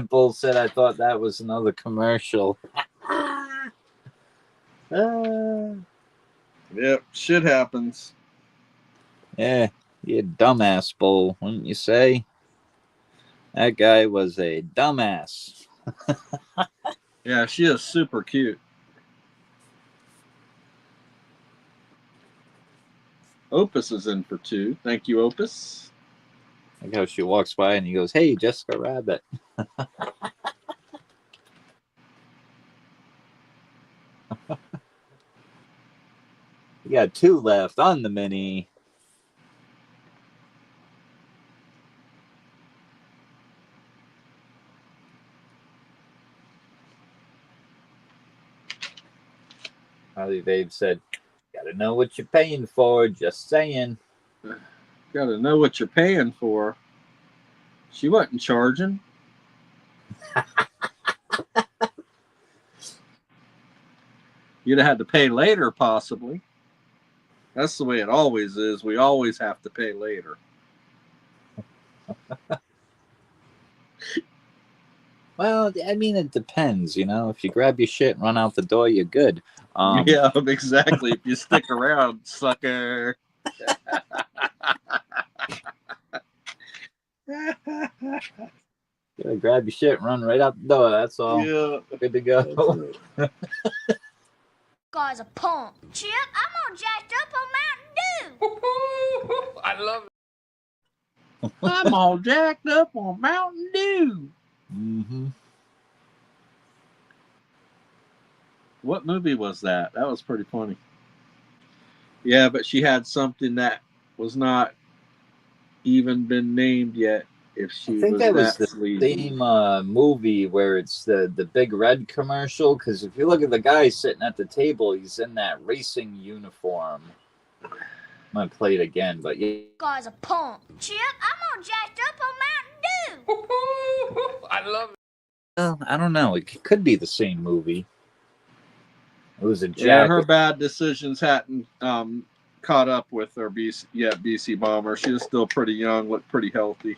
Bull said I thought that was another commercial. Yep, shit happens. Yeah, you dumbass, Bull, wouldn't you say? That guy was a dumbass. Yeah, she is super cute. Opus is in for 2. Thank you, Opus. Like how she walks by and he goes, "Hey, Jessica Rabbit." You got 2 left on the mini. Harley Babe said, "Gotta know what you're paying for, just saying." Gotta know what you're paying for. She wasn't charging. You'd have had to pay later, possibly. That's the way it always is. We always have to pay later. Well, I mean, it depends, you know. If you grab your shit and run out the door, you're good. Yeah, exactly. If you stick around, sucker. Gotta grab your shit and run right out the door. That's all. Yeah. Good to go. Guy's a punk. Chip, I'm all jacked up on Mountain Dew. I love it. I'm all jacked up on Mountain Dew. Mm-hmm. What movie was that? That was pretty funny. Yeah, but she had something that was not even been named yet. If she I think was that was the sleazy. same movie where it's the big red commercial. Because if you look at the guy sitting at the table, he's in that racing uniform. I'm gonna play it again, but yeah. Guy's a punk. Chip, I'm all jacked up on Mountain Dew. I love it. Well, I don't know. It could be the same movie. It was a Yeah, jacket. her bad decisions hadn't caught up with her BC Bomber. She was still pretty young, looked pretty healthy.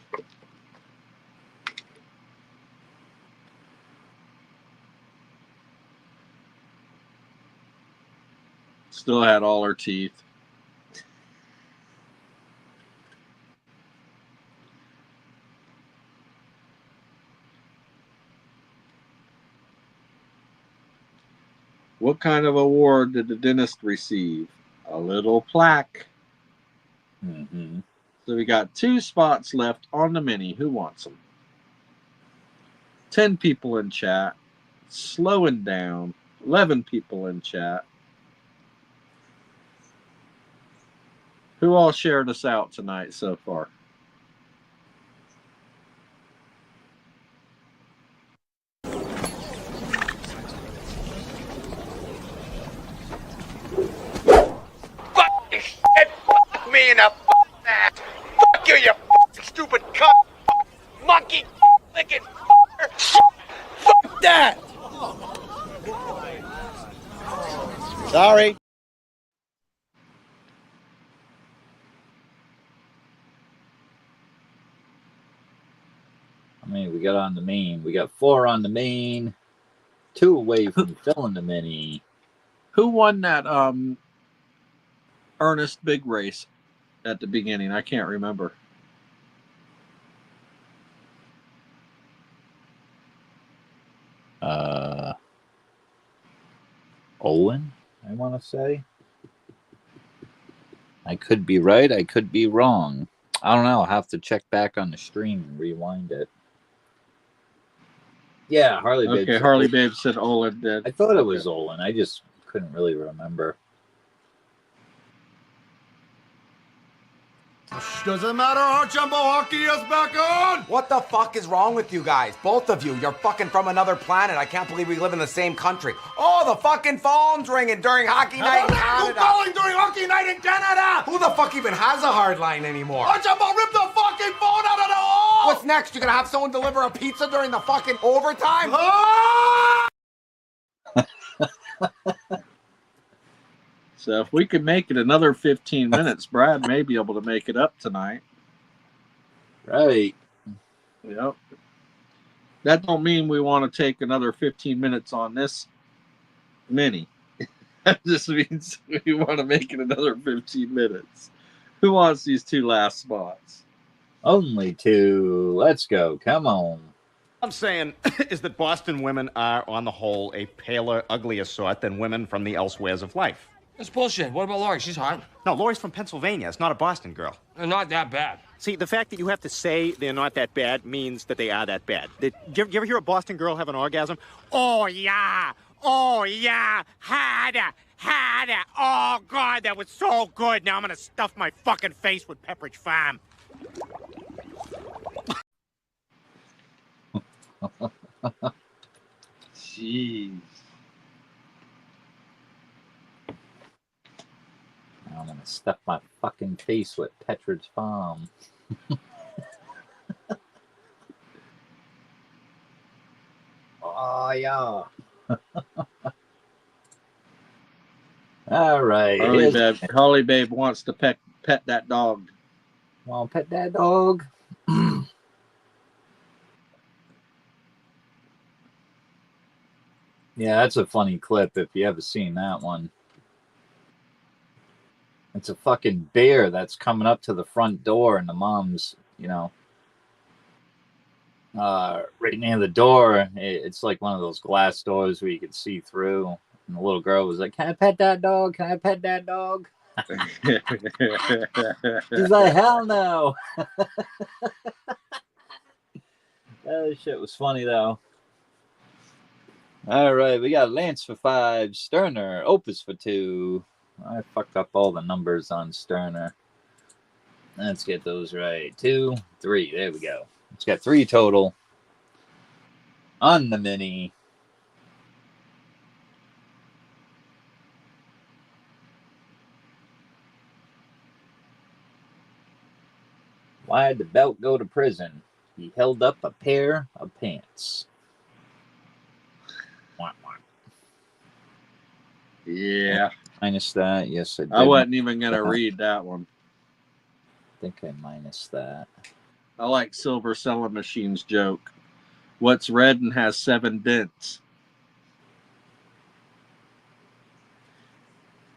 Still had all her teeth. What kind of award did the dentist receive? A little plaque. Mm-hmm. So we got 2 spots left on the mini. Who wants them? 10 people in chat. Slowing down. 11 people in chat. Who all shared us out tonight so far? Fuck me in the ass. Fuck you, you stupid cunt. Monkey licking. Fuck that. Sorry. I mean, we got on the main. We got 4 on the main. 2 away from filling the mini. Who won that Ernest big race at the beginning? I can't remember. Owen, I want to say. I could be right. I could be wrong. I don't know. I'll have to check back on the stream and rewind it. Yeah, Harley Babe. Okay, Harley Babe said Olin did. I thought it was Olin. I just couldn't really remember. Doesn't matter how Jumbo Hockey is back on! What the fuck is wrong with you guys? Both of you. You're fucking from another planet. I can't believe we live in the same country. Oh, the fucking phone's ringing during hockey night in Canada. Who's calling during hockey night in Canada? Who the fuck even has a hard line anymore? Oh, Jumbo, rip the fucking phone out of the wall! What's next? You gonna have someone deliver a pizza during the fucking overtime? Ah! So if we could make it another 15 minutes, Brad may be able to make it up tonight. Right. Yep. That don't mean we want to take another 15 minutes on this mini. That just means we want to make it another 15 minutes. Who wants these 2 last spots? Only 2. Let's go. Come on. I'm saying is that Boston women are, on the whole, a paler, uglier sort than women from the elsewheres of life. That's bullshit. What about Lori? She's hot. No, Lori's from Pennsylvania. It's not a Boston girl. They're not that bad. See, the fact that you have to say they're not that bad means that they are that bad. You ever hear a Boston girl have an orgasm? Oh, yeah. Oh, yeah. Harder. Oh, God, that was so good. Now I'm going to stuff my fucking face with Pepperidge Farm. Jeez. I'm going to stuff my fucking face with Pepperidge Farm. Oh, yeah. All right. Harley Babe wants to pet that dog. Want to pet that dog? Yeah, that's a funny clip if you haven't seen that one. It's a fucking bear that's coming up to the front door, and the mom's, right near the door. It's like one of those glass doors where you can see through. And the little girl was like, "Can I pet that dog? Can I pet that dog?" She's like, "Hell no!" That shit was funny though. All right, we got Lance for 5, Sterner, Opus for 2. I fucked up all the numbers on Sterner. Let's get those right. 2, 3. There we go. It's got 3 total on the mini. Why'd the belt go to prison? He held up a pair of pants. Yeah. Minus that. Yes, I did. I wasn't even going to read that one. I think I minus that. I like Silver Selling Machine's joke. What's red and has 7 dents?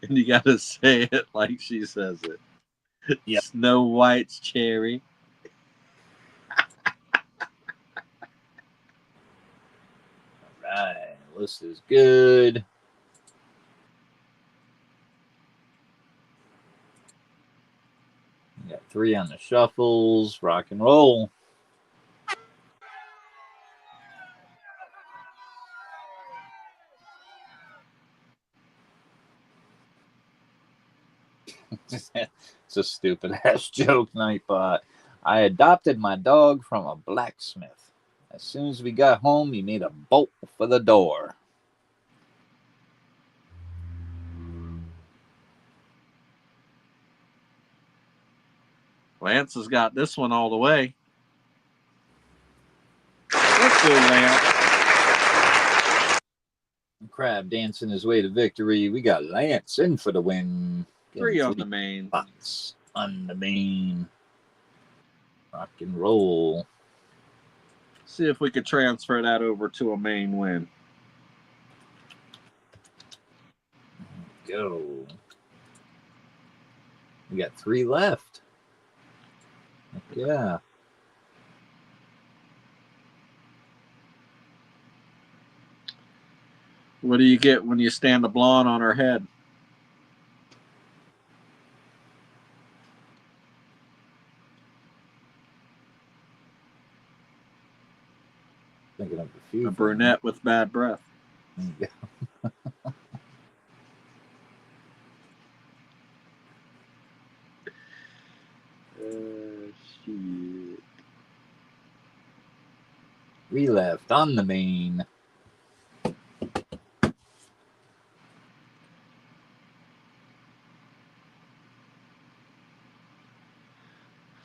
And you got to say it like she says it. Yep. Snow White's cherry. Right. List is good. We got 3 on the shuffles. Rock and roll. It's a stupid ass joke, Nightbot. I adopted my dog from a blacksmith. As soon as we got home, he made a bolt for the door. Lance has got this one all the way. Let's go, Lance. Crab dancing his way to victory. We got Lance in for the win. 3 on the main. Spots on the main. Rock and roll. See if we could transfer that over to a main win. Go. We got 3 left. Yeah. What do you get when you stand a blonde on her head? Thinking of a few. A brunette with bad breath. Yeah. Shit. 3 left on the main.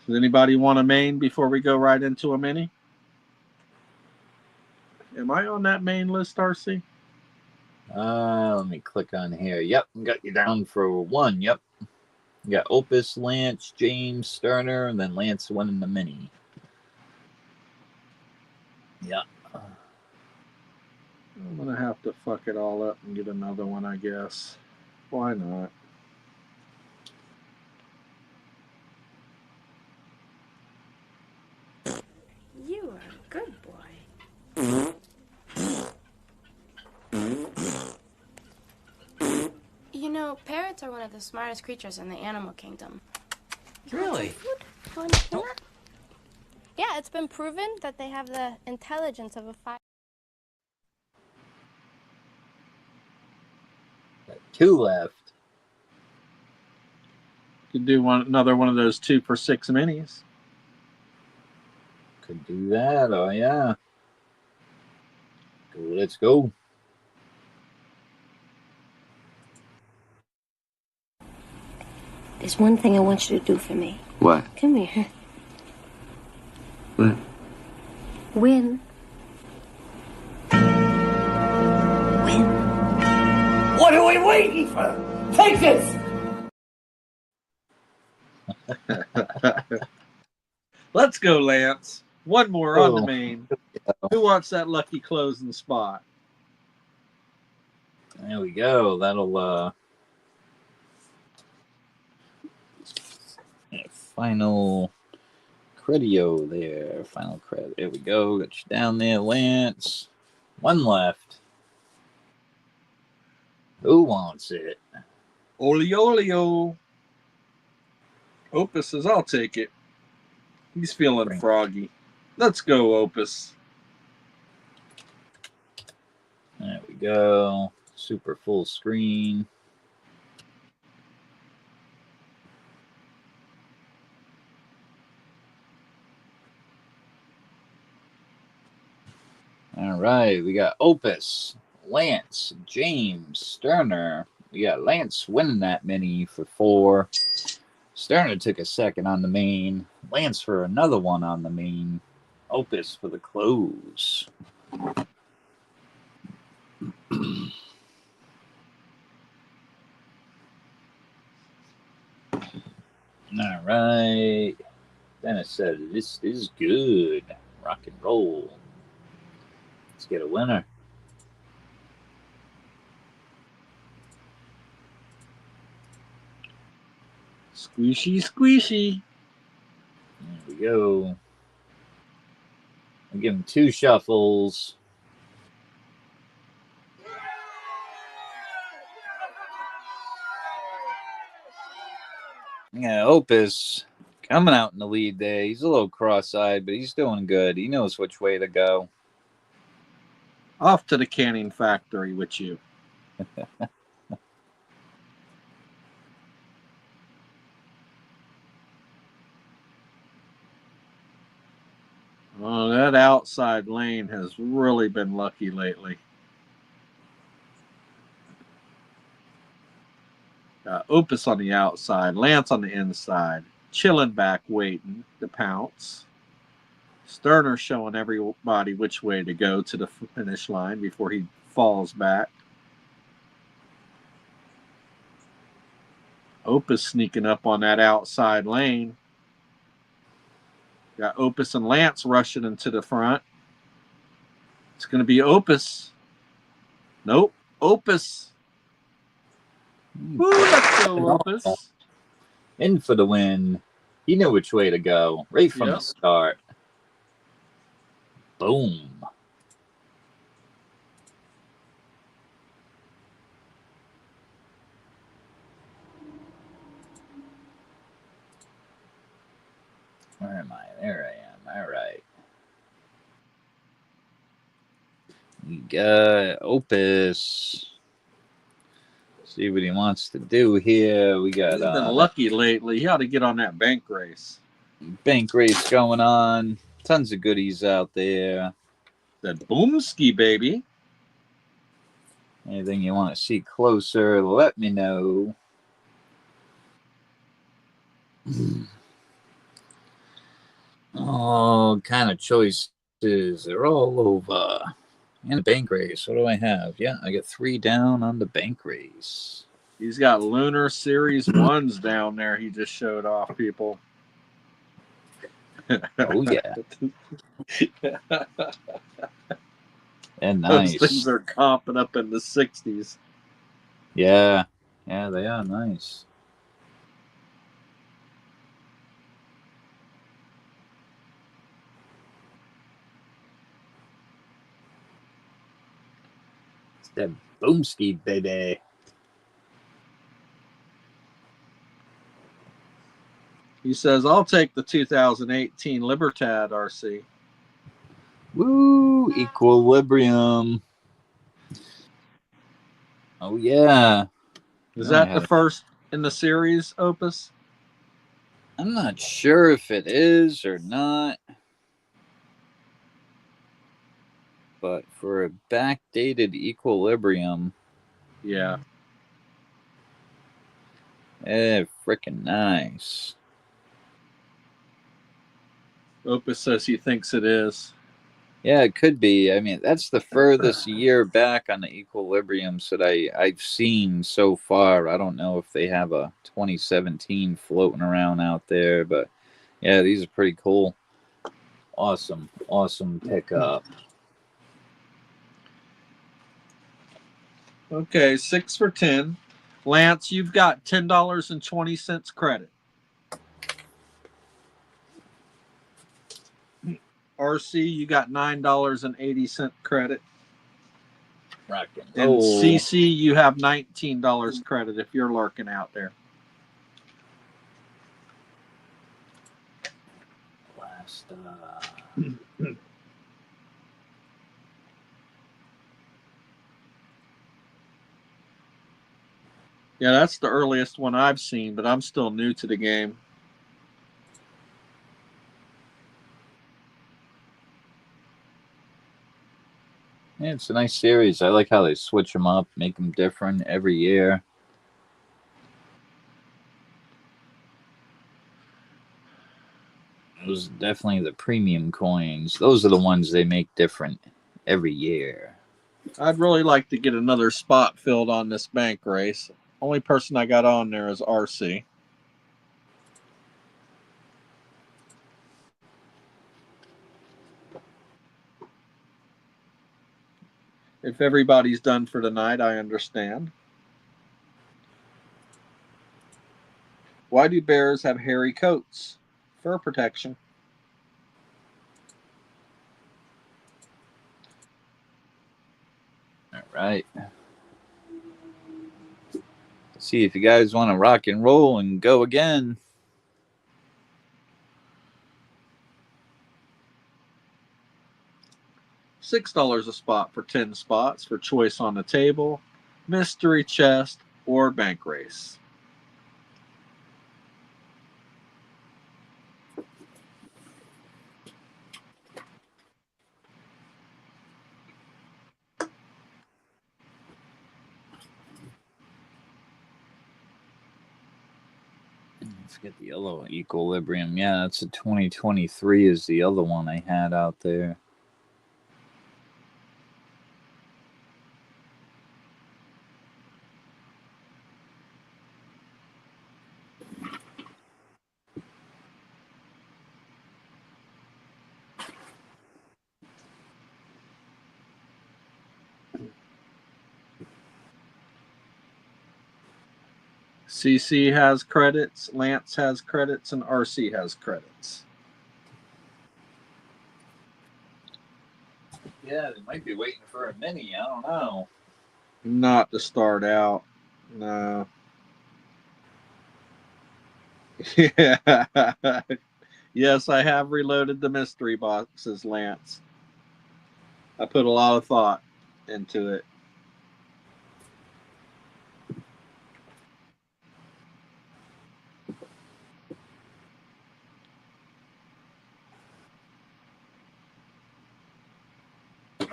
Does anybody want a main before we go right into a mini? Am I on that main list, RC? Let me click on here. Yep, got you down for 1. Yep. You got Opus, Lance, James, Sterner, and then Lance winning the mini. Yeah. I'm going to have to fuck it all up and get another one, I guess. Why not? You are a good boy. You know, parrots are one of the smartest creatures in the animal kingdom. Really? Yeah, it's been proven that they have the intelligence of a 5. 2 left. Could do another one of those 2 for 6 minis. Could do that. Oh, yeah. Let's go. There's one thing I want you to do for me. What? Come here. What? Win. Win. What are we waiting for? Take this! Let's go, Lance. One more on the main. Who wants that lucky closing spot? There we go. That'll final credit there. Final credit. There we go. Got you down there, Lance. One left. Who wants it? Olio. Opus says, I'll take it. He's feeling froggy. Let's go, Opus. There we go. Super full screen. All right, we got Opus, Lance, James, Sterner. We got Lance winning that mini for 4. Sterner took a second on the main. Lance for another one on the main. Opus for the close. All right. Dennis said, this is good. Rock and roll. Let's get a winner. Squishy. There we go. I'll give him 2 shuffles. Yeah, Opus coming out in the lead there. He's a little cross-eyed, but he's doing good. He knows which way to go. Off to the canning factory with you. Oh, that outside lane has really been lucky lately. Opus on the outside, Lance on the inside, chilling back, waiting to pounce. Sterner showing everybody which way to go to the finish line before he falls back. Opus sneaking up on that outside lane. Got Opus and Lance rushing into the front. It's going to be Opus. Nope, Opus. Woo, let's go, Opus. In for the win. He knew which way to go right from the start. Boom. Where am I? There I am. All right. We got Opus. See what he wants to do here. We got He's been lucky lately. He ought to get on that bank race. Bank race going on. Tons of goodies out there. That boomski, baby. Anything you want to see closer, let me know. All kind of choices. They're all over. And the bank race. What do I have? Yeah, I got 3 down on the bank race. He's got Lunar Series 1s down there. He just showed off, people. Oh, yeah. And nice. Those things are comping up in the 60s. Yeah. Yeah, they are nice. It's that boomski, baby. He says, I'll take the 2018 Libertad RC. Woo! Equilibrium. Oh, yeah. Is that the first in the series, Opus? I'm not sure if it is or not. But for a backdated Equilibrium. Yeah. Freaking nice. Opus says he thinks it is. Yeah, it could be. I mean, that's the furthest year back on the Equilibriums that I've seen so far. I don't know if they have a 2017 floating around out there, but yeah, these are pretty cool. Awesome pickup. Okay, 6 for 10. Lance, you've got $10.20 credit. RC, you got $9.80 credit. Rock and And roll. CC, you have $19 credit if you're lurking out there. Last, Yeah, that's the earliest one I've seen, but I'm still new to the game. yeah, it's a nice series. I like how they switch them up, make them different every year. Those are definitely the premium coins. Those are the ones they make different every year. I'd really like to get another spot filled on this bank race. Only person I got on there is RC. If everybody's done for tonight, I understand. Why do bears have hairy coats? Fur protection. All right. See if you guys want to rock and roll and go again. $6 a spot for 10 spots for choice on the table, mystery chest, or bank race. Forget the yellow equilibrium. Yeah, that's a 2023 is the other one I had out there. CC has credits, Lance has credits, and RC has credits. Yeah, they might be waiting for a mini. I don't know. Not to start out. No. Yeah. Yes, I have reloaded the mystery boxes, Lance. I put a lot of thought into it.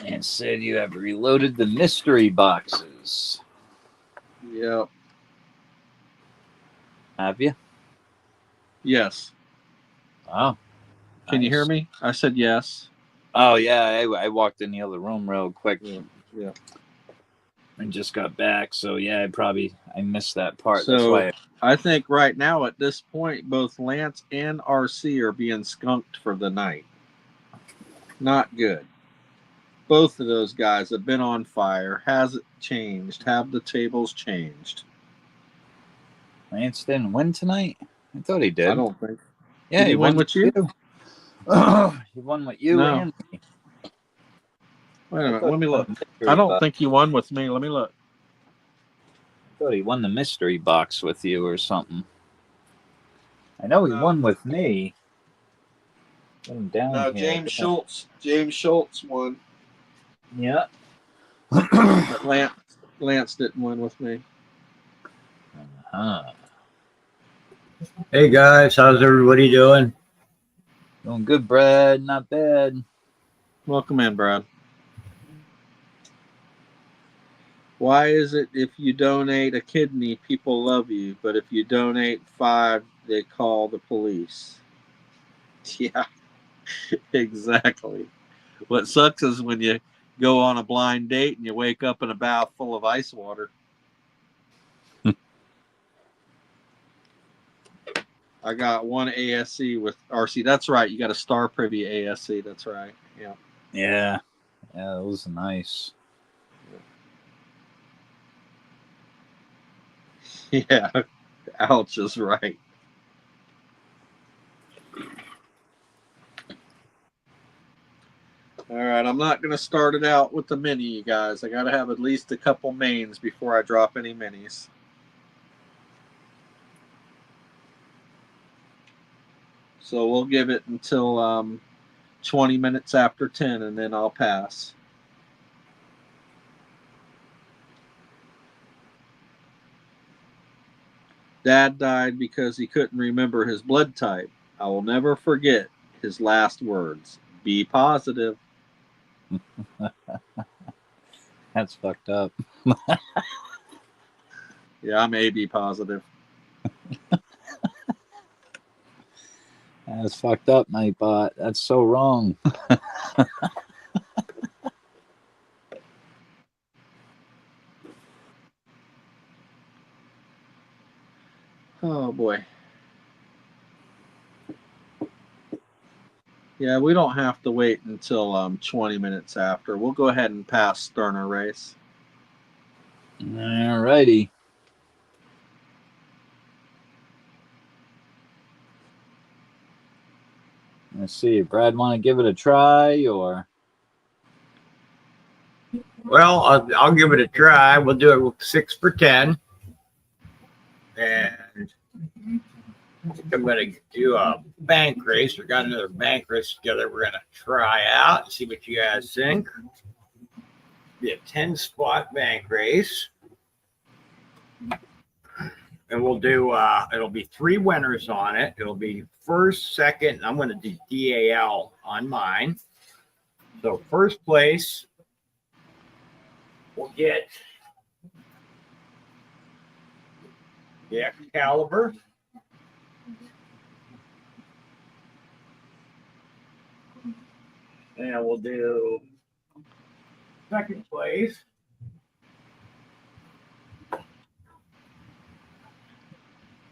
And said you have reloaded the mystery boxes. Yep. Have you? Yes. Oh. Can you hear Nice. me? I said yes. Oh, yeah. I walked in the other room real quick. Yeah. And just got back. So, yeah, I missed that part. So That's why. I think right now at this point, both Lance and RC are being skunked for the night. Not good. Both of those guys have been on fire. Has it changed? Have the tables changed? Lance didn't win tonight? I thought he did. I don't think. Yeah, Did he win with you? He won with you No. and me. Wait a minute. Let me look. I don't think he won with me. Let me look. I thought he won the mystery box with you or something. I know he won with me. Get him down No, here. James Schultz won. Yeah. But Lance didn't win with me. Hey guys, how's everybody doing? Doing good, Brad. Not bad. Welcome in, Brad. Why is it if you donate a kidney, people love you, but if you donate 5, they call the police? Yeah, exactly. What sucks is when you go on a blind date and you wake up in a bath full of ice water. I got one ASC with RC. That's right. You got a Star Privy ASC. That's right. Yeah. Yeah. Yeah, that was nice. Yeah. Ouch is right. All right, I'm not going to start it out with the mini, you guys. I got to have at least a couple mains before I drop any minis. So we'll give it until 20 minutes after 10, and then I'll pass. Dad died because he couldn't remember his blood type. I will never forget his last words. Be positive. That's fucked up. Yeah, I'm AB positive. That's fucked up, Nightbot. That's so wrong. Oh, boy. Yeah, we don't have to wait until 20 minutes after. We'll go ahead and pass Sterner race. All righty. Let's see. Brad, want to give it a try or? Well, I'll give it a try. We'll do it with 6 for 10. And I think I'm going to do a bank race. We got another bank race together. We're going to try out and see what you guys think. Be a 10-spot bank race. And we'll do, it'll be 3 winners on it. It'll be first, second, and I'm going to do DAL on mine. So first place, we'll get the Excalibur. And we'll do second place.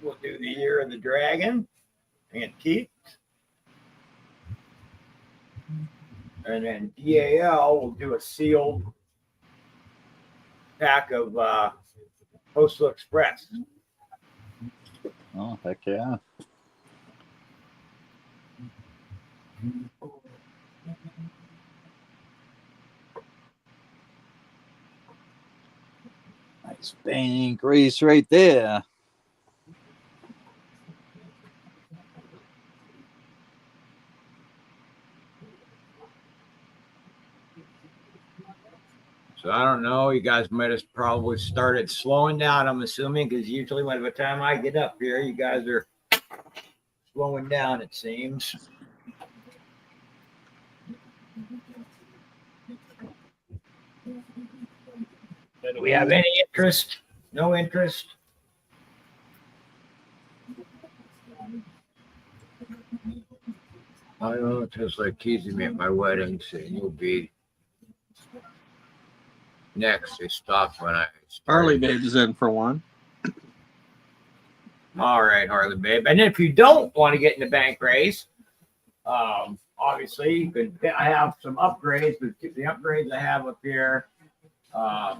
We'll do the Year of the Dragon, Antique. And then DAL, we'll do a sealed pack of Postal Express. Oh, heck yeah. Nice bank race right there. So I don't know. You guys might have probably started slowing down, I'm assuming, because usually by the time I get up here, you guys are slowing down, it seems. Do we have any interest? No interest? I know, it's just like teasing me at my wedding, saying you'll be next. They stopped when I started. Harley Babe is in for one. All right, Harley Babe. And if you don't want to get in the bank race, obviously you can. I have some upgrades, but the upgrades I have up here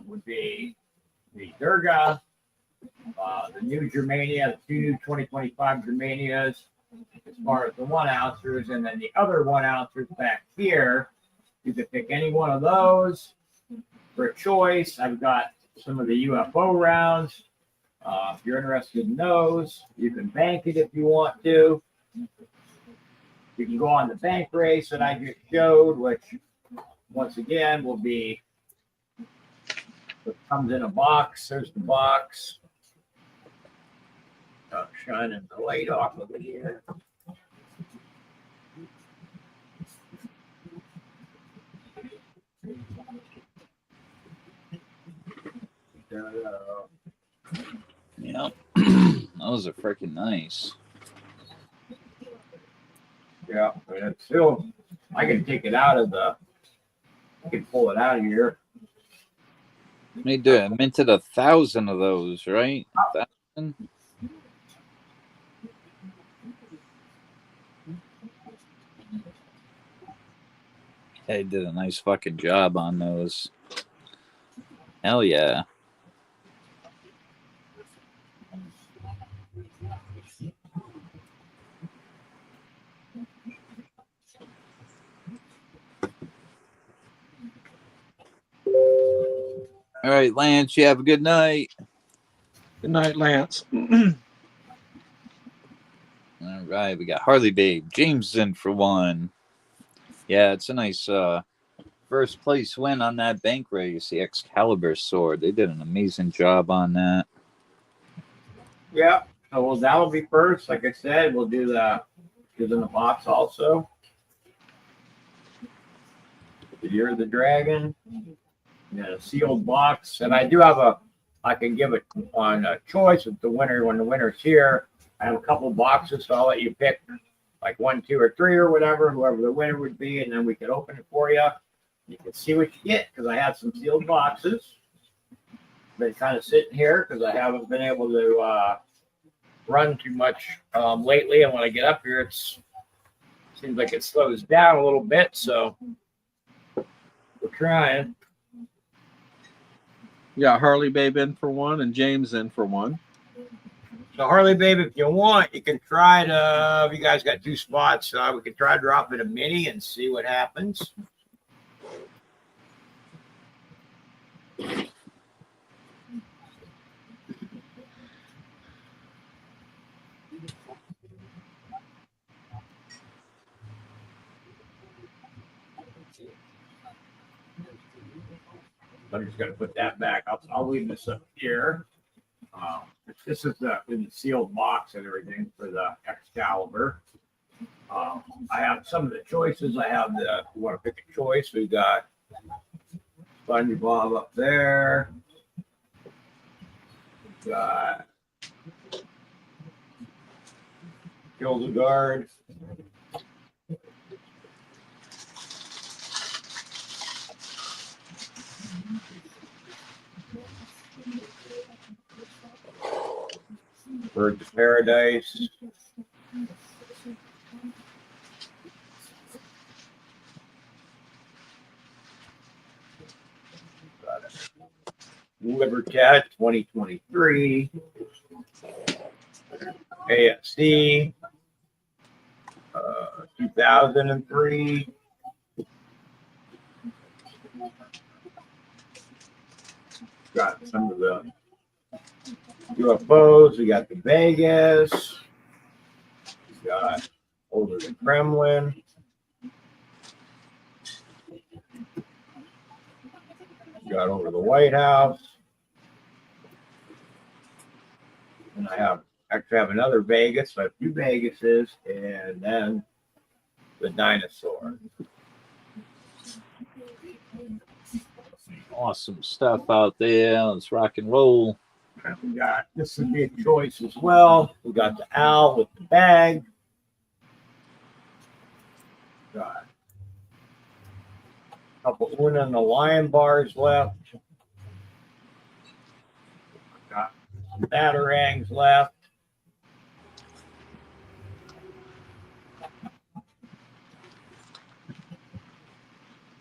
would be the Durga, the new Germania, the 2 new 2025 Germanias, as far as the 1 ouncers, and then the other 1 ouncers back here. You could pick any one of those for a choice. I've got some of the UFO rounds. If you're interested in those, you can bank it if you want to. You can go on the bank race that I just showed, which once again will be what comes in a box. There's the box. Shining the light off of it here. Yeah. Those are freaking nice. Yeah, but it's still, I can take it out of the, I can pull it out of here. They did. I minted 1,000 of those, right? 1,000? They did a nice fucking job on those. Hell yeah. All right, Lance, you have a good night. Good night, Lance. All right, we got Harley Babe. James in for one. Yeah, it's a nice first place win on that bank race, the Excalibur sword. They did an amazing job on that. Yeah. So well, that'll be first. Like I said, we'll do the in the box also. The Year of the Dragon. And a sealed box. And I do have I can give it on a choice with the winner when the winner's here. I have a couple boxes, so I'll let you pick like 1, 2, or 3 or whatever, whoever the winner would be, and then we can open it for you. You can see what you get because I have some sealed boxes. Been kind of sitting here because I haven't been able to run too much lately, and when I get up here, it seems like it slows down a little bit. So we're trying. Yeah, Harley Babe in for one, and James in for one. So Harley Babe, if you want, you can try to. If you guys got 2 spots, we can try dropping a mini and see what happens. I'm just going to put that back. I'll leave this up here. This is in the sealed box and everything for the Excalibur. I have some of the choices. I have you want to pick a choice? We got SpongeBob up there. We got Hildegard. Birds of Paradise. Libertat 2023. AFC 2003. Got some of the UFOs. We got the Vegas. We got Over the Kremlin. We got Over the White House. And I actually have another Vegas. So I have 2 Vegases and then the dinosaur. Awesome stuff out there. Let's rock and roll. We got this would be a choice as well. We got the owl with the bag. Got a couple Una and the lion bars left. Got some batarangs left.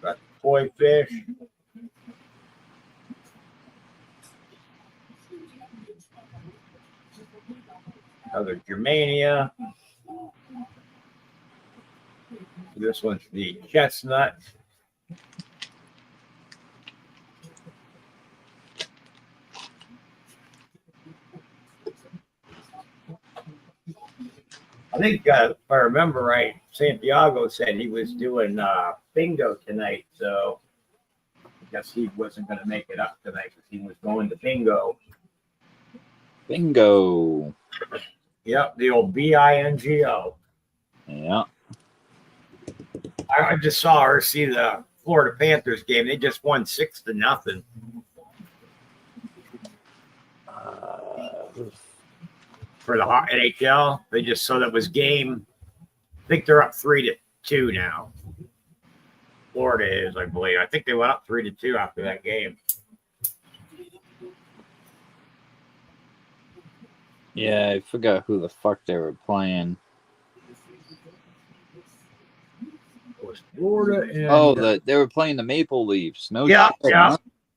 Got the koi fish. Another Germania. This one's the chestnut. I think, if I remember right, Santiago said he was doing bingo tonight, so I guess he wasn't going to make it up tonight because he was going to bingo. Bingo. Yep, the old BINGO. Yeah. I just saw her see the Florida Panthers game. They just won 6-0. For the NHL. They just so that was game. I think they're up 3-2 now. Florida is, I believe. I think they went up 3-2 after that game. Yeah, I forgot who the fuck they were playing. It was Florida and they were playing the Maple Leafs. No yeah, shit, yeah,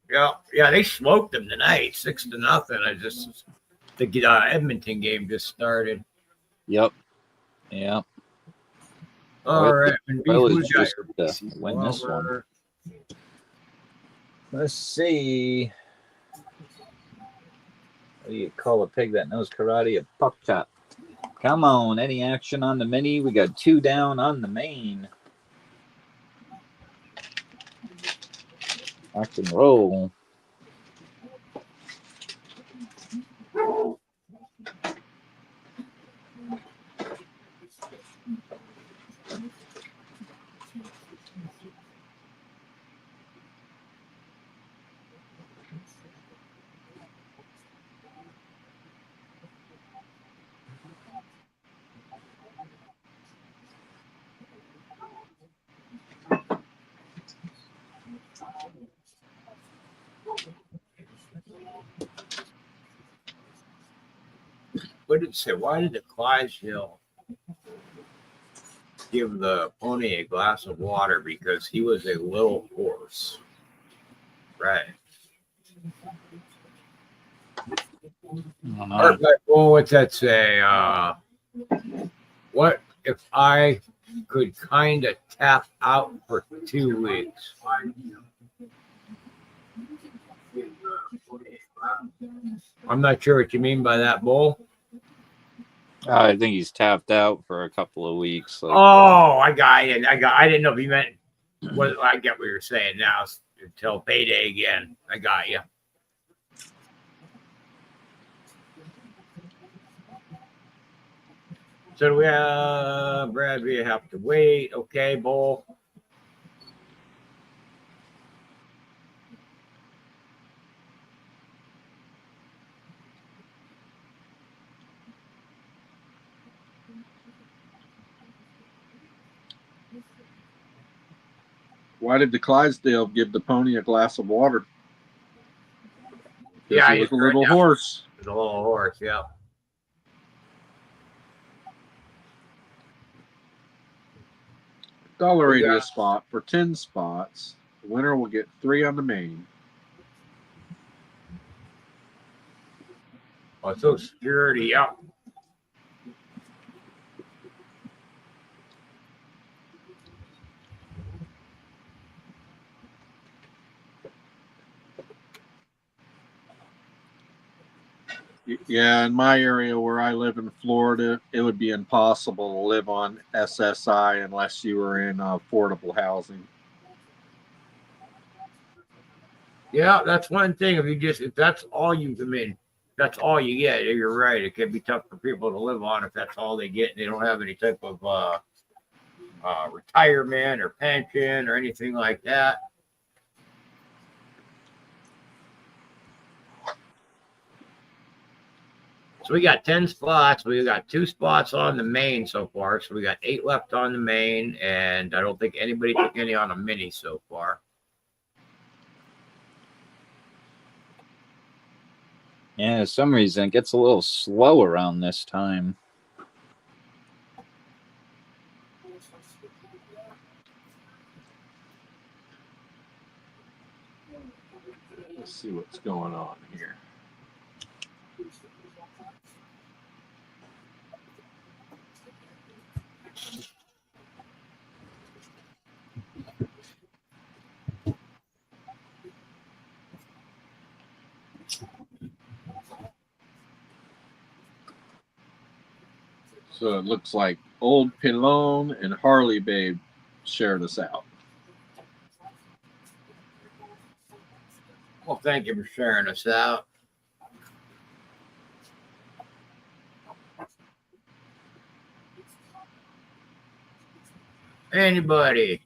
huh? yeah. They smoked them tonight, 6-0. The Edmonton game just started. Yep. Yeah. All right. Who's just to win this one. Let's see. What do you call a pig that knows karate? A puck chop. Come on, any action on the mini? We got 2 down on the main. Rock and roll. What did it say? Why did the Clydesdale give the pony a glass of water? Because he was a little horse. Right. Well, what's that say? What if I could kind of tap out for 2 weeks? I'm not sure what you mean by that, Bull. I think he's tapped out for a couple of weeks. Like, Oh, I got it. I didn't know if you meant what. I get what you're saying now. Until payday again. I got you. So do we have Brad? We have to wait. Okay, Bull. Why did the Clydesdale give the pony a glass of water? Yeah, he was a little horse. He was a little horse, yeah. $1.80 a spot for 10 spots. The winner will get 3 on the main. Oh, Social Security, yeah. Yeah, in my area where I live in Florida, it would be impossible to live on SSI unless you were in affordable housing. Yeah, that's one thing. If that's all you, that's all you get. You're right. It can be tough for people to live on if that's all they get and they don't have any type of retirement or pension or anything like that. So we got 10 spots. We got 2 spots on the main so far. So we got 8 left on the main, and I don't think anybody took any on a mini so far. yeah, for some reason it gets a little slow around this time. Let's see what's going on here. So it looks like Old Pilone and Harley Babe shared us out. Well, thank you for sharing us out. Anybody?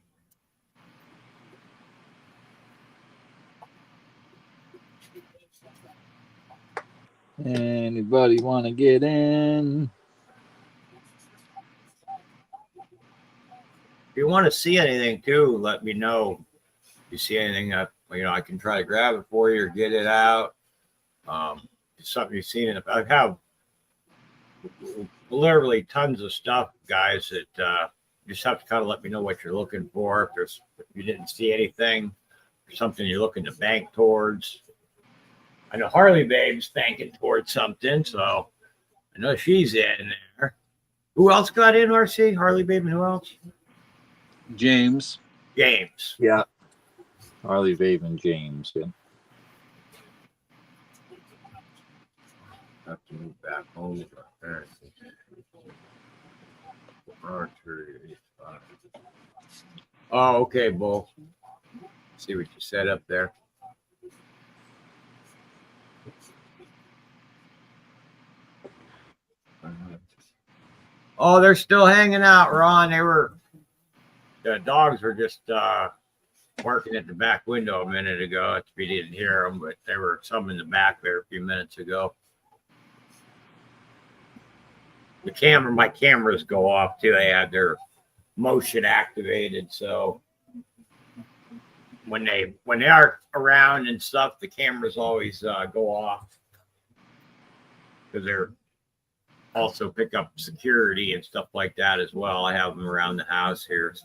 Anybody want to get in? If you want to see anything too, let me know. If you see anything that I can try to grab it for you or get it out. It's something you've seen I have literally tons of stuff, guys, that you just have to kind of let me know what you're looking for. If you didn't see anything, or something you're looking to bank towards. I know Harley Babe's banking towards something, so I know she's in there. Who else got in, RC? Harley Babe and who else? James. Yeah. Harley Babe and James. Yeah. Have to move back home. Oh, okay, Bull. See what you set up there. Oh, they're still hanging out, Ron. The dogs were just barking at the back window a minute ago. If you didn't hear them, but there were some in the back there a few minutes ago. My cameras go off too. They had their motion activated, so when they are around and stuff, the cameras always go off because they're also pick up security and stuff like that as well. I have them around the house here.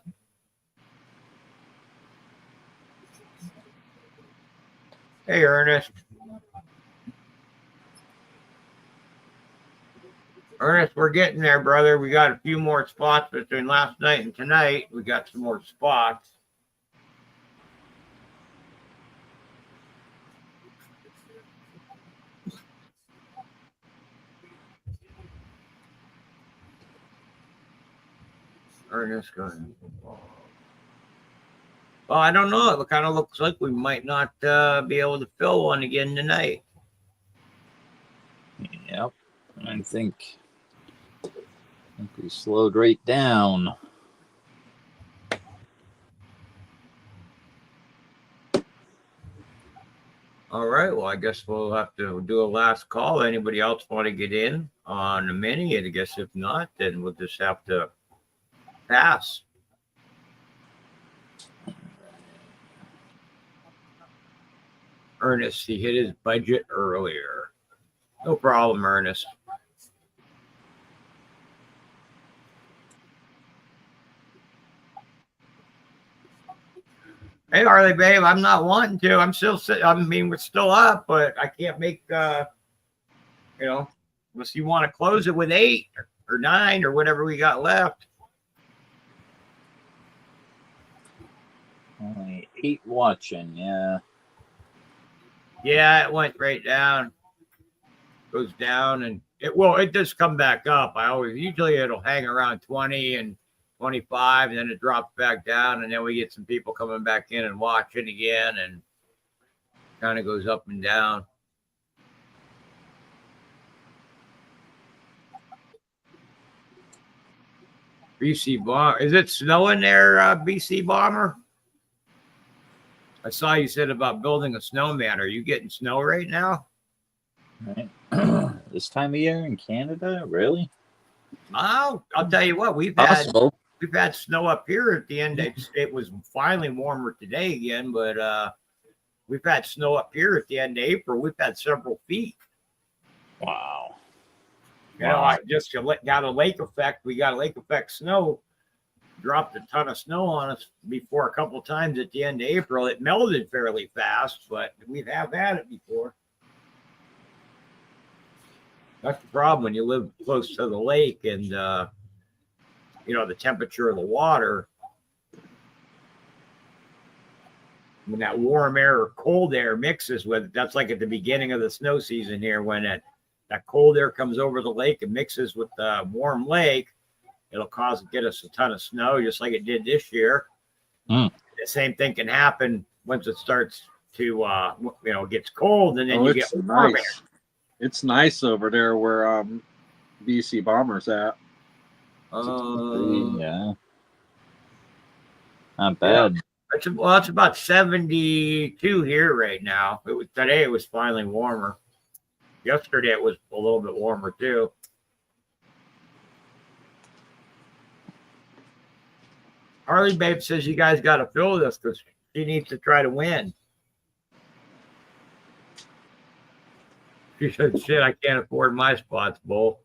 Hey, Ernest. Ernest, we're getting there, brother. We got a few more spots between last night and tonight. We got some more spots. Ernest going. Well, I don't know. It kind of looks like we might not be able to fill one again tonight. Yep. I think we slowed right down. All right. Well, I guess we'll have to do a last call. Anybody else want to get in on the mini? And I guess if not, then we'll just have to pass. Ernest, he hit his budget earlier. No problem, Ernest. Hey, Harley, babe, I'm not wanting to. I'm still sitting. I mean, we're still up, but I can't make, unless you want to close it with 8 or 9 or whatever we got left. Only 8 watching, yeah. Yeah, it went right down. Goes down, and it does come back up. Usually it'll hang around 20 and 25, and then it drops back down, and then we get some people coming back in and watching again, and kind of goes up and down. BC Bomber. Is it snowing there, BC Bomber? I saw you said about building a snowman. Are you getting snow right now? Right. This time of year in Canada, really? Oh, I'll tell you what, we've had snow up here at the end. It was finally warmer today again, but we've had snow up here at the end of April. We've had several feet. Wow. I just got a lake effect. We got a lake effect snow. Dropped a ton of snow on us before a couple of times at the end of April. It melted fairly fast, but we have had it before. That's the problem when you live close to the lake and, the temperature of the water. When that warm air or cold air mixes with it, that's like at the beginning of the snow season here, when that cold air comes over the lake and mixes with the warm lake, it'll get us a ton of snow, just like it did this year. The same thing can happen once it starts to, gets cold, and then you get warm air. It's nice over there where BC Bomber's at. Yeah. Not bad. Yeah. It's about 72 here right now. Today it was finally warmer. Yesterday it was a little bit warmer too. Harley Babe says you guys got to fill this because she needs to try to win. She said, shit, I can't afford my spots, Bull.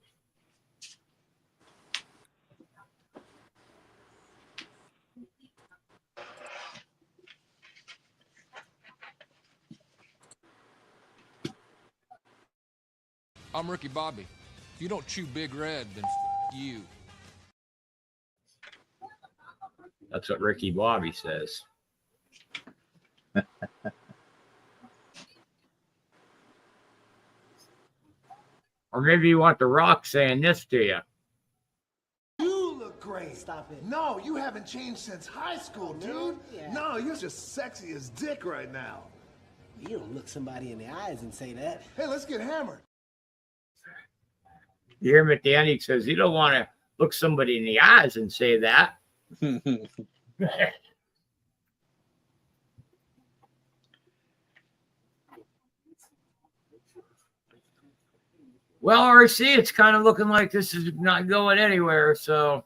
I'm Ricky Bobby. If you don't chew Big Red, then you. That's what Ricky Bobby says. Or maybe you want The Rock saying this to you. You look great. Stop it. No, you haven't changed since high school, dude. Yeah. No, you're just sexy as dick right now. You don't look somebody in the eyes and say that. Hey, let's get hammered. You hear him at the end, he says, you don't want to look somebody in the eyes and say that. Well, RC, it's kind of looking like this is not going anywhere, so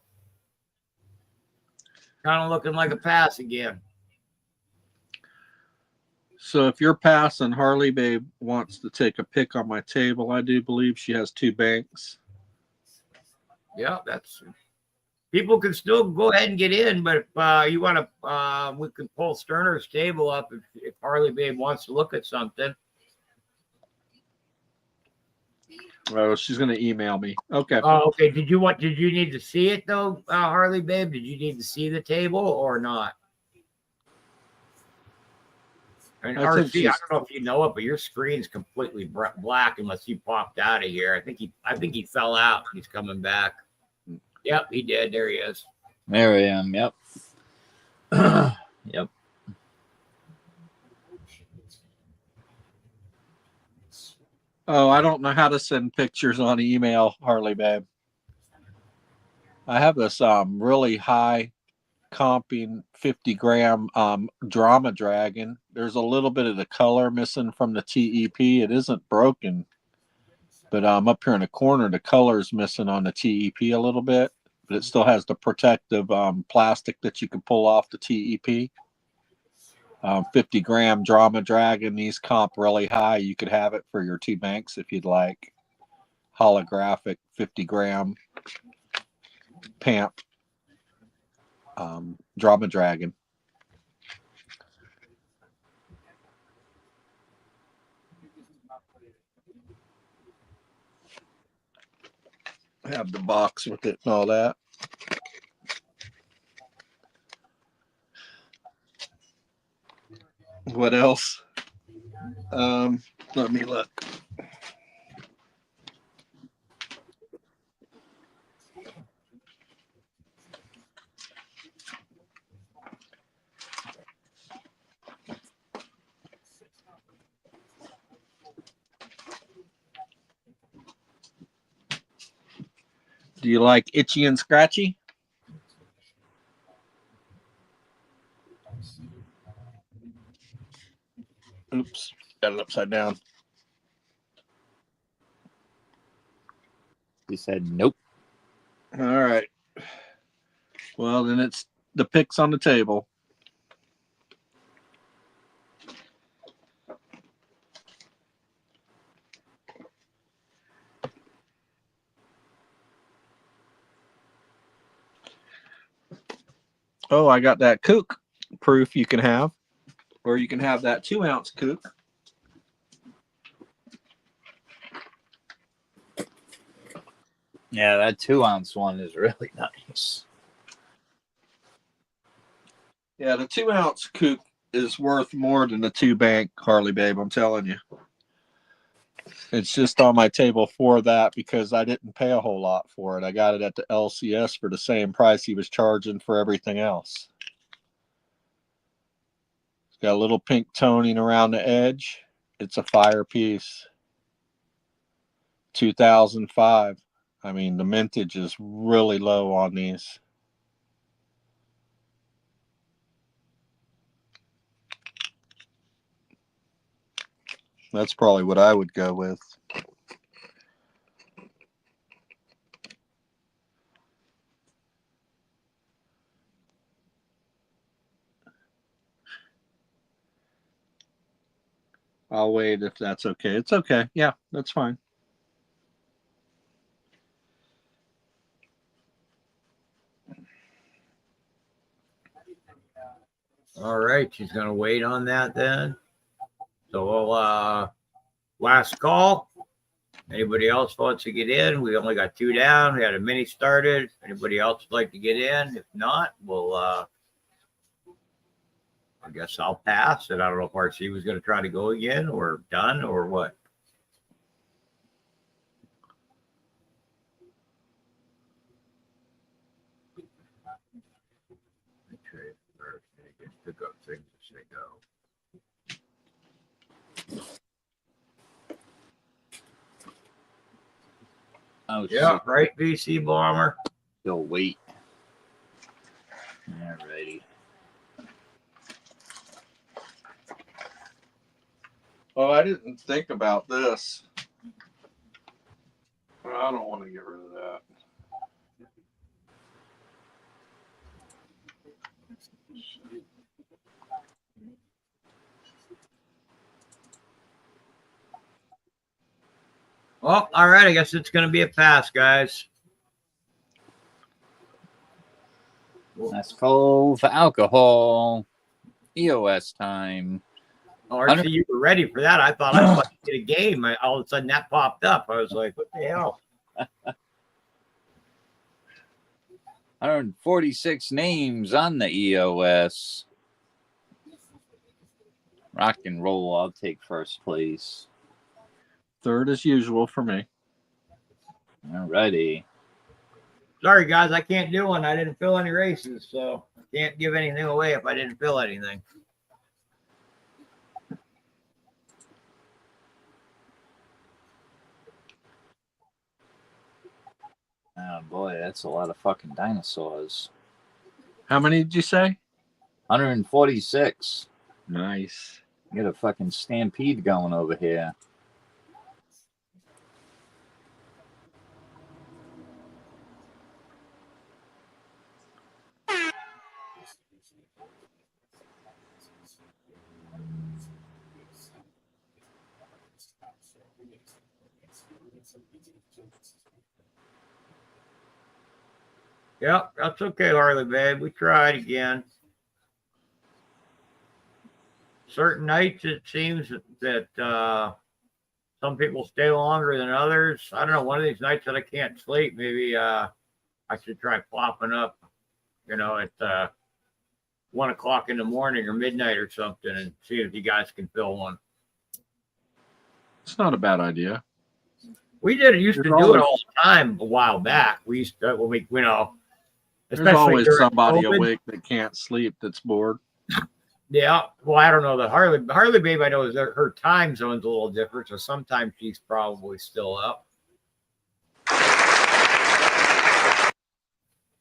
kind of looking like a pass again. So if you're passing, Harley Babe wants to take a pick on my table. I do believe she has 2 banks. Yeah, that's... People can still go ahead and get in, but if you want to, we can pull Sterner's table up if Harley Babe wants to look at something. Oh, she's going to email me. Okay. Oh, okay. Did you need to see it though, Harley Babe? Did you need to see the table or not? And RC, I don't know if you know it, but your screen's completely black unless you popped out of here. I think he fell out. He's coming back. Yep, he did. There he is. There I am. Yep. Yep. Oh, I don't know how to send pictures on email, Harley Babe. I have this really high comping 50-gram drama dragon. There's a little bit of the color missing from the TEP. It isn't broken, but up here in the corner, the color is missing on the TEP a little bit, but it still has the protective plastic that you can pull off the TEP. 50-gram drama dragon. These comp really high. You could have it for your 2 banks if you'd like. Holographic 50-gram PAMP drama dragon. Have the box with it and all that. What else? Let me look. Do you like Itchy and Scratchy? Oops, got it upside down. He said nope. All right. Well, then it's the picks on the table. Oh, I got that kook proof you can have, or you can have that 2-ounce kook. Yeah, that 2-ounce one is really nice. Yeah, the 2-ounce kook is worth more than the 2 bank, Harley Babe. I'm telling you. It's just on my table for that because I didn't pay a whole lot for it. I got it at the LCS for the same price he was charging for everything else. It's got a little pink toning around the edge. It's a fire piece. 2005. I mean, the mintage is really low on these. That's probably what I would go with. I'll wait if that's okay. It's okay. Yeah, that's fine. All right, she's going to wait on that then. So we'll, last call. Anybody else wants to get in? We only got 2 down. We had a mini started. Anybody else would like to get in? If not, we'll, I guess I'll pass. And I don't know if RC was going to try to go again or done or what. Trade first, and you can pick up things as they go. Oh, Yeah, shit. right, BC Bomber. Still wait. Alrighty. Oh, I didn't think about this. I don't want to get rid of that. Well, all right. I guess it's going to be a pass, guys. That's cold for alcohol. EOS time. Oh, RC, you were ready for that. I thought I was about to get a game. All of a sudden that popped up. I was like, what the hell? 146 names on the EOS. Rock and roll. I'll take first place. Third as usual for me. Alrighty. Sorry, guys. I can't do one. I didn't fill any races, so I can't give anything away if I didn't fill anything. Oh boy, that's a lot of fucking dinosaurs. How many did you say? 146. Nice. Get a fucking stampede going over here. Yep, that's okay, Harley, babe. We tried again. Certain nights, it seems that some people stay longer than others. I don't know. One of these nights that I can't sleep, maybe I should try popping up, at 1 o'clock in the morning or midnight or something, and see if you guys can fill one. It's not a bad idea. We used to do it all the time a while back. We used to, when we, There's always somebody COVID. awake that can't sleep that's bored. Yeah, well, I don't know. The Harley babe, I know her time zone's a little different, so sometimes she's probably still up.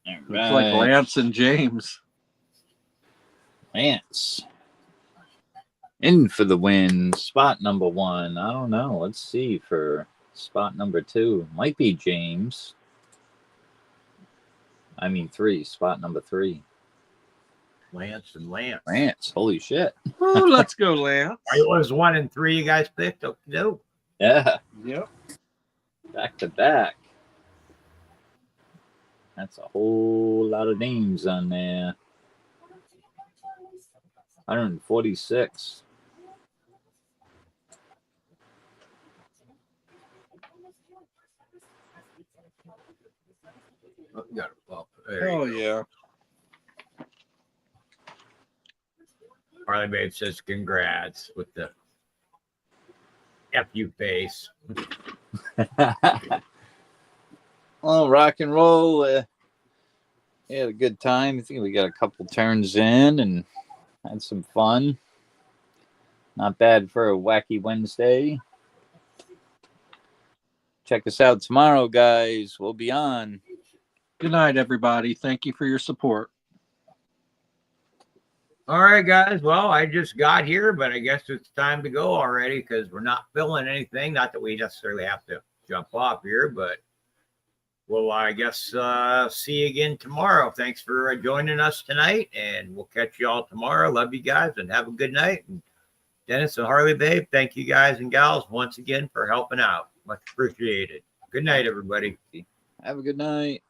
It's like Lance and James. Lance. In for the win. Spot number 1. I don't know. Let's see for spot number 2. Might be James. I mean 3. Spot number 3. Lance and Lance. Lance. Holy shit. Oh, let's go, Lance. It was 1 and 3 you guys picked. No. Yeah. Yep. Back to back. That's a whole lot of names on there. 146. Oh, yeah. Harley babe says congrats with the FU face. Well, rock and roll. We had a good time. I think we got a couple turns in and had some fun. Not bad for a wacky Wednesday. Check us out tomorrow, guys. We'll be on. Good night, everybody. Thank you for your support. All right, guys. Well, I just got here, but I guess it's time to go already because we're not filling anything. Not that we necessarily have to jump off here, but we'll, I guess, see you again tomorrow. Thanks for joining us tonight, and we'll catch you all tomorrow. Love you guys, and have a good night. And Dennis and Harley babe, thank you guys and gals once again for helping out. Much appreciated. Good night, everybody. Have a good night.